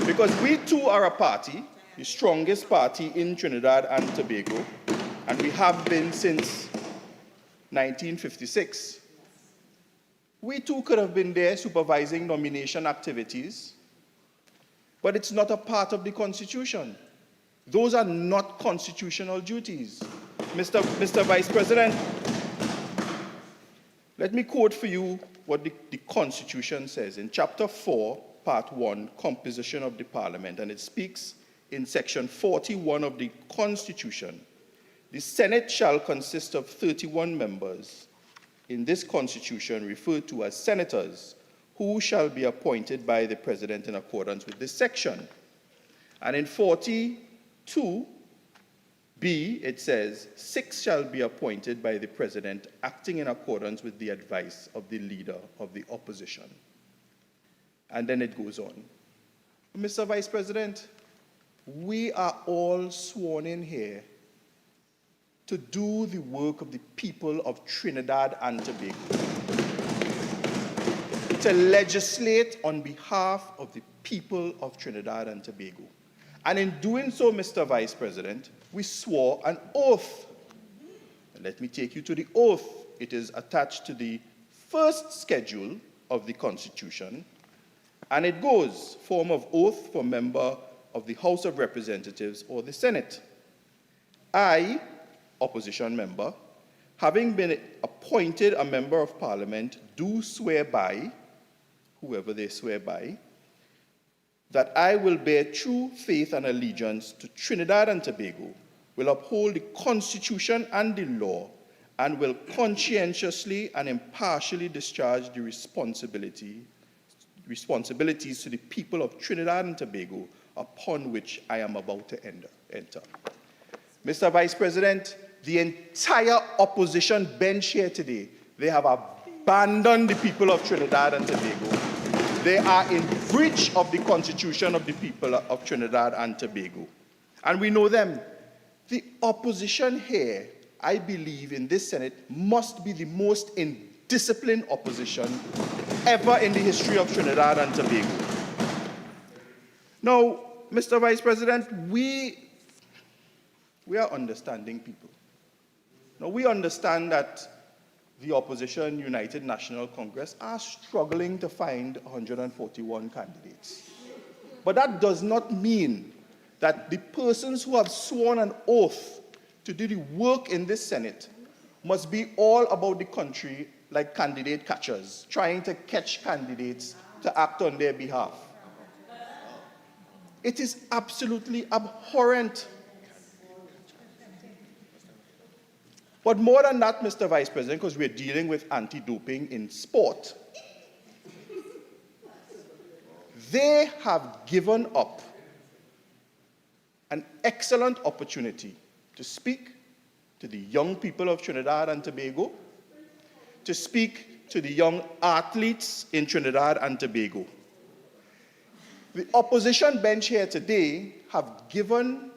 Because we too are a party, the strongest party in Trinidad and Tobago, and we have been since 1956. We too could have been there supervising nomination activities, but it's not a part of the Constitution. Those are not constitutional duties. Mr. Vice President, let me quote for you what the Constitution says in Chapter 4, Part 1, Composition of the Parliament, and it speaks in Section 41 of the Constitution. The Senate shall consist of 31 members, in this Constitution referred to as senators, who shall be appointed by the President in accordance with this section. And in 42B, it says, 6 shall be appointed by the President, acting in accordance with the advice of the leader of the opposition. And then it goes on. Mr. Vice President, we are all sworn in here to do the work of the people of Trinidad and Tobago. to legislate on behalf of the people of Trinidad and Tobago. And in doing so, Mr. Vice President, we swore an oath. And let me take you to the oath. It is attached to the first schedule of the Constitution, and it goes, form of oath for member of the House of Representatives or the Senate. I, opposition member, having been appointed a member of Parliament, do swear by, whoever they swear by, that I will bear true faith and allegiance to Trinidad and Tobago, will uphold the Constitution and the law, and will conscientiously and impartially discharge the responsibilities to the people of Trinidad and Tobago upon which I am about to enter. Mr. Vice President, the entire opposition bench here today, they have abandoned the people of Trinidad and Tobago. They are in breach of the Constitution of the people of Trinidad and Tobago. And we know them. The opposition here, I believe, in this Senate must be the most indisciplined opposition ever in the history of Trinidad and Tobago. Now, Mr. Vice President, we are understanding people. Now, we understand that the opposition United National Congress are struggling to find 141 candidates. But that does not mean that the persons who have sworn an oath to do the work in this Senate must be all about the country like candidate catchers, trying to catch candidates to act on their behalf. It is absolutely abhorrent. But more than that, Mr. Vice President, because we're dealing with anti-doping in sport, they have given up an excellent opportunity to speak to the young people of Trinidad and Tobago, to speak to the young athletes in Trinidad and Tobago. The opposition bench here today have given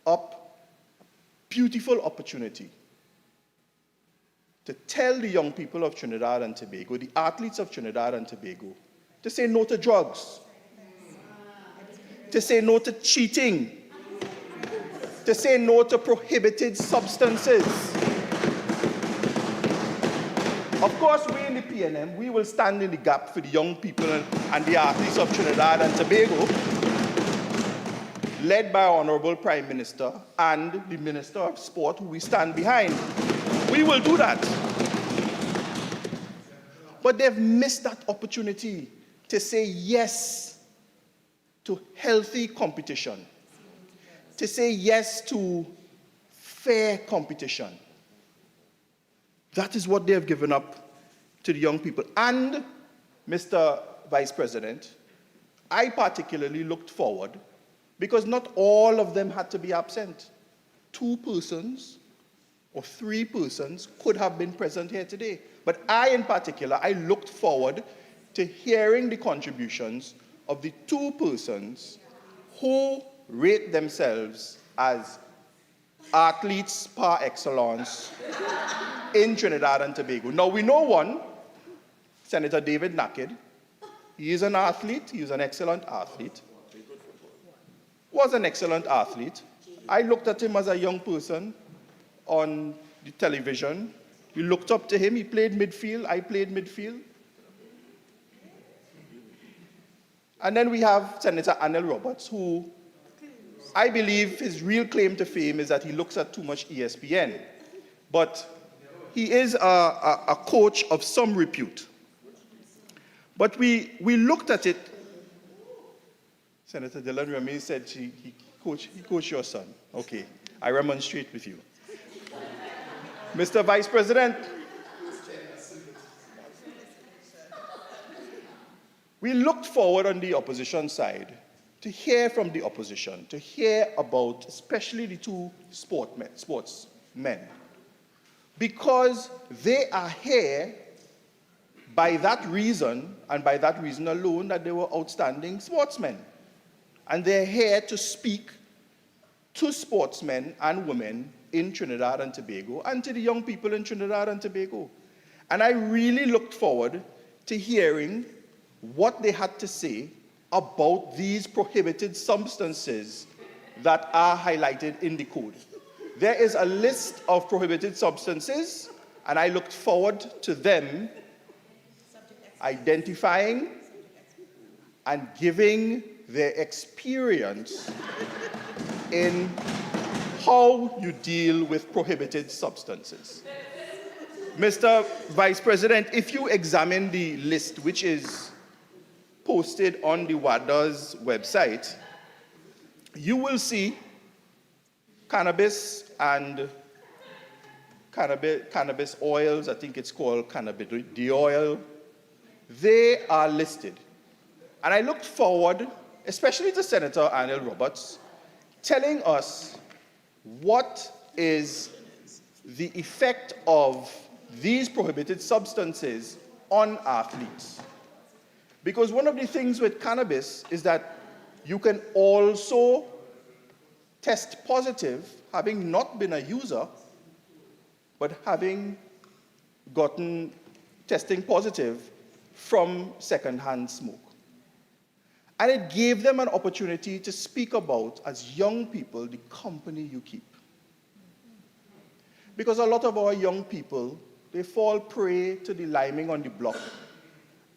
up a beautiful opportunity to tell the young people of Trinidad and Tobago, the athletes of Trinidad and Tobago, to say no to drugs, to say no to cheating, to say no to prohibited substances. Of course, we in the PNM, we will stand in the gap for the young people and the athletes of Trinidad and Tobago, led by our Honorable Prime Minister and the Minister of Sport, who we stand behind. We will do that. But they've missed that opportunity to say yes to healthy competition, to say yes to fair competition. That is what they have given up to the young people. And, Mr. Vice President, I particularly looked forward because not all of them had to be absent. 2 persons or 3 persons could have been present here today. But I, in particular, I looked forward to hearing the contributions of the 2 persons who rate themselves as athletes par excellence in Trinidad and Tobago. Now, we know one, Senator David Naked. He is an athlete. He is an excellent athlete. Was an excellent athlete. I looked at him as a young person on the television. We looked up to him. He played midfield. I played midfield. And then we have Senator Anil Roberts, who I believe his real claim to fame is that he looks at too much ESPN. But he is a coach of some repute. But we looked at it. Senator Dylan Remy said he coached your son. Okay, I remonstrate with you. Mr. Vice President, we looked forward on the opposition side to hear from the opposition, to hear about especially the 2 sportsmen, because they are here by that reason, and by that reason alone, that they were outstanding sportsmen. And they're here to speak to sportsmen and women in Trinidad and Tobago, and to the young people in Trinidad and Tobago. And I really looked forward to hearing what they had to say about these prohibited substances that are highlighted in the code. There is a list of prohibited substances, and I looked forward to them identifying and giving their experience in how you deal with prohibited substances. Mr. Vice President, if you examine the list, which is posted on the WADA's website, you will see cannabis and cannabis oils, I think it's called cannabidiol. They are listed. And I looked forward, especially to Senator Arnold Roberts, telling us what is the effect of these prohibited substances on athletes. Because one of the things with cannabis is that you can also test positive, having not been a user, but having gotten testing positive from secondhand smoke. And it gave them an opportunity to speak about, as young people, the company you keep. Because a lot of our young people, they fall prey to the liming on the block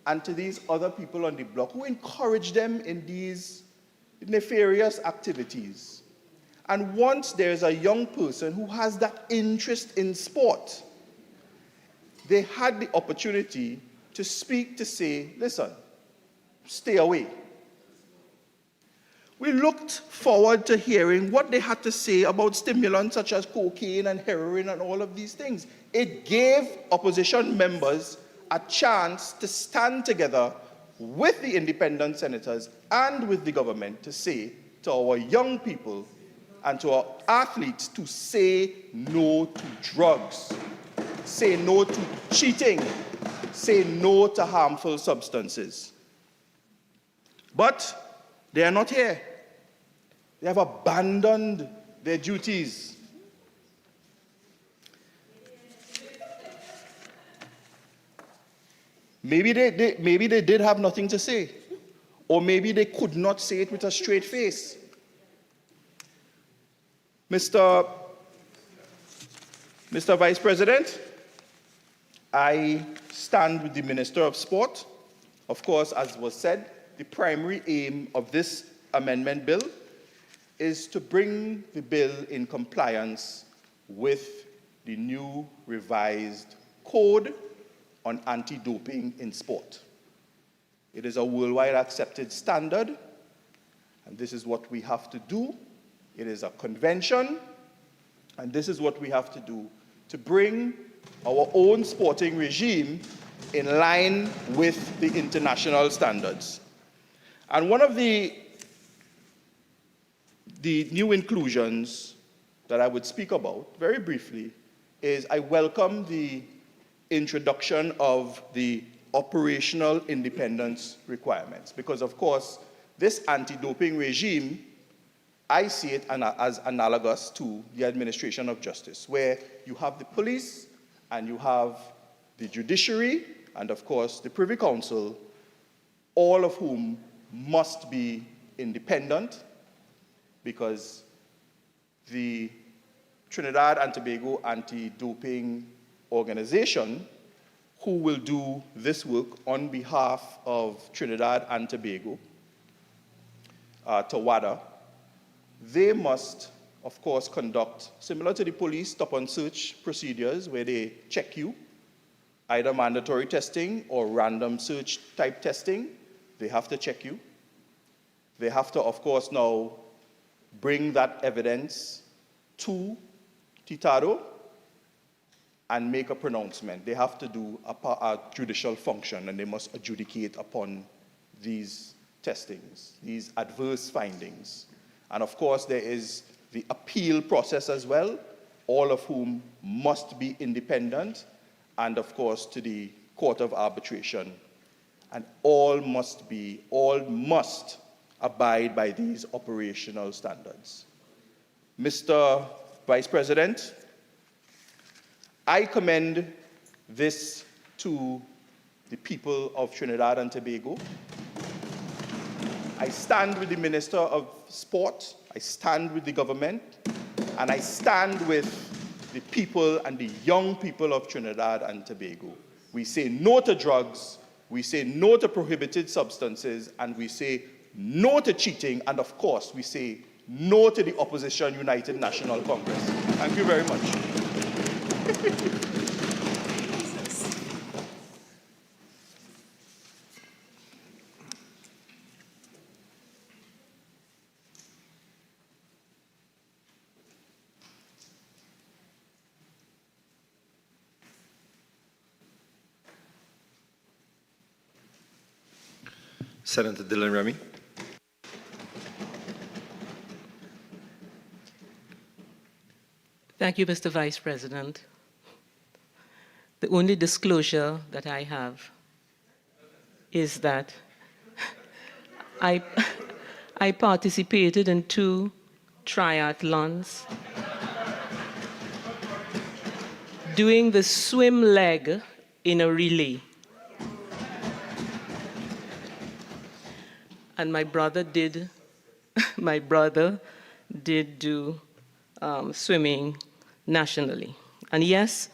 and to these other people on the block who encourage them in these nefarious activities. And once there's a young person who has that interest in sport, they had the opportunity to speak, to say, listen, stay away. We looked forward to hearing what they had to say about stimulants such as cocaine and heroin and all of these things. It gave opposition members a chance to stand together with the independent senators and with the government to say to our young people and to our athletes to say no to drugs, say no to cheating, say no to harmful substances. But they are not here. They have abandoned their duties. Maybe they did have nothing to say, or maybe they could not say it with a straight face. Mr. Vice President, I stand with the Minister of Sport. Of course, as was said, the primary aim of this amendment bill is to bring the bill in compliance with the new revised code on anti-doping in sport. It is a worldwide accepted standard, and this is what we have to do. It is a convention, and this is what we have to do to bring our own sporting regime in line with the international standards. And one of the new inclusions that I would speak about, very briefly, is I welcome the introduction of the operational independence requirements. Because, of course, this anti-doping regime, I see it as analogous to the administration of justice, where you have the police and you have the judiciary and, of course, the Privy Council, all of whom must be independent, because the Trinidad and Tobago Anti-Doping Organization, who will do this work on behalf of Trinidad and Tobago, TAWADA, they must, of course, conduct, similar to the police stop and search procedures where they check you, either mandatory testing or random search type testing. They have to check you. They have to, of course, now bring that evidence to Titado and make a pronouncement. They have to do a judicial function, and they must adjudicate upon these testings, these adverse findings. And of course, there is the appeal process as well, all of whom must be independent, and of course, to the Court of Arbitration. And all must abide by these operational standards. Mr. Vice President, I commend this to the people of Trinidad and Tobago. I stand with the Minister of Sport, I stand with the government, and I stand with the people and the young people of Trinidad and Tobago. We say no to drugs, we say no to prohibited substances, and we say no to cheating, and of course, we say no to the Opposition United National Congress. Thank you very much. Senator Dylan Remy. Thank you, Mr. Vice President. The only disclosure that I have is that I participated in 2 triathlons. Doing the swim leg in a relay. And my brother did do swimming nationally. And yes,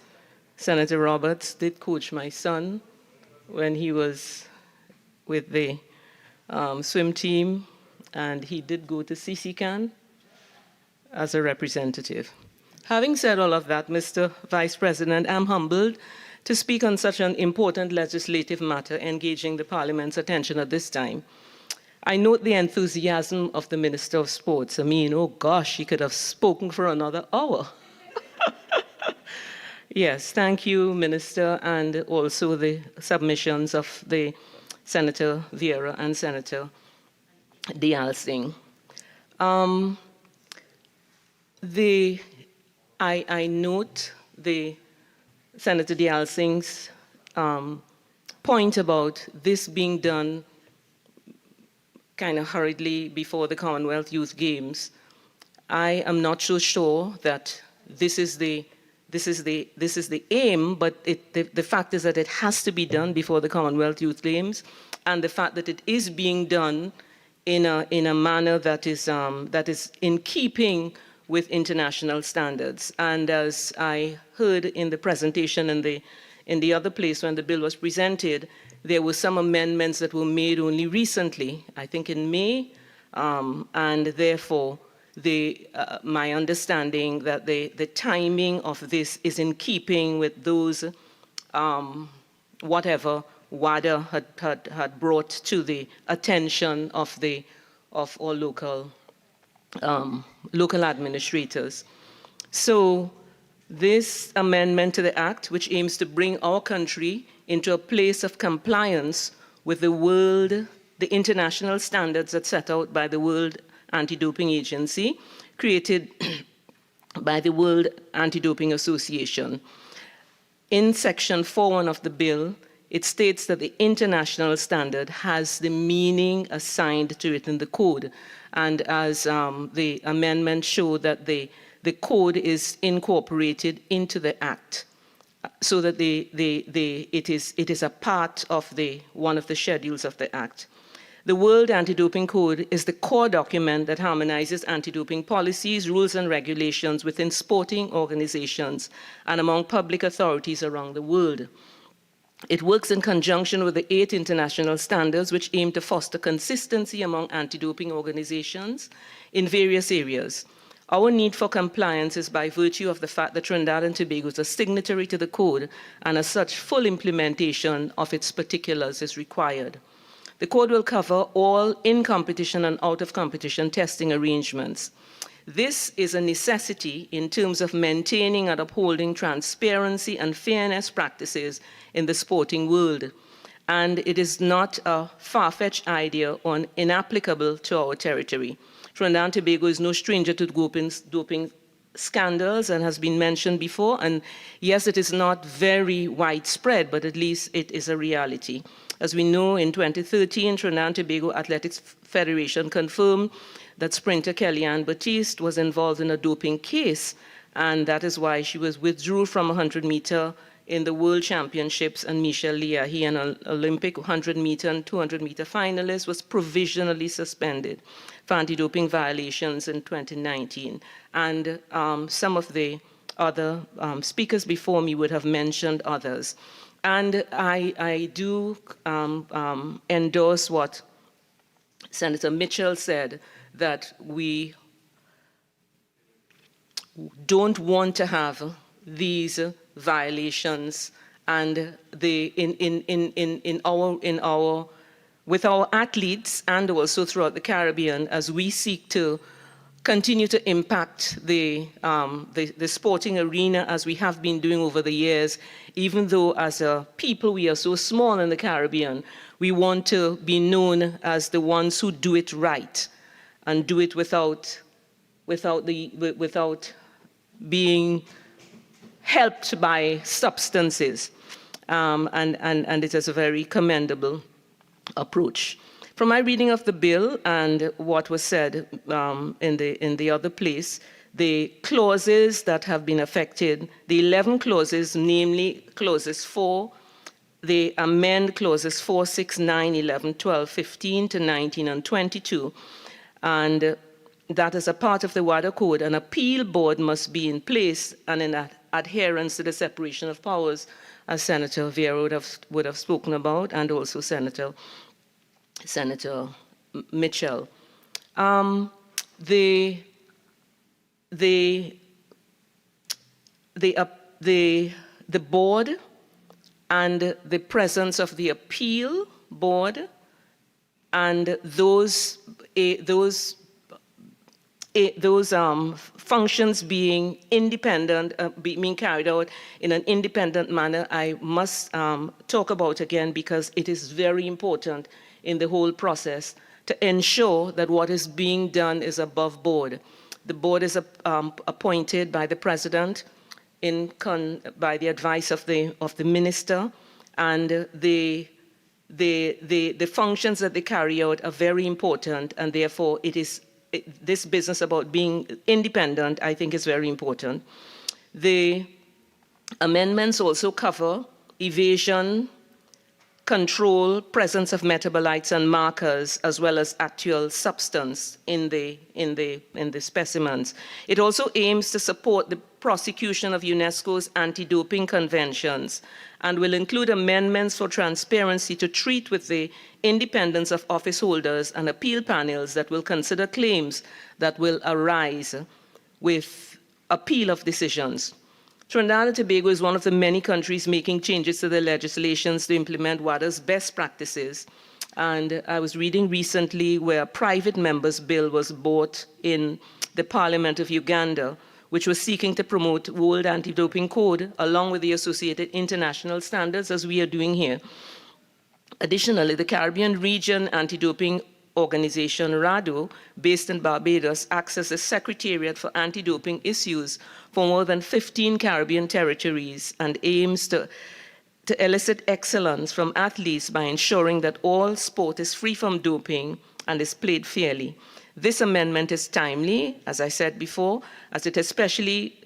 Senator Roberts did coach my son when he was with the swim team, and he did go to CCCAN as a representative. Having said all of that, Mr. Vice President, I'm humbled to speak on such an important legislative matter engaging the Parliament's attention at this time. I note the enthusiasm of the Minister of Sports. I mean, oh gosh, he could have spoken for another hour. Yes, thank you, Minister, and also the submissions of the Senator Vieira and Senator Dialsing. I note the Senator Dialsing's point about this being done kind of hurriedly before the Commonwealth Youth Games. I am not so sure that this is the aim, but the fact is that it has to be done before the Commonwealth Youth Games, and the fact that it is being done in a manner that is in keeping with international standards. And as I heard in the presentation in the other place when the bill was presented, there were some amendments that were made only recently, I think in May, and therefore my understanding that the timing of this is in keeping with those whatever WADA had brought to the attention of all local administrators. So this amendment to the Act, which aims to bring our country into a place of compliance with the international standards that set out by the World Anti-Doping Agency, created by the World Anti-Doping Association. In Section 4.1 of the bill, it states that the international standard has the meaning assigned to it in the code. And as the amendment showed, that the code is incorporated into the Act, so that it is a part of one of the schedules of the Act. The World Anti-Doping Code is the core document that harmonizes anti-doping policies, rules, and regulations within sporting organizations and among public authorities around the world. It works in conjunction with the 8 international standards which aim to foster consistency among anti-doping organizations in various areas. Our need for compliance is by virtue of the fact that Trinidad and Tobago is a signatory to the code, and as such, full implementation of its particulars is required. The code will cover all in-competition and out-of-competition testing arrangements. This is a necessity in terms of maintaining and upholding transparency and fairness practices in the sporting world. And it is not a far-fetched idea or inapplicable to our territory. Trinidad and Tobago is no stranger to doping scandals, and has been mentioned before. And yes, it is not very widespread, but at least it is a reality. As we know, in 2013, Trinidad and Tobago Athletics Federation confirmed that sprinter Kellyanne Batiste was involved in a doping case, and that is why she was withdrew from a 100-meter in the World Championships, and Michel Liahi, an Olympic 100-meter and 200-meter finalist, was provisionally suspended for anti-doping violations in 2019. And some of the other speakers before me would have mentioned others. And I do endorse what Senator Mitchell said, that we don't want to have these violations, and with our athletes and also throughout the Caribbean, as we seek to continue to impact the sporting arena as we have been doing over the years. Even though as a people we are so small in the Caribbean, we want to be known as the ones who do it right and do it without being helped by substances. And it is a very commendable approach. From my reading of the bill and what was said in the other place, the clauses that have been affected, the 11 clauses, namely clauses 4, they amend clauses 4, 6, 9, 11, 12, 15 to 19 and 22. And that is a part of the WADA Code. An appeal board must be in place and in adherence to the separation of powers, as Senator Vieira would have spoken about, and also Senator Mitchell. The board and the presence of the appeal board and those functions being independent, being carried out in an independent manner, I must talk about again, because it is very important in the whole process to ensure that what is being done is above board. The board is appointed by the president by the advice of the minister, and the functions that they carry out are very important, and therefore this business about being independent, I think, is very important. The amendments also cover evasion, control, presence of metabolites and markers, as well as actual substance in the specimens. It also aims to support the prosecution of UNESCO's anti-doping conventions, and will include amendments for transparency to treat with the independence of office holders and appeal panels that will consider claims that will arise with appeal of decisions. Trinidad and Tobago is one of the many countries making changes to their legislations to implement WADA's best practices. And I was reading recently where a private member's bill was brought in the Parliament of Uganda, which was seeking to promote World Anti-Doping Code along with the associated international standards, as we are doing here. Additionally, the Caribbean Region Anti-Doping Organization, RADO, based in Barbados, acts as a secretariat for anti-doping issues for more than 15 Caribbean territories and aims to elicit excellence from athletes by ensuring that all sport is free from doping and is played fairly. This amendment is timely, as I said before, as it especially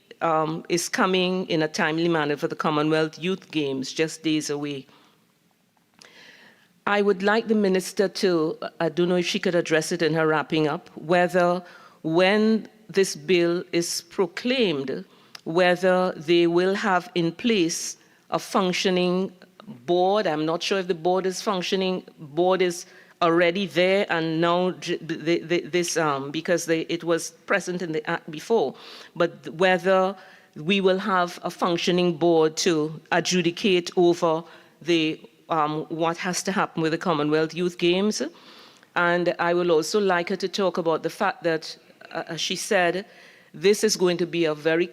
is coming in a timely manner for the Commonwealth Youth Games, just days away. I would like the minister to, I don't know if she could address it in her wrapping up, whether when this bill is proclaimed, whether they will have in place a functioning board. I'm not sure if the board is functioning, board is already there, and now because it was present in the Act before, but whether we will have a functioning board to adjudicate over what has to happen with the Commonwealth Youth Games. And I will also like her to talk about the fact that, as she said, this is going to be a very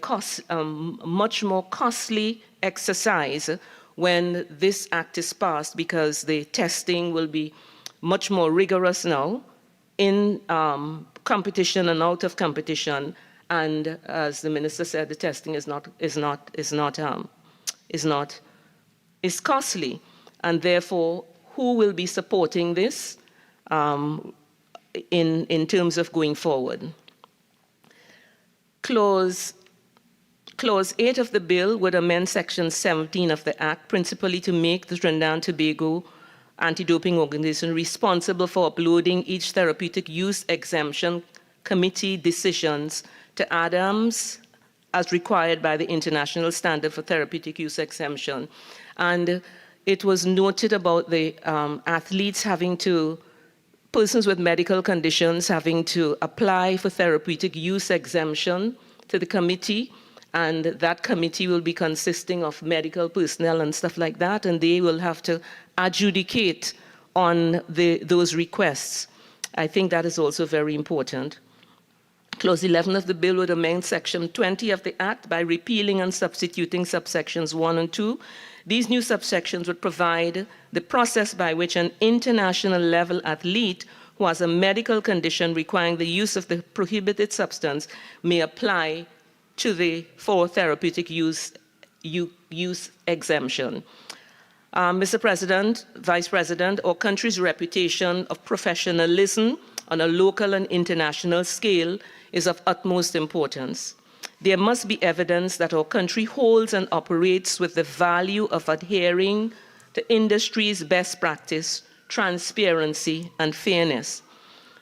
much more costly exercise when this act is passed, because the testing will be much more rigorous now in competition and out of competition. And as the minister said, the testing is costly. And therefore, who will be supporting this in terms of going forward? Clause Clause 8 of the bill would amend Section 17 of the Act, principally to make the Trinidad and Tobago Anti-Doping Organization responsible for uploading each therapeutic use exemption committee decisions to ADAMS as required by the International Standard for Therapeutic Use Exemption. And it was noted about the athletes having to, persons with medical conditions having to apply for therapeutic use exemption to the committee. And that committee will be consisting of medical personnel and stuff like that, and they will have to adjudicate on those requests. I think that is also very important. Clause 11 of the bill would amend Section 20 of the Act by repealing and substituting subsections 1 and 2. These new subsections would provide the process by which an international level athlete who has a medical condition requiring the use of the prohibited substance may apply to the for therapeutic use exemption. Mr. President, Vice President, our country's reputation of professionalism on a local and international scale is of utmost importance. There must be evidence that our country holds and operates with the value of adhering to industry's best practice, transparency, and fairness.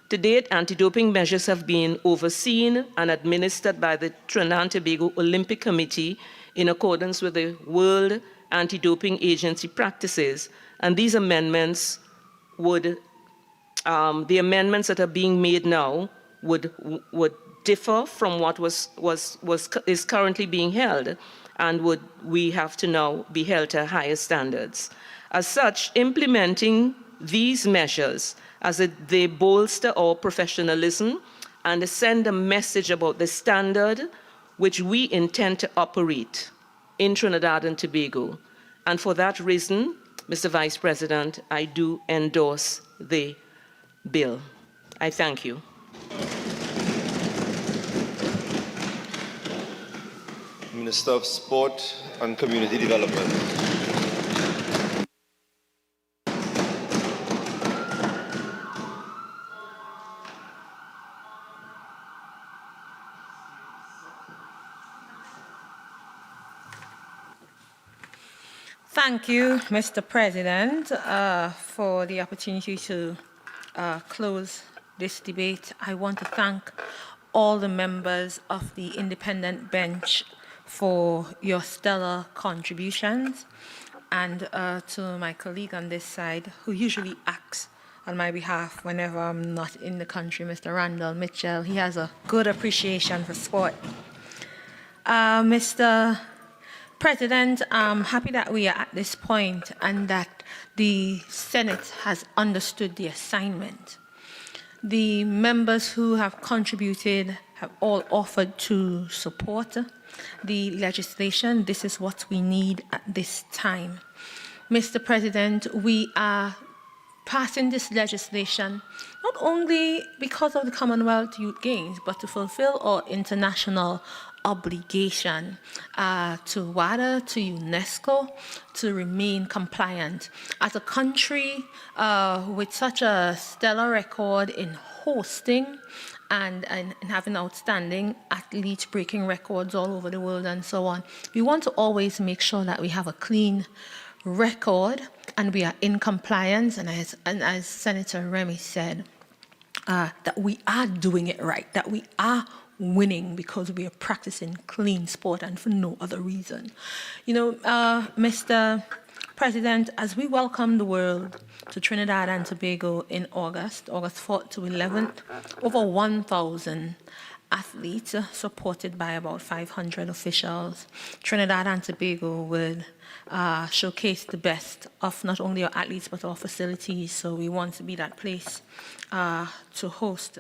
To date, anti-doping measures have been overseen and administered by the Trinidad and Tobago Olympic Committee in accordance with the World Anti-Doping Agency practices. And these amendments would, the amendments that are being made now would differ from what is currently being held, and we have to now be held to higher standards. As such, implementing these measures as they bolster our professionalism and send a message about the standard which we intend to operate in Trinidad and Tobago. And for that reason, Mr. Vice President, I do endorse the bill. I thank you. Minister of Sport and Community Development. Thank you, Mr. President, for the opportunity to close this debate. I want to thank all the members of the independent bench for your stellar contributions, and to my colleague on this side, who usually acts on my behalf whenever I'm not in the country, Mr. Randall Mitchell. He has a good appreciation for sport. Mr. President, I'm happy that we are at this point and that the Senate has understood the assignment. The members who have contributed have all offered to support the legislation. This is what we need at this time. Mr. President, we are passing this legislation not only because of the Commonwealth Youth Games, but to fulfill our international obligation to WADA, to UNESCO, to remain compliant. As a country with such a stellar record in hosting and having outstanding athletes breaking records all over the world and so on, we want to always make sure that we have a clean record and we are in compliance, and as Senator Remy said, that we are doing it right, that we are winning because we are practicing clean sport and for no other reason. You know, Mr. President, as we welcome the world to Trinidad and Tobago in August 4th to 11th, over 1,000 athletes supported by about 500 officials. Trinidad and Tobago would showcase the best of not only our athletes but our facilities, so we want to be that place to host.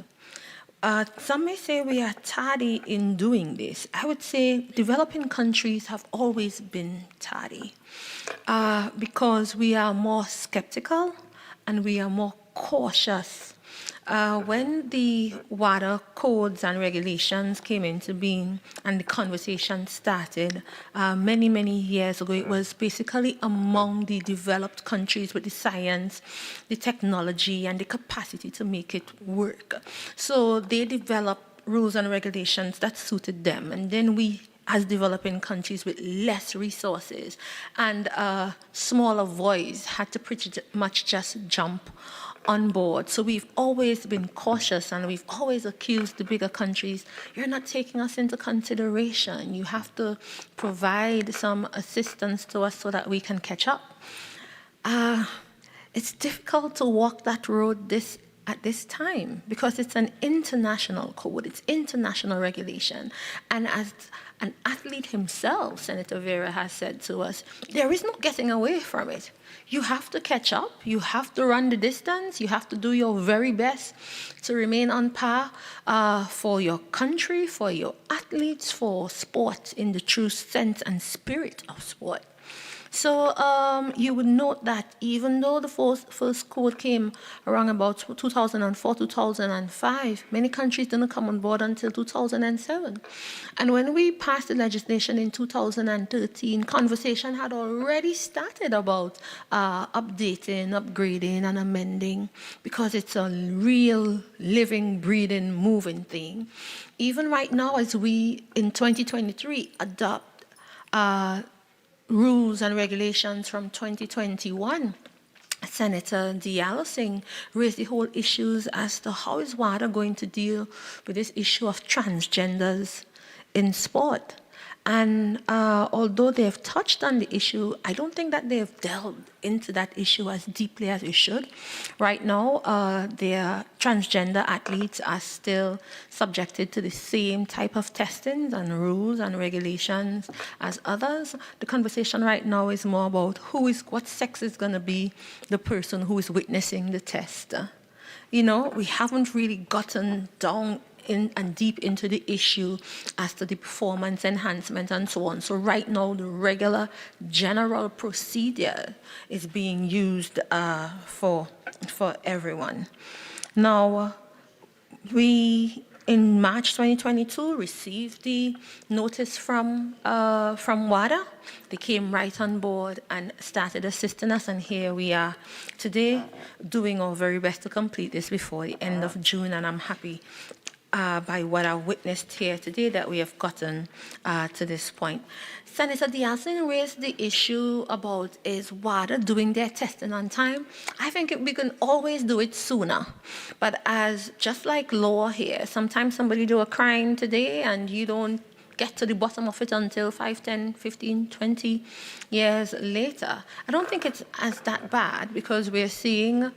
Some may say we are tardy in doing this. I would say developing countries have always been tardy because we are more skeptical and we are more cautious. When the water codes and regulations came into being and the conversation started many, many years ago, it was basically among the developed countries with the science, the technology, and the capacity to make it work. So they developed rules and regulations that suited them. And then we as developing countries with less resources and a smaller voice had to pretty much just jump on board. So we've always been cautious and we've always accused the bigger countries, you're not taking us into consideration. You have to provide some assistance to us so that we can catch up. It's difficult to walk that road at this time because it's an international code, it's international regulation. And as an athlete himself, Senator Vera has said to us, there is no getting away from it. You have to catch up, you have to run the distance, you have to do your very best to remain on par for your country, for your athletes, for sport in the true sense and spirit of sport. So you would note that even though the first code came around about 2004, 2005, many countries didn't come on board until 2007. And when we passed the legislation in 2013, conversation had already started about updating, upgrading, and amending because it's a real living, breathing, moving thing. Even right now, as we, in 2023, adopt rules and regulations from 2021, Senator Diallo Singh raised the whole issues as to how is WADA going to deal with this issue of transgenders in sport. And although they've touched on the issue, I don't think that they've delved into that issue as deeply as they should. Right now, their transgender athletes are still subjected to the same type of testing and rules and regulations as others. The conversation right now is more about what sex is going to be the person who is witnessing the test. You know, we haven't really gotten down in and deep into the issue as to the performance enhancement and so on. So right now, the regular general procedure is being used for everyone. Now, we, in March 2022, received the notice from WADA. They came right on board and started assisting us, and here we are today doing our very best to complete this before the end of June, and I'm happy by what I witnessed here today that we have gotten to this point. Senator Diallo raised the issue about is WADA doing their testing on time. I think we can always do it sooner. But as just like law here, sometimes somebody do a crime today and you don't get to the bottom of it until 5, 10, 15, 20 years later. I don't think it's as that bad because we're seeing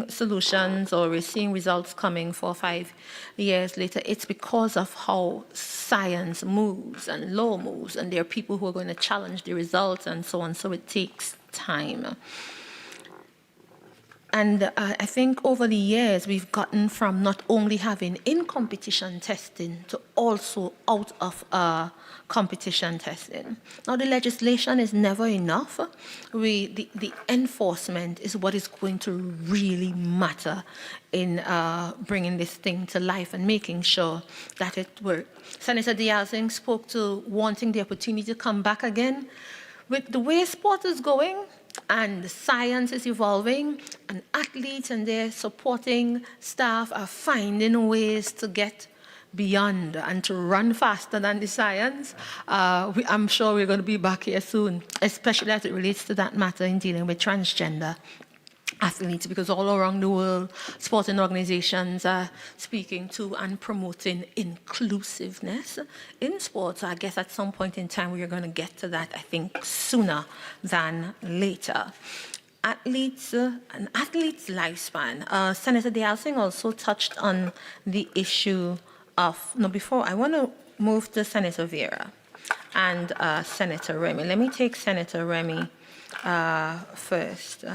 solutions or we're seeing results coming 4 or 5 years later. It's because of how science moves and law moves, and there are people who are going to challenge the results and so on, so it takes time. And I think over the years, we've gotten from not only having in-competition testing to also out of competition testing. Now, the legislation is never enough. The enforcement is what is going to really matter in bringing this thing to life and making sure that it works. Senator Diallo spoke to wanting the opportunity to come back again. With the way sport is going, and the science is evolving, and athletes and their supporting staff are finding ways to get beyond and to run faster than the science. I'm sure we're going to be back here soon, especially as it relates to that matter in dealing with transgender athletes, because all around the world, sporting organizations are speaking to and promoting inclusiveness in sports. So I guess at some point in time, we are going to get to that, I think, sooner than later. Athletes, an athlete's lifespan. Senator Diallo also touched on the issue of, before, I want to move to Senator Vera and Senator Remy. Let me take Senator Remy first.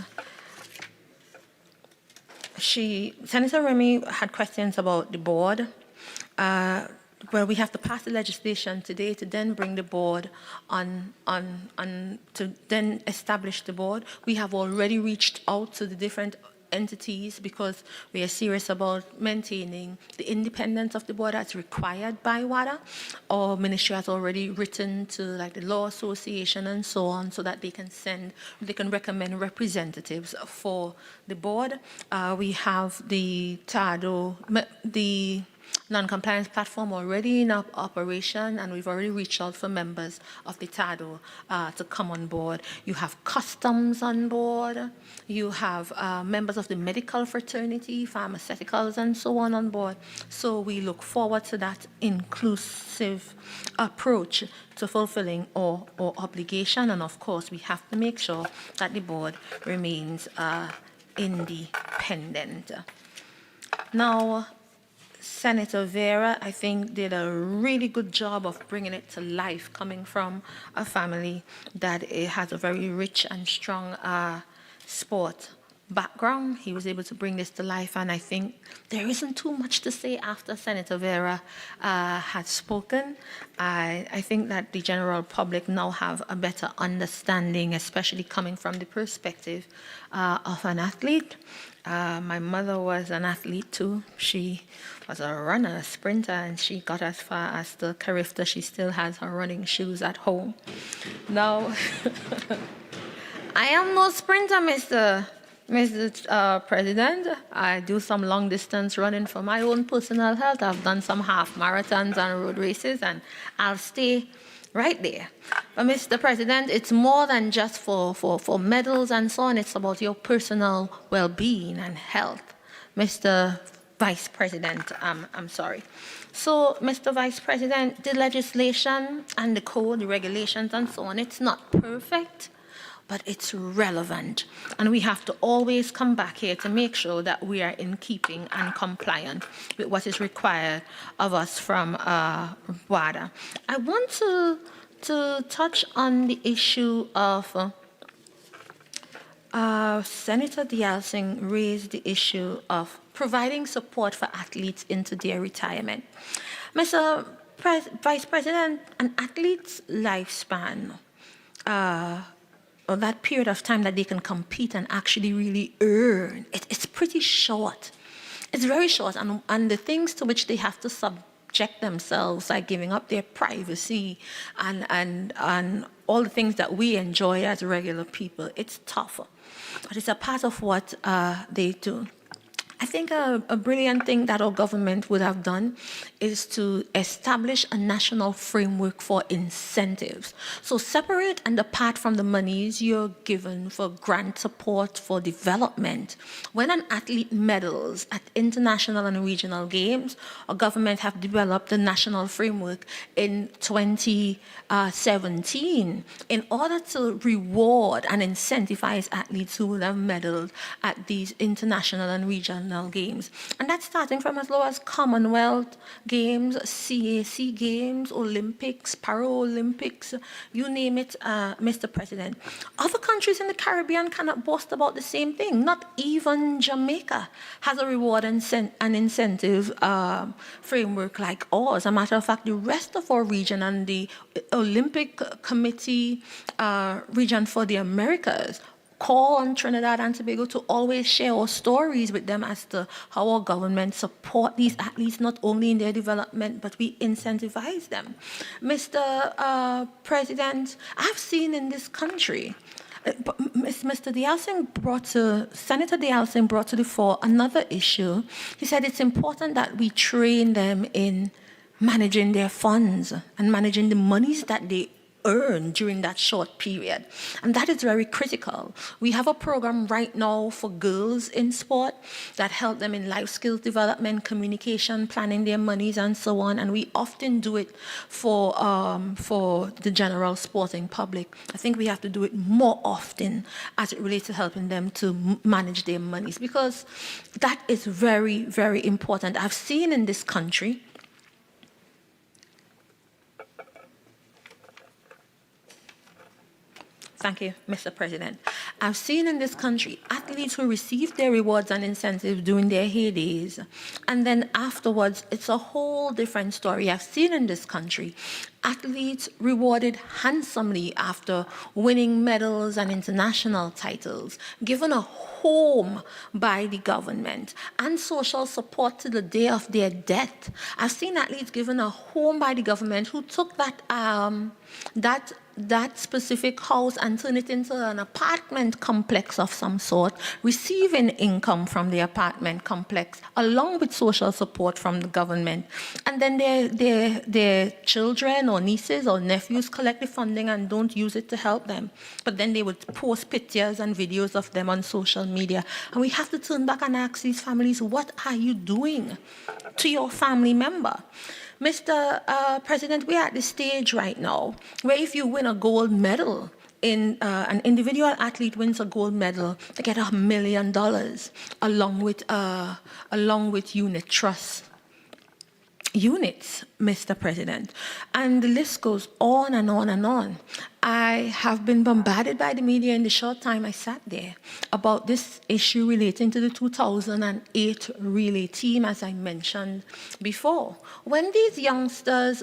Senator Remy had questions about the board, where we have to pass the legislation today to then bring the board to then establish the board. We have already reached out to the different entities because we are serious about maintaining the independence of the board as required by WADA. Our ministry has already written to like the Law Association and so on so that they can recommend representatives for the board. We have the non-compliance platform already in operation, and we've already reached out for members of the TADO to come on board. You have customs on board. You have members of the medical fraternity, pharmaceuticals, and so on board. So we look forward to that inclusive approach to fulfilling our obligation. And of course, we have to make sure that the board remains independent. Now, Senator Vera, I think, did a really good job of bringing it to life, coming from a family that has a very rich and strong sport background. He was able to bring this to life, and I think there isn't too much to say after Senator Vera had spoken. I think that the general public now have a better understanding, especially coming from the perspective of an athlete. My mother was an athlete too. She was a runner, a sprinter, and she got as far as the Carifta. She still has her running shoes at home. Now, I am no sprinter, Mr. President. I do some long distance running for my own personal health. I've done some half marathons and road races, and I'll stay right there. But Mr. President, it's more than just for medals and so on. It's about your personal well-being and health. Mr. Vice President, I'm sorry. So, Mr. Vice President, the legislation and the code, the regulations and so on, it's not perfect, but it's relevant. And we have to always come back here to make sure that we are in keeping and compliant with what is required of us from WADA. I want to touch on the issue of Senator Dialsing raised the issue of providing support for athletes into their retirement. Mr. Vice President, an athlete's lifespan, or that period of time that they can compete and actually really earn, it's pretty short. It's very short, and the things to which they have to subject themselves, like giving up their privacy and all the things that we enjoy as regular people, it's tough. But it's a part of what they do. I think a brilliant thing that our government would have done is to establish a national framework for incentives. So separate and apart from the monies you're given for grant support for development, when an athlete medals at international and regional games, our government have developed a national framework in 2017 in order to reward and incentivize athletes who will have medaled at these international and regional games. And that's starting from as low as Commonwealth Games, CAC Games, Olympics, Paralympics, you name it, Mr. President. Other countries in the Caribbean cannot boast about the same thing. Not even Jamaica has a reward and incentive framework like ours. As a matter of fact, the rest of our region and the Olympic Committee region for the Americas call on Trinidad and Tobago to always share our stories with them as to how our government support these athletes, not only in their development, but we incentivize them. Mr. President, I've seen in this country, Mr. Senator Dialsing brought to the fore another issue. He said it's important that we train them in managing their funds and managing the monies that they earn during that short period. And that is very critical. We have a program right now for girls in sport that help them in life skills development, communication, planning their monies, and so on. And we often do it for the general sporting public. I think we have to do it more often as it relates to helping them to manage their monies, because that is very, very important. I've seen in this country Thank you, Mr. President. I've seen in this country athletes who receive their rewards and incentives during their heydays, and then afterwards, it's a whole different story. I've seen in this country athletes rewarded handsomely after winning medals and international titles, given a home by the government and social support to the day of their death. I've seen athletes given a home by the government who took that that specific house and turn it into an apartment complex of some sort, receiving income from the apartment complex, along with social support from the government. And then their children or nieces or nephews collect the funding and don't use it to help them. But then they would post pictures and videos of them on social media. And we have to turn back and ask these families, what are you doing to your family member? Mr. President, we're at the stage right now where if you win a gold medal, in an individual athlete wins a gold medal, they get $1 million along with unit trust units, Mr. President. And the list goes on and on and on. I have been bombarded by the media in the short time I sat there about this issue relating to the 2008 relay team, as I mentioned before. When these youngsters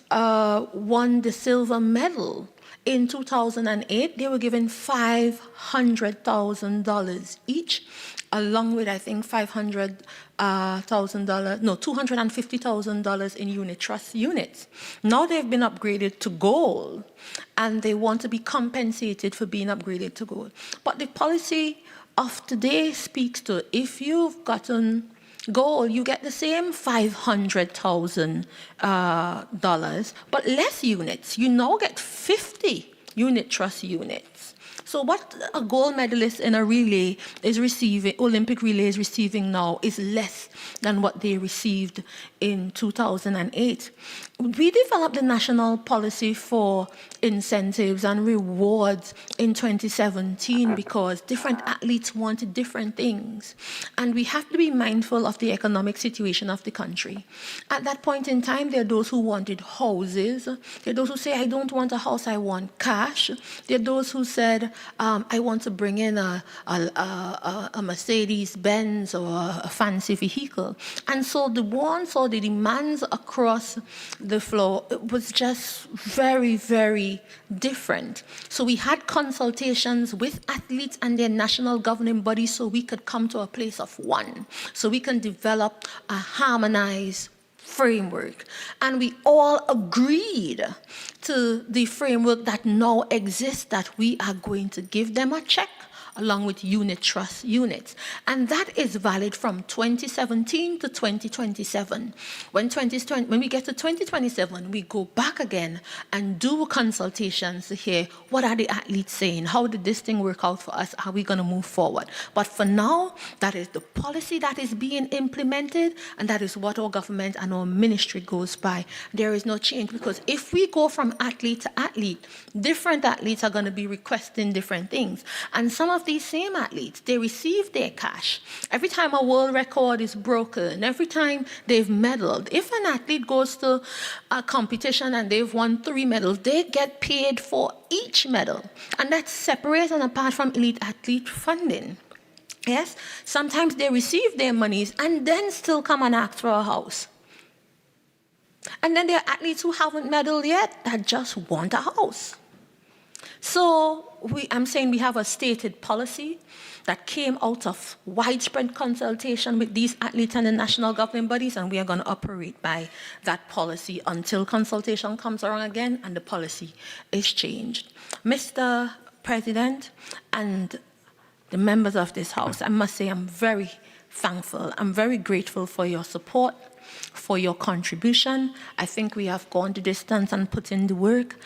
won the silver medal in 2008, they were given $500,000 each, along with, I think, $250,000 in unit trust units. Now they've been upgraded to gold, and they want to be compensated for being upgraded to gold. But the policy of today speaks to, if you've gotten gold, you get the same $500,000, but less units. You now get 50 unit trust units. So what a gold medalist in a relay is receiving, Olympic relay is receiving now, is less than what they received in 2008. We developed the national policy for incentives and rewards in 2017 because different athletes wanted different things. And we have to be mindful of the economic situation of the country. At that point in time, there are those who wanted houses. There are those who say, I don't want a house, I want cash. There are those who said, I want to bring in a Mercedes-Benz or a fancy vehicle. And so the wants or the demands across the floor was just very, very different. So we had consultations with athletes and their national governing bodies so we could come to a place of one, so we can develop a harmonized framework. And we all agreed to the framework that now exists, that we are going to give them a check along with unit trust units. And that is valid from 2017 to 2027. When we get to 2027, we go back again and do consultations to hear what are the athletes saying, how did this thing work out for us, are we going to move forward? But for now, that is the policy that is being implemented, and that is what our government and our ministry goes by. There is no change, because if we go from athlete to athlete, different athletes are going to be requesting different things. And some of these same athletes, they receive their cash. Every time a world record is broken, every time they've medaled, if an athlete goes to a competition and they've won 3 medals, they get paid for each medal. And that's separate and apart from elite athlete funding. Yes, sometimes they receive their monies and then still come and ask for a house. And then there are athletes who haven't medaled yet that just want a house. So I'm saying we have a stated policy that came out of widespread consultation with these athletes and the national governing bodies, and we are going to operate by that policy until consultation comes around again and the policy is changed. Mr. President and the members of this House, I must say I'm very thankful. I'm very grateful for your support, for your contribution. I think we have gone the distance and put in the work,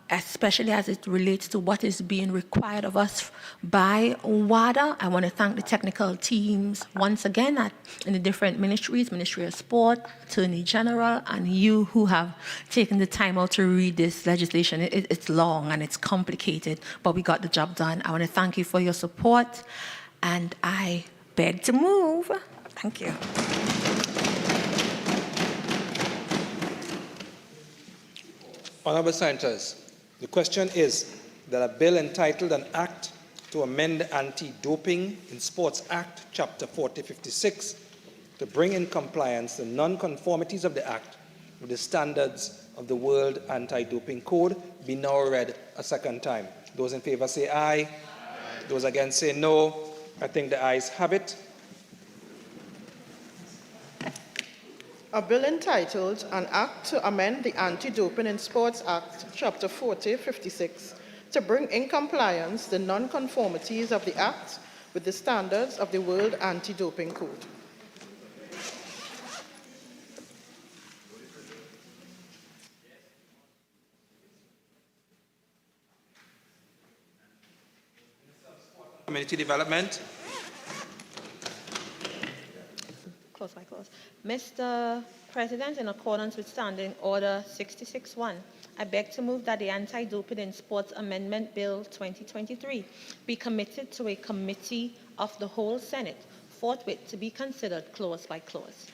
especially as it relates to what is being required of us by WADA. I want to thank the technical teams once again in the different ministries, Ministry of Sport, Attorney General, and you who have taken the time out to read this legislation. It's long and it's complicated, but we got the job done. I want to thank you for your support, and I beg to move. Thank you. Honourable Senators, the question is that a bill entitled An Act to Amend the Anti-Doping in Sports Act, Chapter 4056, to bring in compliance the non-conformities of the Act with the standards of the World Anti-Doping Code be now read a second time. Those in favour say aye. Aye. Those against say no. I think the ayes have it. A bill entitled An Act to Amend the Anti-Doping in Sports Act, Chapter 40, 56, to bring in compliance the non-conformities of the Act with the standards of the World Anti-Doping Code. Community Development. Close by close. Mr. President, in accordance with Standing Order 66-1, I beg to move that the Anti-Doping in Sports Amendment Bill 2023 be committed to a committee of the whole Senate, forthwith to be considered clause by clause.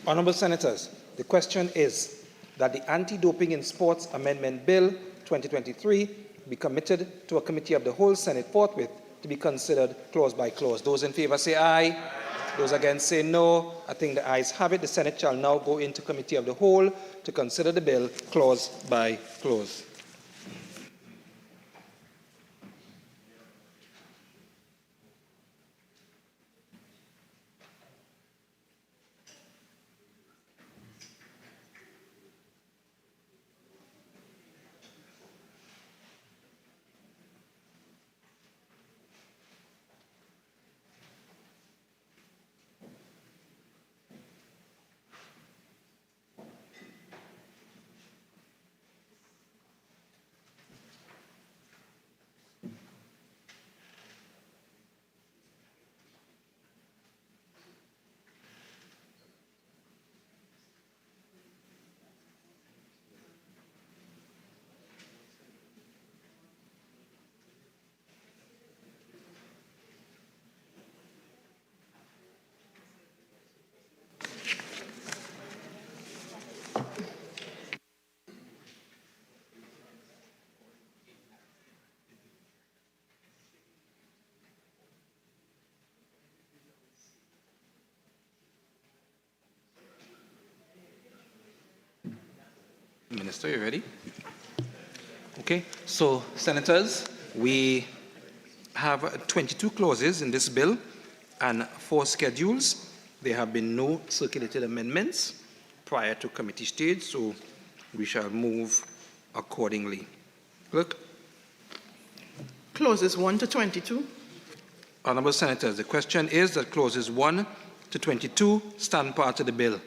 Honourable Senators, the question is that the Anti-Doping in Sports Amendment Bill 2023 be committed to a committee of the whole Senate forthwith to be considered clause by clause. Those in favour say aye. Those against say no. I think the ayes have it. The Senate shall now go into committee of the whole to consider the bill clause by clause. Minister, you ready? Okay, so Senators, we have 22 clauses in this bill and 4 schedules. There have been no circulated amendments prior to committee stage, so we shall move accordingly. Clerk. Clauses 1 to 22. Honourable Senators, the question is that clauses 1 to 22 stand part of the bill.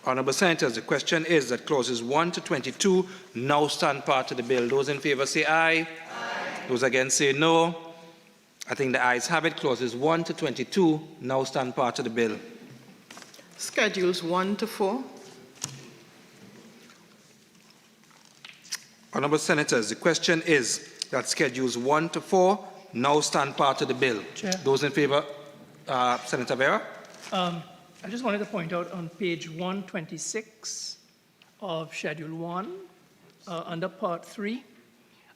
Honourable Senators, the question is that clauses 1 to 22 now stand part of the bill. Those in favour say aye. Aye. Those against say no. I think the ayes have it. Clauses 1 to 22 now stand part of the bill. Schedules 1 to 4. Honourable Senators, the question is that schedules 1 to 4 now stand part of the bill. Chair. Those in favour, Senator Vera? I just wanted to point out on page 126 of Schedule 1, under Part 3,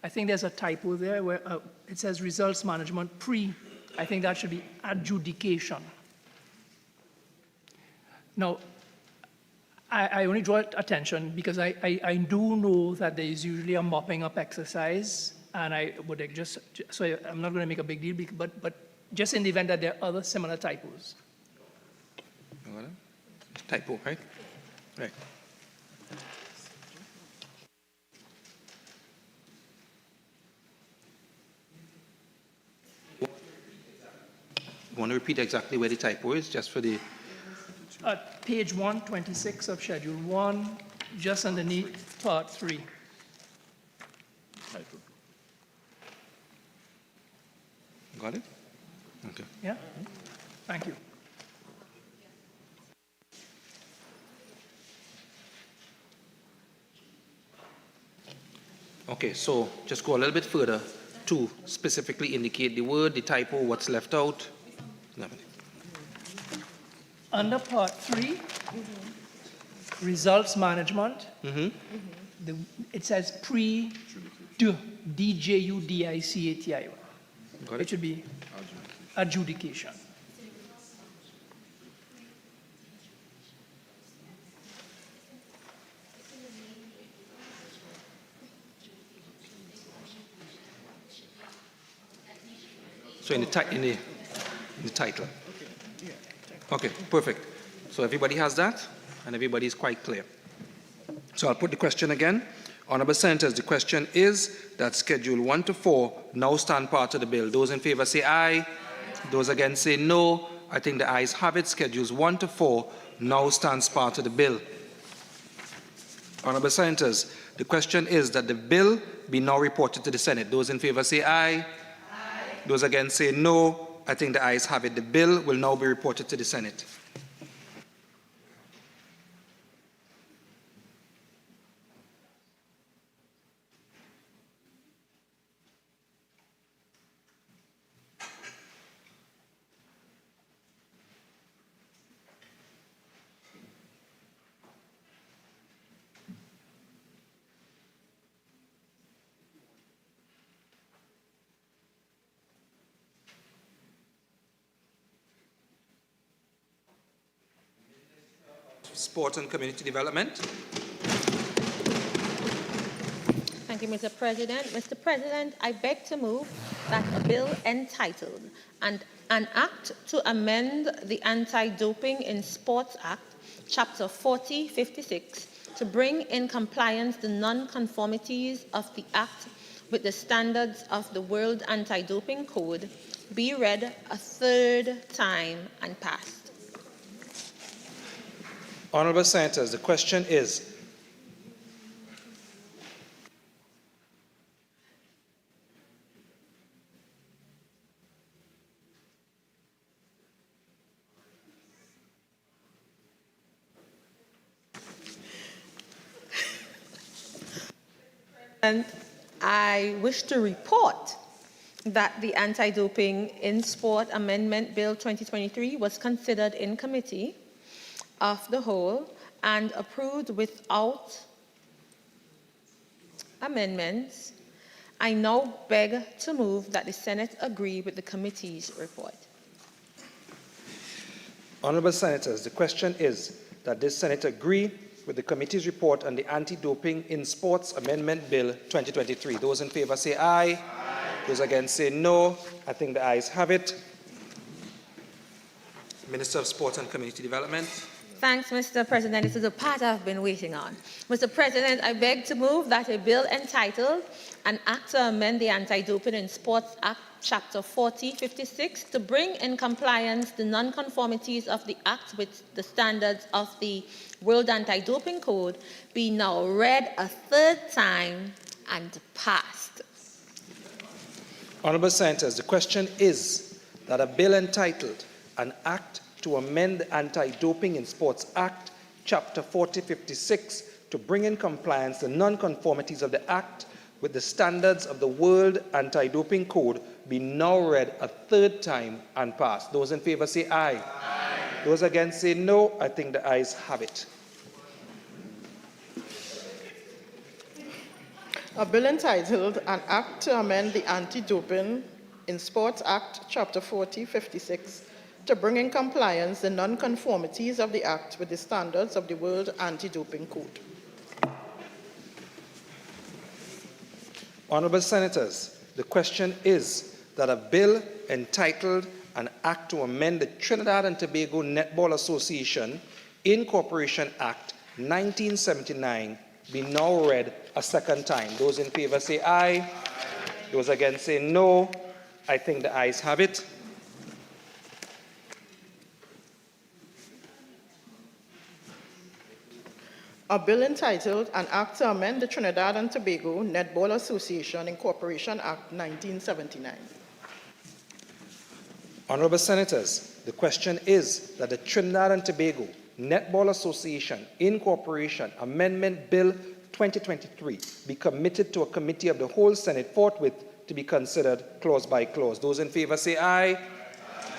I think there's a typo there where it says results management pre. I think that should be adjudication. Now, I only draw attention because I do know that there is usually a mopping up exercise, and I would just, so I'm not going to make a big deal, but just in the event that there are other similar typos. Typo, right? Right. You want to repeat exactly where the typo is, just for the... Page 126 of Schedule 1, just underneath Part 3. Got it? Okay. Yeah? Thank you. Okay, so just go a little bit further to specifically indicate the word, the typo, what's left out. Under Part 3, results management, it says D-J-U-D-I-C-A-T-I-O. It should be adjudication. So in the title. Okay, perfect. So everybody has that, and everybody is quite clear. So I'll put the question again. Honourable Senators, the question is that Schedule 1 to 4 now stand part of the bill. Those in favour say aye. Those against say no. I think the ayes have it. Schedules 1 to 4 now stands part of the bill. Honourable Senators, the question is that the bill be now reported to the Senate. Those in favour say aye. Those against say no. I think the ayes have it. The bill will now be reported to the Senate. Sport and Community Development. Thank you, Mr. President. Mr. President, I beg to move that a bill entitled An Act to Amend the Anti-Doping in Sports Act, Chapter 4056, to bring in compliance the non-conformities of the Act with the standards of the World Anti-Doping Code, be read a third time and passed. Honourable Senators, the question is and I wish to report that the Anti-Doping in Sport Amendment Bill 2023 was considered in committee of the whole and approved without amendments. I now beg to move that the Senate agree with the committee's report. Honourable Senators, the question is that this Senate agree with the committee's report on the Anti-Doping in Sports Amendment Bill 2023. Those in favour say aye. Those against say no. I think the ayes have it. Minister of Sport and Community Development. Thanks, Mr. President. This is the part I've been waiting on. Mr. President, I beg to move that a bill entitled An Act to Amend the Anti-Doping in Sports Act, Chapter 4056, to bring in compliance the non-conformities of the Act with the standards of the World Anti-Doping Code, be now read a third time and passed. Honourable Senators, the question is that a bill entitled An Act to Amend the Anti-Doping in Sports Act, Chapter 4056, to bring in compliance the non-conformities of the Act with the standards of the World Anti-Doping Code be now read a third time and passed. Those in favour say aye. Those against say no. I think the ayes have it. A bill entitled An Act to Amend the Anti-Doping in Sports Act, Chapter 4056, to bring in compliance the non-conformities of the Act with the standards of the World Anti-Doping Code. Honourable Senators, the question is that a bill entitled An Act to Amend the Trinidad and Tobago Netball Association Incorporation Act 1979 be now read a second time. Those in favour say aye. Those against say no. I think the ayes have it. A bill entitled An Act to Amend the Trinidad and Tobago Netball Association Incorporation Act 1979. Honourable Senators, the question is that the Trinidad and Tobago Netball Association Incorporation Amendment Bill 2023 be committed to a committee of the whole Senate forthwith to be considered clause by clause. Those in favour say aye.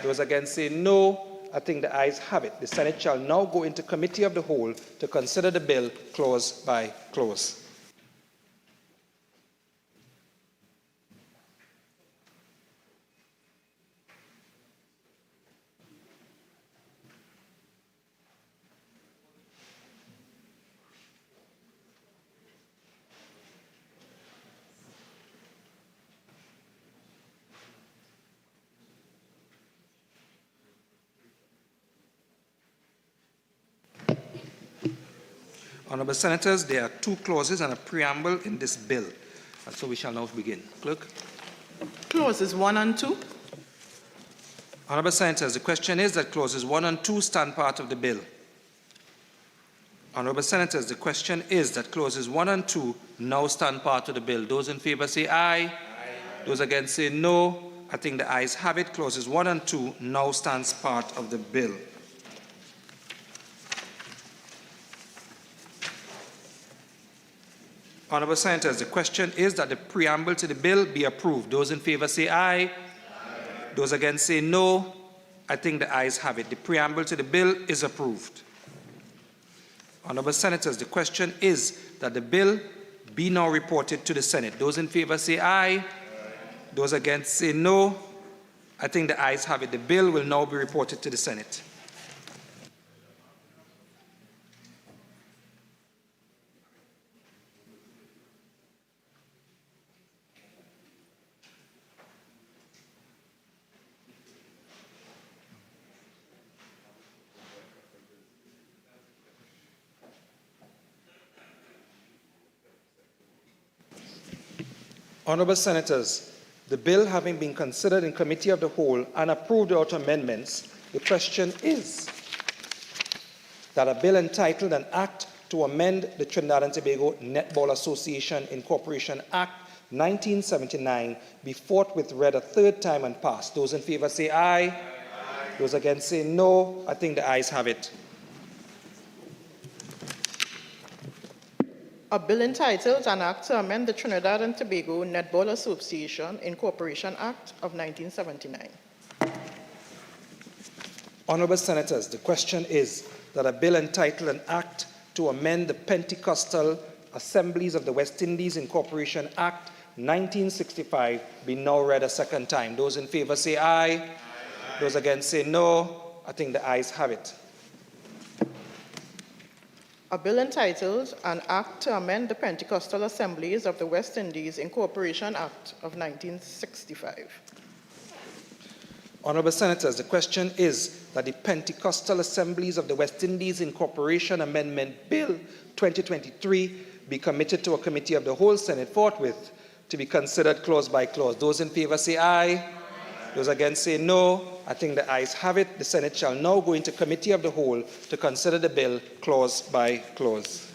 Those against say no. I think the ayes have it. The Senate shall now go into committee of the whole to consider the bill clause by clause. Honourable Senators, there are 2 clauses and a preamble in this bill. And so we shall now begin. Clerk. Clauses 1 and 2. Honourable Senators, the question is that clauses 1 and 2 stand part of the bill. Honourable Senators, the question is that clauses 1 and 2 now stand part of the bill. Those in favour say aye. Aye. Those against say no. I think the ayes have it. Clauses 1 and 2 now stands part of the bill. Honourable Senators, the question is that the preamble to the bill be approved. Those in favour say aye. Aye. Those against say no. I think the ayes have it. The preamble to the bill is approved. Honourable Senators, the question is that the bill be now reported to the Senate. Those in favour say aye. Aye. Those against say no. I think the ayes have it. The bill will now be reported to the Senate. Honourable Senators, the bill having been considered in Committee of the Whole and approved without amendments, the question is that a bill entitled an Act to amend the Trinidad and Tobago Netball Association Incorporation Act 1979 be forthwith read a 3rd time and passed. Those in favour say aye. Aye. Those against say no. I think the ayes have it. A bill entitled an Act to amend the Trinidad and Tobago Netball Association Incorporation Act of 1979. Honourable Senators, the question is that a bill entitled an Act to amend the Pentecostal Assemblies of the West Indies Incorporation Act 1965 be now read a 2nd time. Those in favour say aye. Aye. Those against say no. I think the ayes have it. A bill entitled an Act to amend the Pentecostal Assemblies of the West Indies Incorporation Act of 1965. Honourable Senators, the question is that the Pentecostal Assemblies of the West Indies Incorporation Amendment Bill 2023 be committed to a Committee of the Whole Senate forthwith to be considered clause by clause. Those in favour say aye. Aye. Those against say no. I think the ayes have it. The Senate shall now go into Committee of the Whole to consider the bill clause by clause.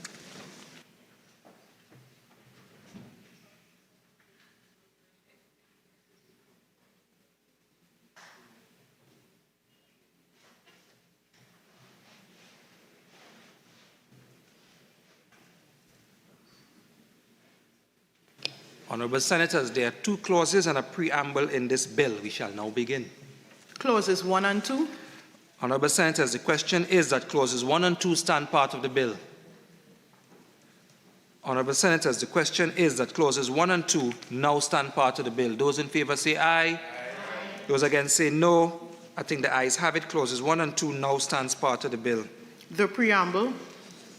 Honourable Senators, there are 2 clauses and a preamble in this bill. We shall now begin. Clauses 1 and 2. Honourable Senators, the question is that clauses 1 and 2 stand part of the bill. Honourable Senators, the question is that clauses 1 and 2 now stand part of the bill. Those in favour say aye. Aye. Those against say no. I think the ayes have it. Clauses 1 and 2 now stands part of the bill. The preamble.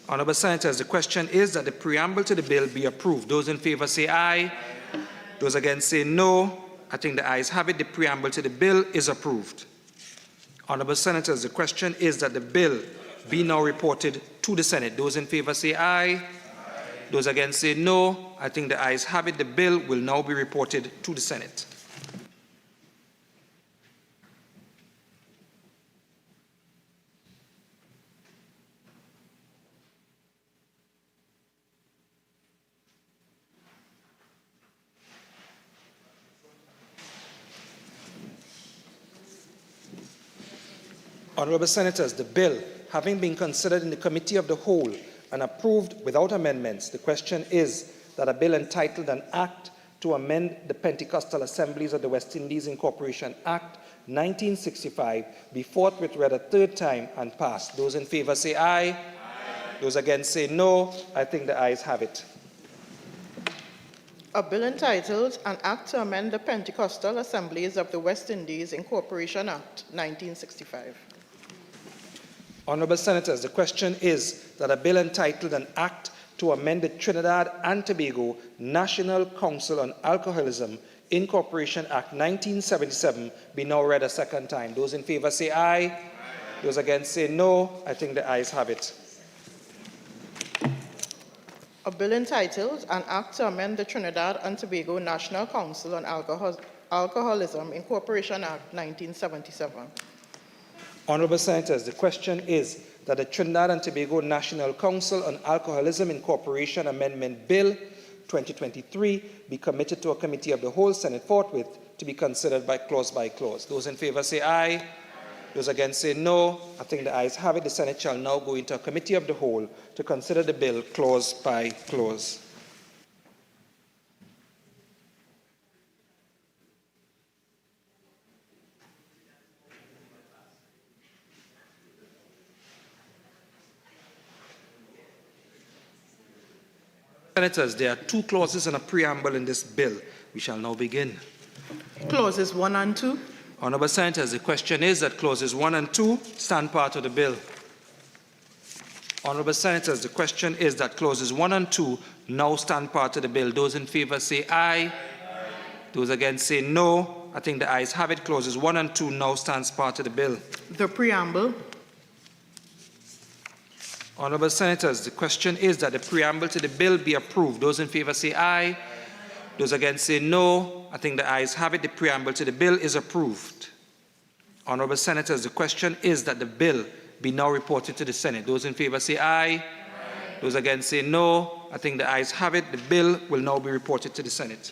Honourable Senators, the question is that the preamble to the bill be approved. Those in favour say aye. Aye. Those against say no. I think the ayes have it. The preamble to the bill is approved. Honourable Senators, the question is that the bill be now reported to the Senate. Those in favour say aye. Aye. Those against say no. I think the ayes have it. The bill will now be reported to the Senate. Honourable Senators, the bill, having been considered in the Committee of the Whole and approved without amendments, the question is that a bill entitled an Act to amend the Pentecostal Assemblies of the West Indies Incorporation Act 1965 be forthwith read a 3rd time and passed. Those in favour say aye. Aye. Those against say no. I think the ayes have it. A bill entitled an Act to amend the Pentecostal Assemblies of the West Indies Incorporation Act 1965. Honourable Senators, the question is that a bill entitled an Act to amend the Trinidad and Tobago National Council on Alcoholism Incorporation Act 1977 be now read a 2nd time. Those in favour say aye. Aye. Those against say no. I think the ayes have it. A bill entitled An Act to Amend the Trinidad and Tobago National Council on Alcoholism Incorporation Act 1977. Honourable Senators, the question is that the Trinidad and Tobago National Council on Alcoholism Incorporation Amendment Bill 2023 be committed to a committee of the whole Senate forthwith to be considered by clause. Those in favour say aye. Those against say no. I think the ayes have it. The Senate shall now go into a committee of the whole to consider the bill clause by clause. Senators, there are two clauses and a preamble in this bill. We shall now begin. Clauses 1 and 2. Honourable Senators, the question is that clauses 1 and 2 stand part of the bill. Honourable Senators, the question is that clauses 1 and 2 now stand part of the bill. Those in favour say aye. Those against say no. I think the ayes have it. Clauses 1 and 2 now stands part of the bill. The preamble. Honourable Senators, the question is that the preamble to the bill be approved. Those in favour say aye. Those against say no. I think the ayes have it. The preamble to the bill is approved. Honourable Senators, the question is that the bill be now reported to the Senate. Those in favour say aye. Those against say no. I think the ayes have it. The bill will now be reported to the Senate.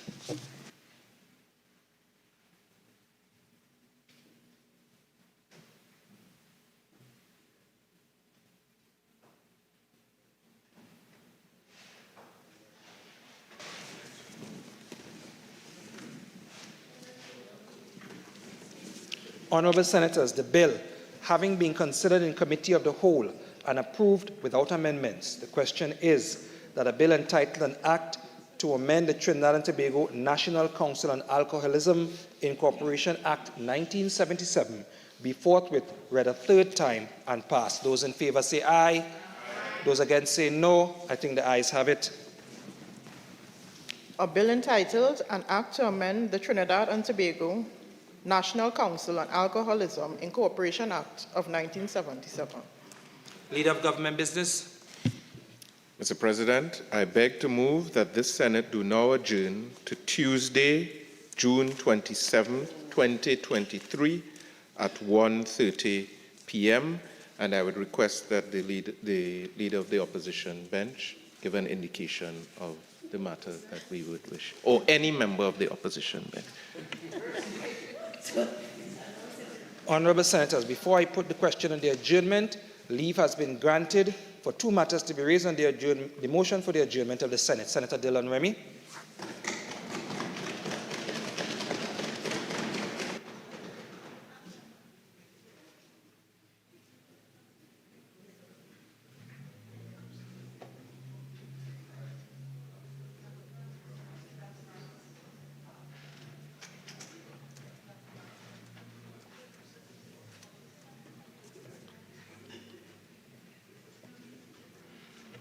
Honourable Senators, the bill, having been considered in committee of the whole and approved without amendments, the question is that a bill entitled An Act to Amend the Trinidad and Tobago National Council on Alcoholism Incorporation Act 1977 be forthwith read a third time and passed. Those in favour say aye. Those against say no. I think the ayes have it. A bill entitled An Act to Amend the Trinidad and Tobago National Council on Alcoholism Incorporation Act of 1977. Leader of Government Business. Mr. President, I beg to move that this Senate do now adjourn to Tuesday, June 27, 2023 at 1:30 p.m. and I would request that the Leader of the Opposition bench give an indication of the matter that we would wish, or any member of the opposition bench. Honourable Senators, before I put the question on the adjournment, leave has been granted for two matters to be raised on the motion for the adjournment of the Senate. Senator Dillon Remy.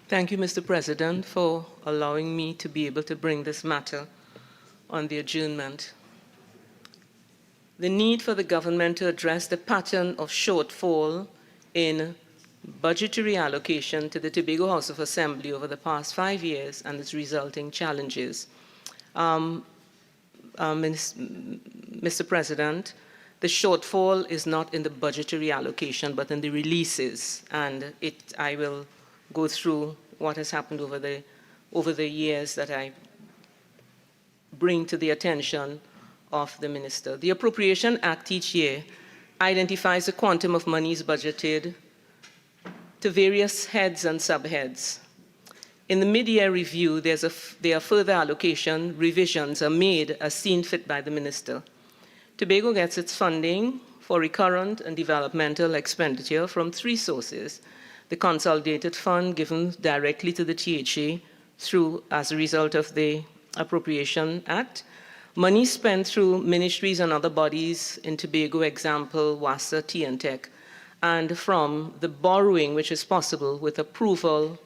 Thank you, Mr. President, for allowing me to be able to bring this matter on the adjournment. The need for the government to address the pattern of shortfall in budgetary allocation to the Tobago House of Assembly over the past 5 years and its resulting challenges. Mr. President, the shortfall is not in the budgetary allocation, but in the releases, and I will go through what has happened over the years that I bring to the attention of the Minister. The Appropriation Act each year identifies the quantum of monies budgeted to various heads and subheads. In the mid-year review, there are further allocation revisions are made as seen fit by the Minister. Tobago gets its funding for recurrent and developmental expenditure from three sources: the Consolidated Fund given directly to the THA as a result of the Appropriation Act, money spent through ministries and other bodies in Tobago, example, WASA, TNTEC, and from the borrowing which is possible with approval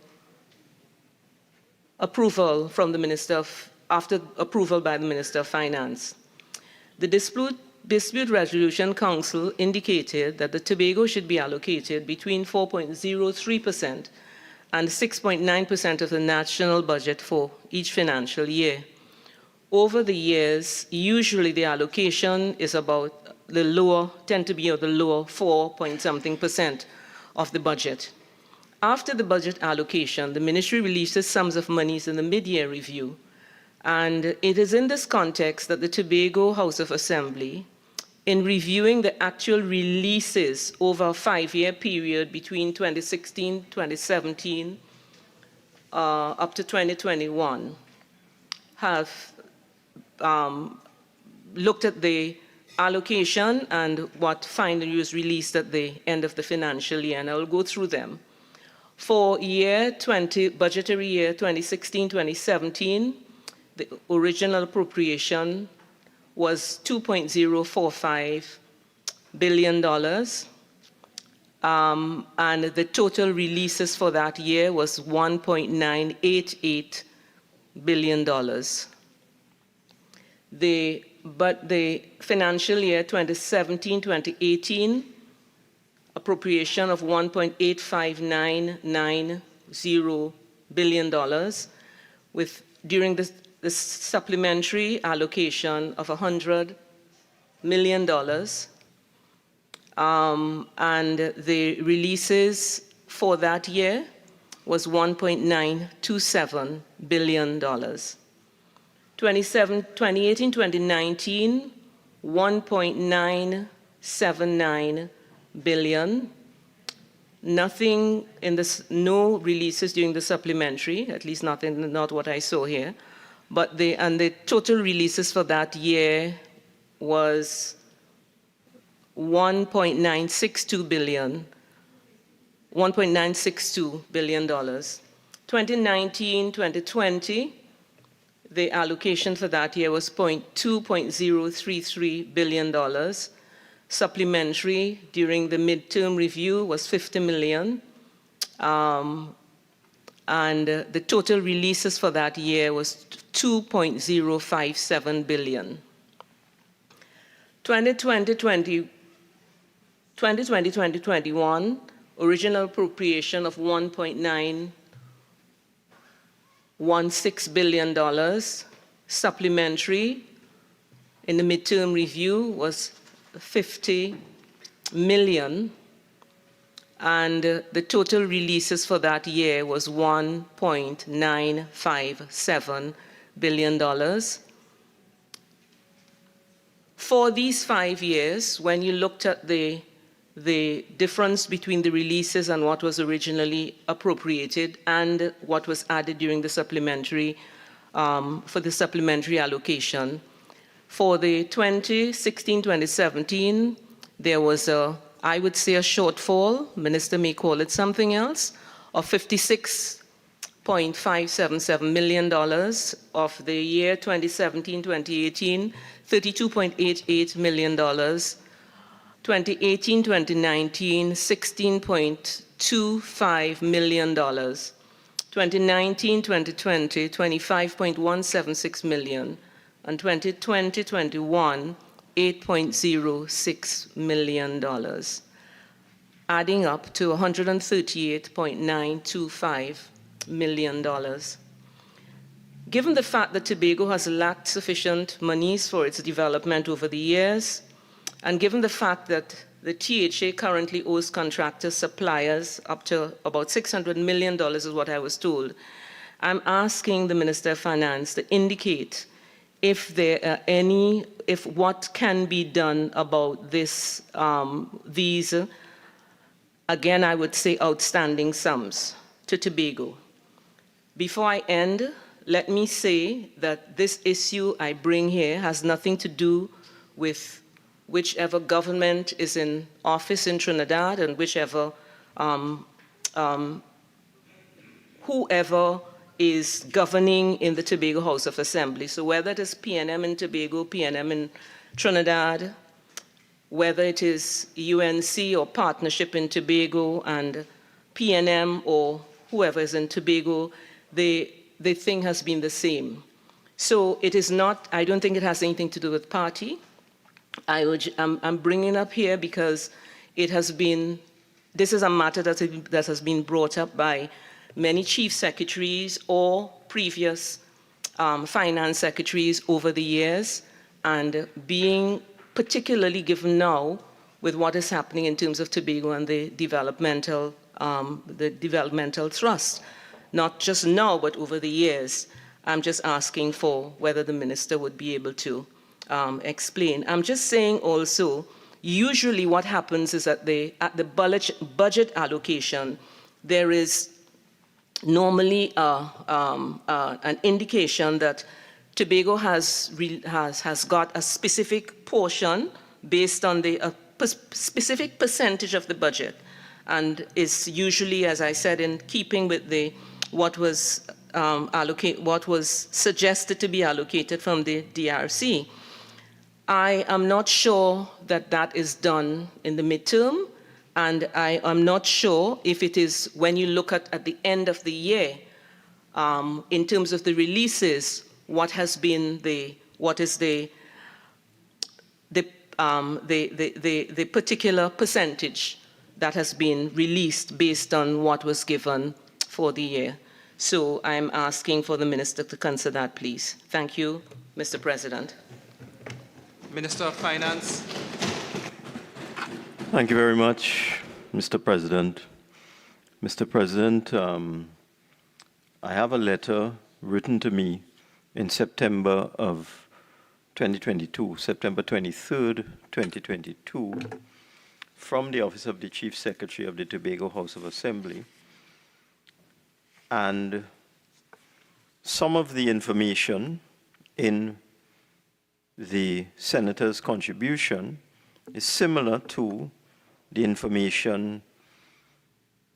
from the Minister after approval by the Minister of Finance. The Dispute Resolution Council indicated that the Tobago should be allocated between 4.03% and 6.9% of the national budget for each financial year. Over the years, usually the allocation is about the lower, tend to be at the lower 4-point-something% of the budget. After the budget allocation, the ministry releases sums of monies in the mid-year review. And it is in this context that the Tobago House of Assembly, in reviewing the actual releases over a 5-year period between 2016, 2017, up to 2021, have looked at the allocation and what finally was released at the end of the financial year, and I will go through them. For budgetary year 2016-2017, the original appropriation was $2.045 billion, and the total releases for that year was $1.988 billion. But the financial year 2017-2018 appropriation of $1.8590 billion, with during the supplementary allocation of $100 million, and the releases for that year was $1.927 billion. 2018-2019, $1.979 billion. Nothing in this, no releases during the supplementary, at least not what I saw here. But the total releases for that year was $1.962 billion. 2019-2020, the allocation for that year was $2.033 billion. Supplementary during the midterm review was $50 million. And the total releases for that year was $2.057 billion. 2020-2021, original appropriation of $1.916 billion. Supplementary in the midterm review was $50 million. And the total releases for that year was $1.957 billion. For these 5 years, when you looked at the difference between the releases and what was originally appropriated and what was added during the supplementary, for the supplementary allocation, for the 2016-2017, there was I would say a shortfall, minister may call it something else, of $56.577 million. Of the year 2017-2018, $32.88 million. 2018-2019, $16.25 million. 2019-2020, $25.176 million. And 2020-21, $8.06 million, adding up to $138.925 million. Given the fact that Tobago has lacked sufficient monies for its development over the years, and given the fact that the THA currently owes contractors, suppliers, up to about $600 million is what I was told, I'm asking the Minister of Finance to indicate if there are if what can be done about this, these, again, I would say outstanding sums to Tobago. Before I end, let me say that this issue I bring here has nothing to do with whichever government is in office in Trinidad and whichever, whoever is governing in the Tobago House of Assembly. So whether it is PNM in Tobago, PNM in Trinidad, whether it is UNC or Partnership in Tobago and PNM or whoever is in Tobago, the thing has been the same. So it is not, I don't think it has anything to do with party. I'm bringing it up here because it has been, this is a matter that has been brought up by many chief secretaries or previous finance secretaries over the years, and being particularly given now with what is happening in terms of Tobago and the developmental trust, not just now, but over the years. I'm just asking for whether the minister would be able to explain. I'm just saying also, usually what happens is that at the budget allocation, there is normally an indication that Tobago has got a specific portion based on the specific percentage of the budget, and is usually, as I said, in keeping with what was suggested to be allocated from the DRC. I am not sure that that is done in the midterm, and I am not sure if it is when you look at the end of the year, in terms of the releases, what is the particular percentage that has been released based on what was given for the year. So I'm asking for the minister to consider that, please. Thank you, Mr. President. Minister of Finance. Thank you very much, Mr. President. Mr. President, I have a letter written to me in September of 2022, September 23rd, 2022, from the Office of the Chief Secretary of the Tobago House of Assembly. And some of the information in the Senator's contribution is similar to the information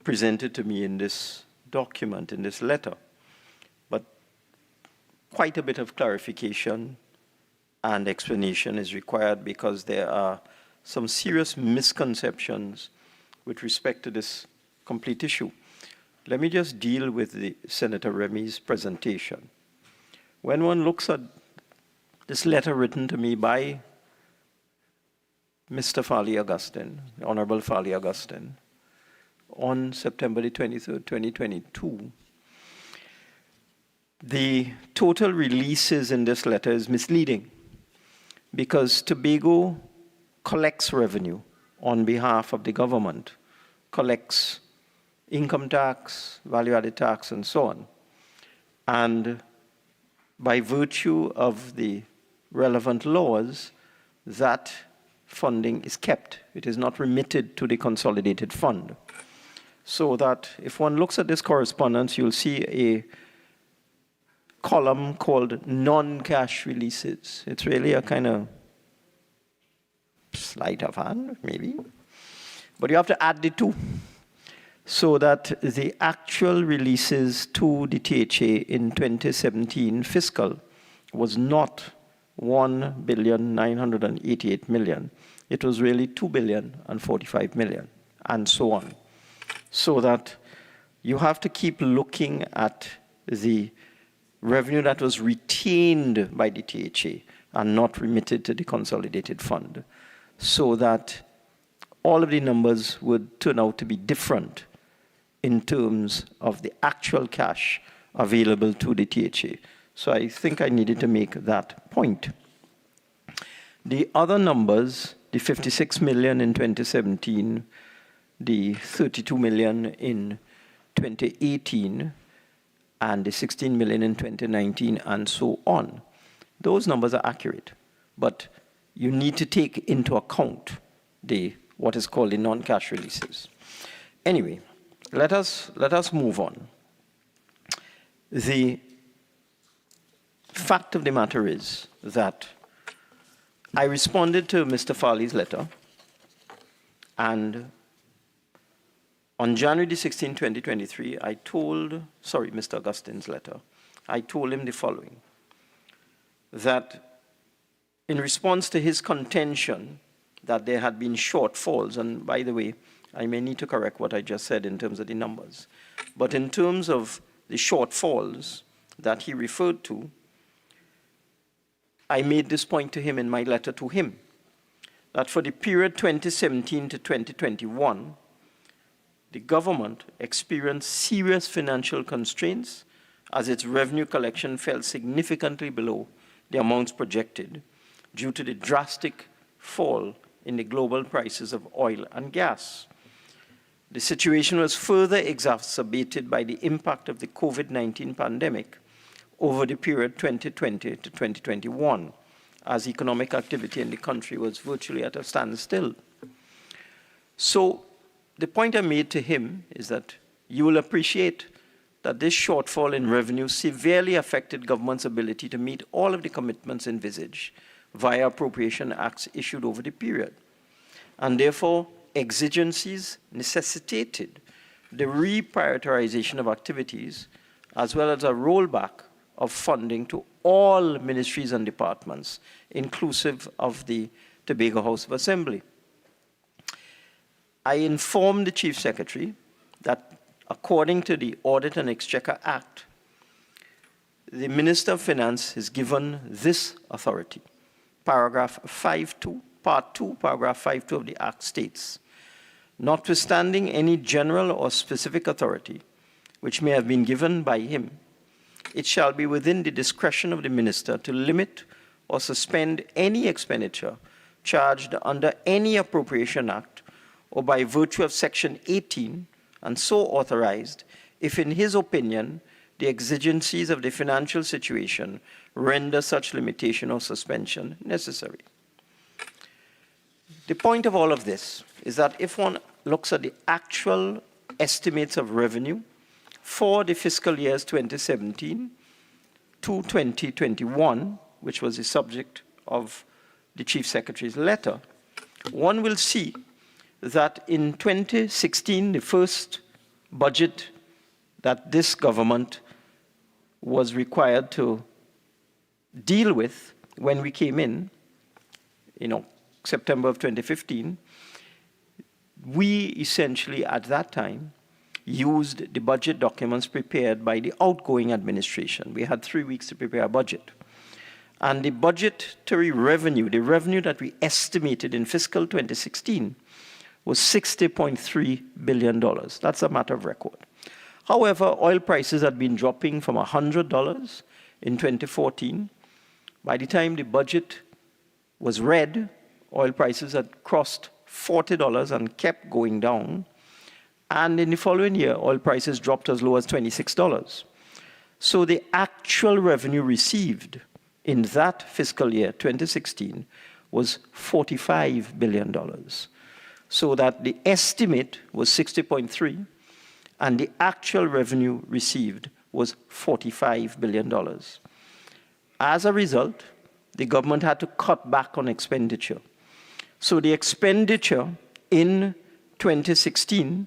presented to me in this document, in this letter. But quite a bit of clarification and explanation is required because there are some serious misconceptions with respect to this complete issue. Let me just deal with Senator Remy's presentation. When one looks at this letter written to me by Mr. Farley Augustine, the Honorable Farley Augustine, on September the 23rd, 2022, the total releases in this letter is misleading because Tobago collects revenue on behalf of the government, collects income tax, value-added tax, and so on. And by virtue of the relevant laws, that funding is kept. It is not remitted to the consolidated fund. So that if one looks at this correspondence, you'll see a column called non-cash releases. It's really a kind of sleight of hand, maybe. But you have to add the two, so that the actual releases to the THA in 2017 fiscal was not 1,988 million. It was really 2,045 million, and so on. So that you have to keep looking at the revenue that was retained by the THA and not remitted to the consolidated fund, so that all of the numbers would turn out to be different in terms of the actual cash available to the THA. So I think I needed to make that point. The other numbers, the 56 million in 2017, the 32 million in 2018, and the 16 million in 2019, and so on, those numbers are accurate. But you need to take into account what is called the non-cash releases. Anyway, let us move on. The fact of the matter is that I responded to Mr. Farley's letter, and on January 16, 2023, Mr. Augustine's letter, I told him the following, that in response to his contention that there had been shortfalls, and by the way, I may need to correct what I just said in terms of the numbers, but in terms of the shortfalls that he referred to, I made this point to him in my letter to him, that for the period 2017 to 2021, the government experienced serious financial constraints as its revenue collection fell significantly below the amounts projected due to the drastic fall in the global prices of oil and gas. The situation was further exacerbated by the impact of the COVID-19 pandemic over the period 2020 to 2021, as economic activity in the country was virtually at a standstill. So the point I made to him is that you will appreciate that this shortfall in revenue severely affected government's ability to meet all of the commitments envisaged via appropriation acts issued over the period. And therefore, exigencies necessitated the reprioritization of activities as well as a rollback of funding to all ministries and departments, inclusive of the Tobago House of Assembly. I informed the Chief Secretary that according to the Audit and Exchequer Act, the Minister of Finance is given this authority. Paragraph 5.2, Part 2, Paragraph 5.2 of the Act states, notwithstanding any general or specific authority which may have been given by him, it shall be within the discretion of the Minister to limit or suspend any expenditure charged under any appropriation act or by virtue of Section 18 and so authorized, if in his opinion the exigencies of the financial situation render such limitation or suspension necessary. The point of all of this is that if one looks at the actual estimates of revenue for the fiscal years 2017 to 2021, which was the subject of the Chief Secretary's letter, one will see that in 2016, the first budget that this government was required to deal with when we came in, September of 2015, we essentially at that time used the budget documents prepared by the outgoing administration. We had 3 weeks to prepare a budget. And the budgetary revenue, the revenue that we estimated in fiscal 2016, was $60.3 billion. That's a matter of record. However, oil prices had been dropping from $100 in 2014. By the time the budget was read, oil prices had crossed $40 and kept going down. And in the following year, oil prices dropped as low as $26. So the actual revenue received in that fiscal year, 2016, was $45 billion. So that the estimate was 60.3, and the actual revenue received was $45 billion. As a result, the government had to cut back on expenditure. So the expenditure in 2016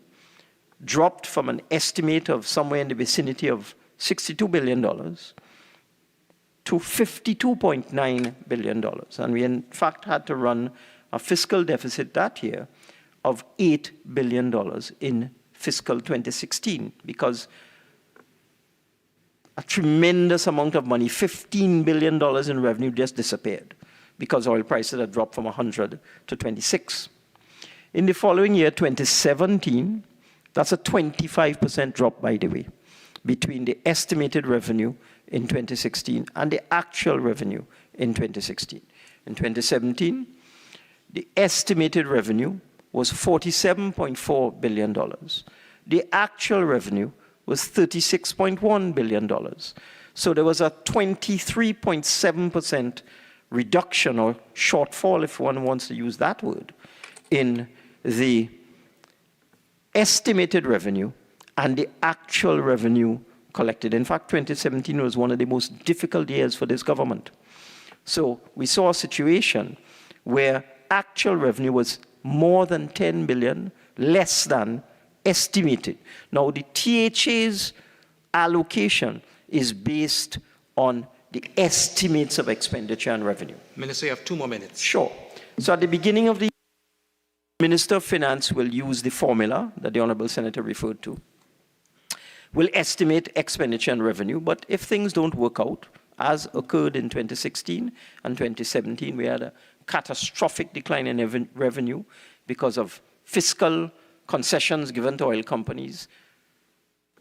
dropped from an estimate of somewhere in the vicinity of $62 billion to $52.9 billion. And we in fact had to run a fiscal deficit that year of $8 billion in fiscal 2016 because a tremendous amount of money, $15 billion in revenue, just disappeared because oil prices had dropped from 100 to 26. In the following year, 2017, that's a 25% drop, by the way, between the estimated revenue in 2016 and the actual revenue in 2016. In 2017, the estimated revenue was $47.4 billion. The actual revenue was $36.1 billion. So there was a 23.7% reduction or shortfall, if one wants to use that word, in the estimated revenue and the actual revenue collected. In fact, 2017 was one of the most difficult years for this government. So we saw a situation where actual revenue was more than 10 billion, less than estimated. Now, the THA's allocation is based on the estimates of expenditure and revenue. Minister, you have 2 more minutes. Sure. So at the beginning of the year, the Minister of Finance will use the formula that the Honorable Senator referred to. Will estimate expenditure and revenue, but if things don't work out, as occurred in 2016 and 2017, we had a catastrophic decline in revenue because of fiscal concessions given to oil companies,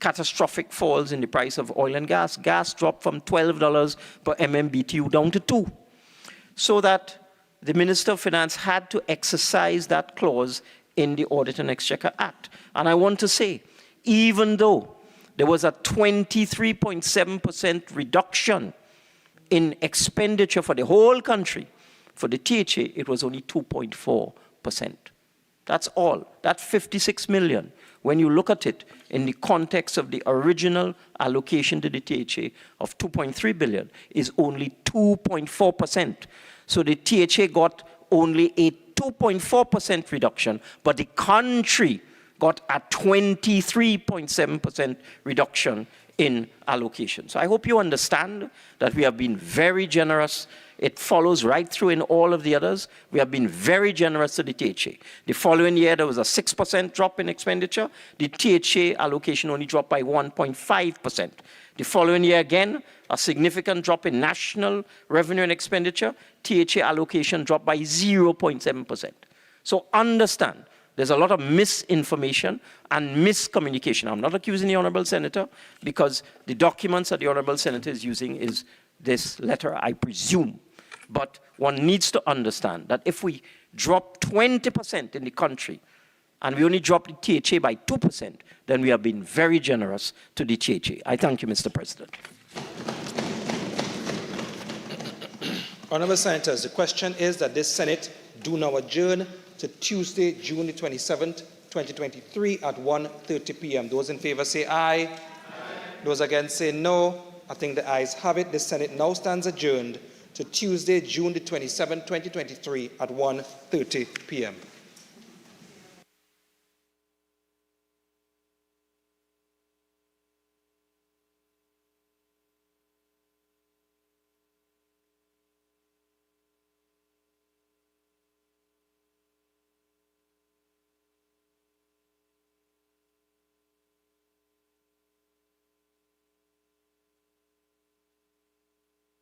catastrophic falls in the price of oil and gas. Gas dropped from $12 per MMBTU down to $2, so that the Minister of Finance had to exercise that clause in the Audit and Exchequer Act. And I want to say, even though there was a 23.7% reduction in expenditure for the whole country, for the THA, it was only 2.4%. That's all. That 56 million, when you look at it in the context of the original allocation to the THA of 2.3 billion, is only 2.4%. So the THA got only a 2.4% reduction, but the country got a 23.7% reduction in allocation. So I hope you understand that we have been very generous. It follows right through in all of the others. We have been very generous to the THA. The following year, there was a 6% drop in expenditure. The THA allocation only dropped by 1.5%. The following year again, a significant drop in national revenue and expenditure. THA allocation dropped by 0.7%. So understand, there's a lot of misinformation and miscommunication. I'm not accusing the Honorable Senator, because the documents that the Honorable Senator is using is this letter, I presume. But one needs to understand that if we drop 20% in the country and we only drop the THA by 2%, then we have been very generous to the THA. I thank you, Mr. President. Honourable Senators, the question is that this Senate do now adjourn to Tuesday, June the 27th, 2023 at 1:30 p.m. Those in favour say aye. Aye. Those against say no. I think the ayes have it. The Senate now stands adjourned to Tuesday, June the 27th, 2023 at 1:30 p.m.